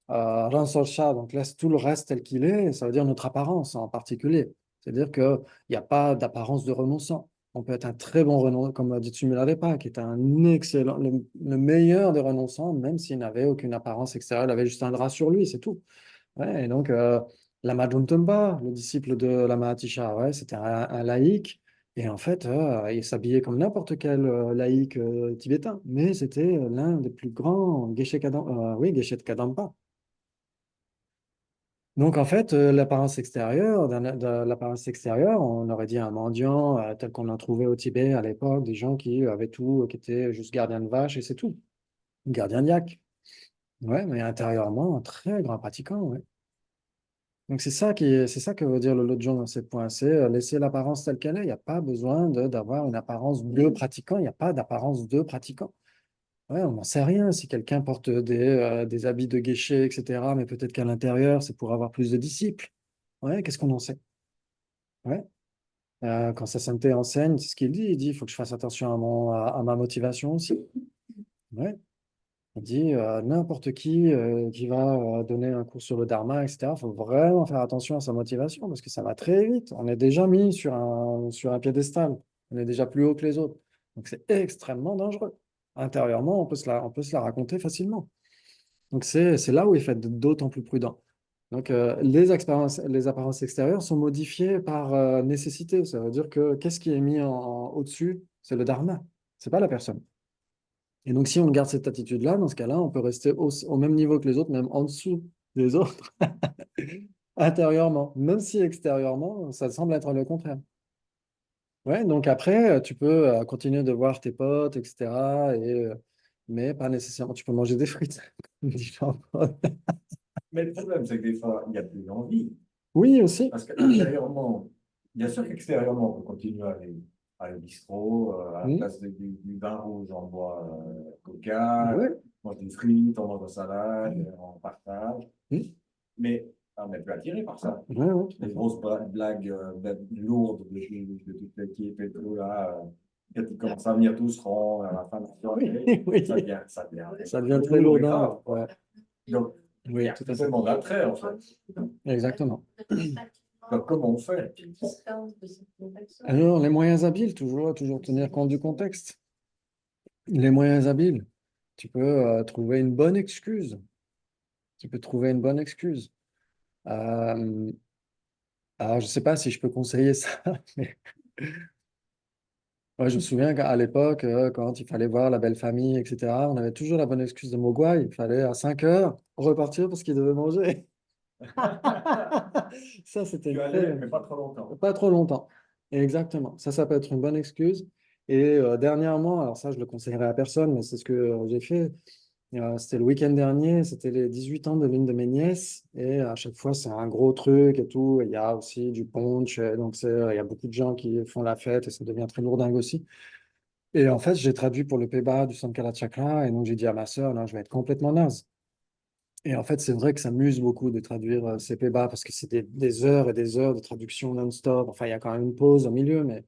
Ransorsha, donc laisse tout le reste tel qu'il est, ça veut dire notre apparence en particulier. C'est-à-dire qu'il n'y a pas d'apparence de renonçant. On peut être un très bon renonçant, comme dit Tsumilalepa, qui est un excellent, le meilleur des renonçants, même s'il n'avait aucune apparence extérieure, il avait juste un drap sur lui, c'est tout. Ouais, et donc, Lama Druntumpa, le disciple de Lama Atisha, ouais, c'était un laïc. Et en fait, il s'habillait comme n'importe quel laïc tibétain. Mais c'était l'un des plus grands Geshe de Kadampa. Donc, en fait, l'apparence extérieure, on aurait dit un mendiant tel qu'on en trouvait au Tibet à l'époque, des gens qui avaient tout, qui étaient juste gardiens de vaches et c'est tout. Gardiens de yak. Ouais, mais intérieurement, un très grand pratiquant, ouais. Donc c'est ça que veut dire le Lojong dans ces points, c'est laisser l'apparence telle qu'elle est. Il n'y a pas besoin d'avoir une apparence de pratiquant, il n'y a pas d'apparence de pratiquant. Ouais, on n'en sait rien si quelqu'un porte des habits de geisha, etc., mais peut-être qu'à l'intérieur, c'est pour avoir plus de disciples. Ouais, qu'est-ce qu'on en sait? Ouais. Quand Sasanté enseigne, c'est ce qu'il dit, il dit, il faut que je fasse attention à ma motivation aussi. Ouais. Il dit n'importe qui va donner un cours sur le Dharma, etc. Il faut vraiment faire attention à sa motivation parce que ça va très vite. On est déjà mis sur un piédestal. On est déjà plus haut que les autres. Donc c'est extrêmement dangereux. Intérieurement, on peut se la raconter facilement. Donc c'est là où il faut être d'autant plus prudent. Donc les apparences extérieures sont modifiées par nécessité. Ça veut dire que qu'est-ce qui est mis au-dessus? C'est le Dharma. C'est pas la personne. Et donc, si on garde cette attitude-là, dans ce cas-là, on peut rester au même niveau que les autres, même en dessous des autres, intérieurement, même si extérieurement, ça semble être le contraire. Ouais, donc après, tu peux continuer de voir tes potes, etc. Mais pas nécessairement. Tu peux manger des frites. dit Jean-Paul. Mais le problème, c'est que des fois, il n'y a plus d'envie. Oui, aussi. Parce qu'intérieurement, bien sûr qu'extérieurement, on peut continuer à aller au bistrot, à la Mm. place du vin rouge, on boit coca, Ouais. on mange des frites, on mange de la salade, on partage. Mm. Mais on n'est plus attiré par ça. Ouais, ouais, tout à Les fait. grosses blagues lourdes de toute l'équipe et tout, là, quand ils commencent à venir tous ronds à la fin de la soirée, Oui, ça oui. devient, Ça devient très lourd et lourdin. grave, quoi. Ouais. Donc, il y Oui, a tout à plus fait. tellement d'attrait, en fait. Exactement. Donc, comment on fait? Alors, les moyens habiles, toujours tenir compte du contexte. Les moyens habiles. Tu peux trouver une bonne excuse. Tu peux trouver une bonne excuse. Euh, alors, je ne sais pas si je peux conseiller ça, mais moi, je me souviens qu'à l'époque, quand il fallait voir la belle famille, etc., on avait toujours la bonne excuse de Mogwai. Il fallait à 5 heures repartir parce qu'il devait manger. Ça, c'était Tu une allais, mais pas trop longtemps. pas trop longtemps. Exactement. Ça peut être une bonne excuse. Et dernièrement, alors ça, je le conseillerais à personne, mais c'est ce que j'ai fait. C'était le week-end dernier, c'était les 18 ans de l'une de mes nièces. Et à chaque fois, c'est un gros truc et tout. Il y a aussi du punch. Donc, il y a beaucoup de gens qui font la fête et ça devient très lourdingue aussi. Et en fait, j'ai traduit pour le Peba du Sankara Chakra. Et donc, j'ai dit à ma sœur, là, je vais être complètement naze. Et en fait, c'est vrai que ça m'use beaucoup de traduire ces Peba parce que c'est des heures et des heures de traduction non-stop. Enfin, il y a quand même une pause au milieu, mais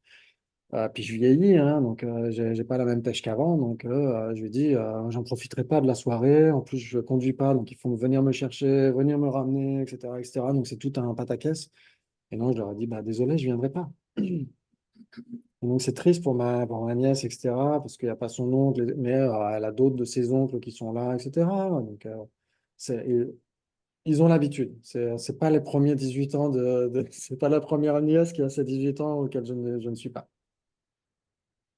puis je vieillis, hein, donc j'ai pas la même pêche qu'avant. Donc je lui dis, j'en profiterai pas de la soirée. En plus, je conduis pas, donc il faut venir me chercher, venir me ramener, etc., etc. Donc c'est tout un pataquès. Et donc je leur ai dit, bah désolé, je viendrai pas. Et donc c'est triste pour ma nièce, etc. Parce qu'il n'y a pas son oncle, mais elle a d'autres de ses oncles qui sont là, etc. Donc et ils ont l'habitude. C'est pas les premiers 18 ans c'est pas la première nièce qui a ses 18 ans auquel je ne suis pas.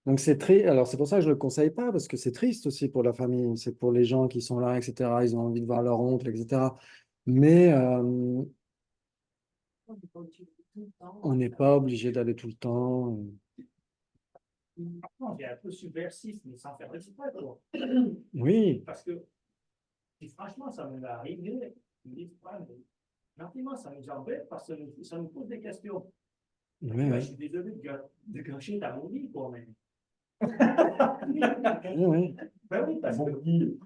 Donc c'est très, alors c'est pour ça que je ne le conseille pas, parce que c'est triste aussi pour la famille, c'est pour les gens qui sont là, etc. Ils ont envie de voir leur oncle, etc. Mais on n'est pas obligé d'aller tout le temps. Non, c'est un peu subversif, mais sans faire exprès, quoi. Oui, Parce que, si franchement, ça m'est arrivé, ils me disent, ouais, mais gentiment, ça nous embête parce que ça nous pose des questions. oui, Ouais, je oui, suis désolé de gâcher ta vie, quoi, mais. oui, oui. Ben oui, parce que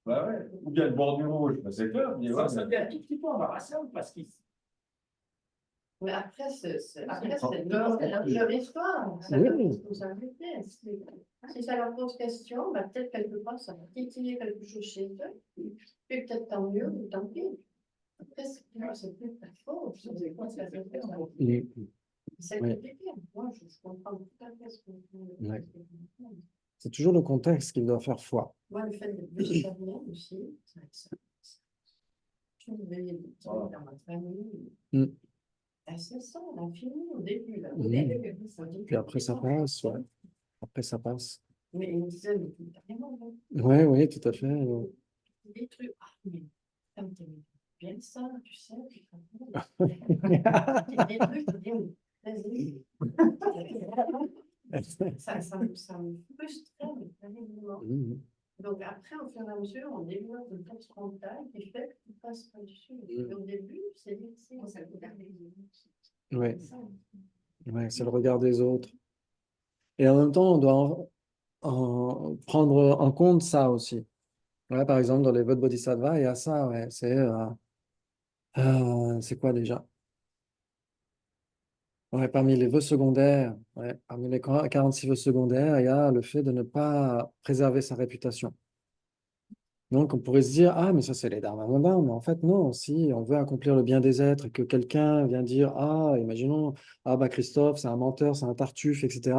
Bah ouais. Ou bien le bord du rouge, bah c'est clair. ça devient un tout petit peu embarrassant parce qu'ils. Mais après, Après, c'est leur histoire, c'est leur Oui. responsabilité. Si ça leur pose question, bah, peut-être quelque part, ça va titiller quelque chose chez eux. Puis peut-être tant mieux ou tant pis. Après, c'est plus ta faute. C'est quoi, ça fait faire. Oui, C'est oui, compliqué. Moi, je comprends tout à fait ce que vous oui. C'est toujours le contexte qui doit faire foi. Moi, le fait d'être végétarien aussi, ça. Je vais dans ma famille. Mm. C'est ça, l'infini au début. Là. Au Mm. début, ça dit Puis après, ça passe, ouais. Après, ça passe. Mais il me disait, mais tu n'as rien envie. Oui, oui, tout à fait. Des trucs, ah, mais ça me t'aimait bien ça, tu sais, puis des trucs, tu dis, vas-y. Ça me frustrait, mais terriblement. Mm. Donc après, au fur et à mesure, on développe une force mentale qui fait que tu passes pas dessus. Et au début, c'est difficile. Ça peut garder Ouais, ouais, c'est le regard des autres. Et en même temps, on doit prendre en compte ça aussi. Ouais, par exemple, dans les vœux de Bodhisattva, il y a ça, ouais. C'est quoi déjà? Ouais, parmi les vœux secondaires, ouais, parmi les 46 vœux secondaires, il y a le fait de ne pas préserver sa réputation. Donc, on pourrait se dire, ah, mais ça, c'est les dharmas mondains. Mais en fait, non, si on veut accomplir le bien des êtres et que quelqu'un vient dire, ah, imaginons, ah, bah, Christophe, c'est un menteur, c'est un tartuffe, etc.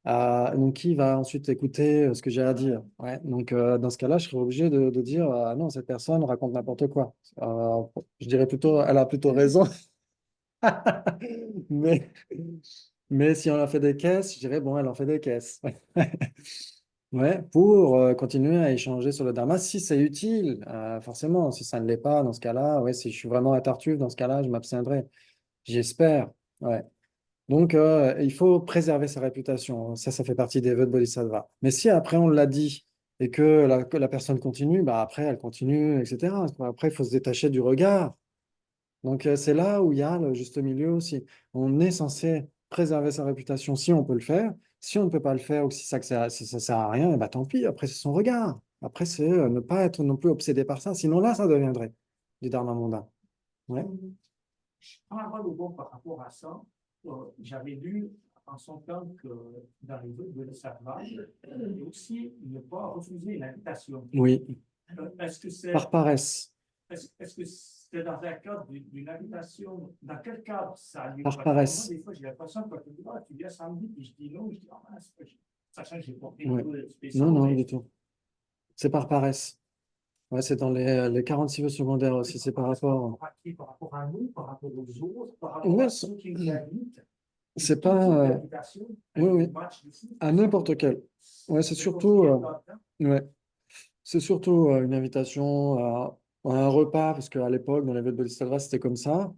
Donc, qui va ensuite écouter ce que j'ai à dire? Ouais, donc, dans ce cas-là, je serais obligé de dire, ah, non, cette personne raconte n'importe quoi. Je dirais plutôt, elle a plutôt raison. Mais, mais si on a fait des caisses, je dirais, bon, elle en fait des caisses. Ouais, pour continuer à échanger sur le dharma, si c'est utile, forcément. Si ça ne l'est pas, dans ce cas-là, ouais, si je suis vraiment un tartuffe, dans ce cas-là, je m'abstiendrai. J'espère. Ouais. Donc, il faut préserver sa réputation. Ça fait partie des vœux de Bodhisattva. Mais si après on l'a dit et que la personne continue, bah après elle continue, etc. Après, il faut se détacher du regard. Donc, c'est là où il y a le juste milieu aussi. On est censé préserver sa réputation si on peut le faire. Si on ne peut pas le faire ou si ça sert à rien, eh ben, tant pis. Après, c'est son regard. Après, c'est ne pas être non plus obsédé par ça. Sinon, là, ça deviendrait du dharma mondain. Ouais. Par par rapport à ça, j'avais lu en son temps que dans les vœux de Sattva, il y a aussi ne pas refuser une invitation. Oui, Est-ce que c'est par paresse. est-ce que c'est dans un cadre d'une invitation? Dans quel cadre ça a lieu? Par Parce que moi, paresse. des fois, j'ai l'impression que quand tu dis, ah, tu viens samedi, puis je dis non, je dis, ah, mince, sachant que j'ai porté Ouais. un peu Non, spécial. non, Mais du tout. C'est par paresse. Ouais, c'est dans les 46 vœux secondaires aussi. C'est par rapport. par rapport à nous, par rapport aux autres, par rapport Ouais, à ceux qui nous invitent. c'est Tout pas. type d'invitation, Oui, oui. match de foot, À n'importe quel. Ouais, c'est surtout. Ouais. C'est surtout une invitation à un repas, parce qu'à l'époque, dans les vœux de Bodhisattva, c'était comme ça.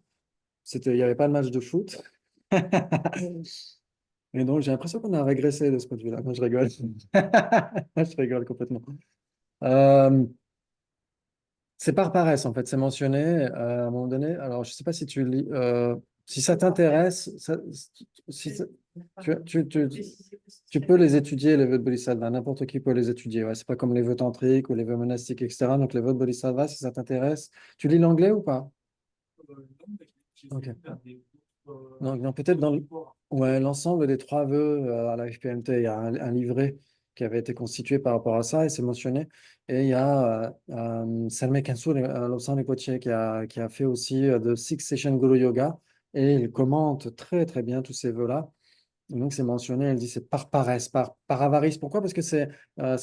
Il n'y avait pas de match de foot. Et donc, j'ai l'impression qu'on a régressé de ce point de vue-là. Moi, je rigole. Je rigole complètement. Euh, c'est par paresse, en fait. C'est mentionné à un moment donné. Alors, je ne sais pas si tu lis. Si ça t'intéresse, si ça- tu peux les étudier, les vœux de Bodhisattva. N'importe qui peut les étudier. Ouais, c'est pas comme les vœux tantriques ou les vœux monastiques, etc. Donc, les vœux de Bodhisattva, si ça t'intéresse. Tu lis l'anglais ou pas? Ok. Donc, peut-être dans ouais, l'ensemble des trois vœux à la FPMT, il y a un livret qui avait été constitué par rapport à ça et c'est mentionné. Et il y a Salme Kansur, Lobsang Rinpoche, qui a fait aussi de Six Session Guru Yoga et il commente très très bien tous ces vœux-là. Et donc c'est mentionné, elle dit c'est par paresse, par avarice. Pourquoi? Parce que c'est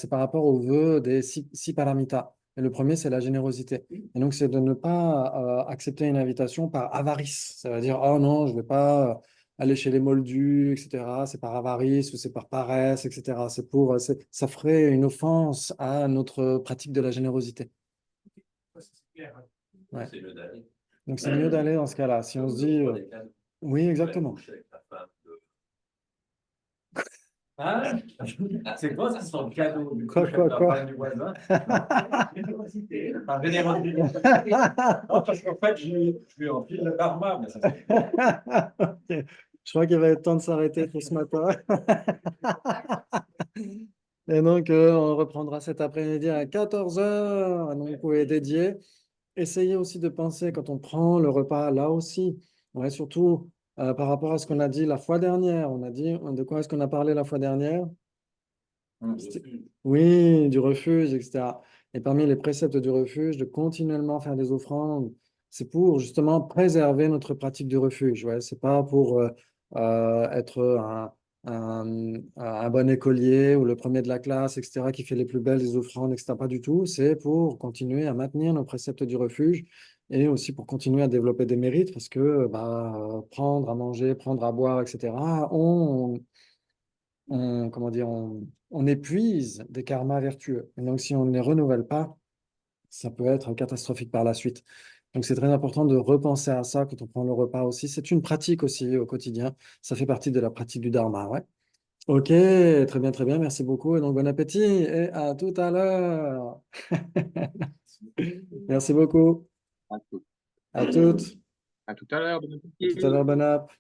par rapport aux vœux des six paramitas. Et le premier, c'est la générosité. Et donc, c'est de ne pas accepter une invitation par avarice. Ça veut dire, oh non, je ne vais pas aller chez les moldus, etc. C'est par avarice ou c'est par paresse, etc. Ça ferait une offense à notre pratique de la générosité. Ouais. C'est mieux d'aller. Donc, c'est mieux d'aller dans ce cas-là. Si on se dit, oui, exactement. Hein? C'est quoi ça, son cadeau du Quoi, coup, quoi, la quoi? femme du voisin? Générosité. Par générosité. Non, parce qu'en fait, je lui enfile le dharma, mais ça c'est Ok. Je crois qu'il va être temps de s'arrêter pour ce matin. Et donc, on reprendra cet après-midi à 14 heures. Donc, vous pouvez dédier. Essayez aussi de penser quand on prend le repas là aussi. Ouais, surtout par rapport à ce qu'on a dit la fois dernière. On a dit de quoi est-ce qu'on a parlé la fois dernière? Oui, du refuge, etc. Et parmi les préceptes du refuge, de continuellement faire des offrandes, c'est pour justement préserver notre pratique du refuge. Ouais, c'est pas pour être un bon écolier ou le premier de la classe, etc., qui fait les plus belles des offrandes, etc. Pas du tout. C'est pour continuer à maintenir nos préceptes du refuge et aussi pour continuer à développer des mérites parce que prendre à manger, prendre à boire, etc., comment dire, on épuise des karmas vertueux. Et donc, si on ne les renouvelle pas, ça peut être catastrophique par la suite. Donc, c'est très important de repenser à ça quand on prend le repas aussi. C'est une pratique aussi au quotidien. Ça fait partie de la pratique du dharma, ouais. Ok, très bien, très bien. Merci beaucoup. Et donc, bon appétit et à tout à l'heure. Merci beaucoup. À tout, À toutes. à tout à l'heure. Bon À tout à appétit. l'heure, bon app.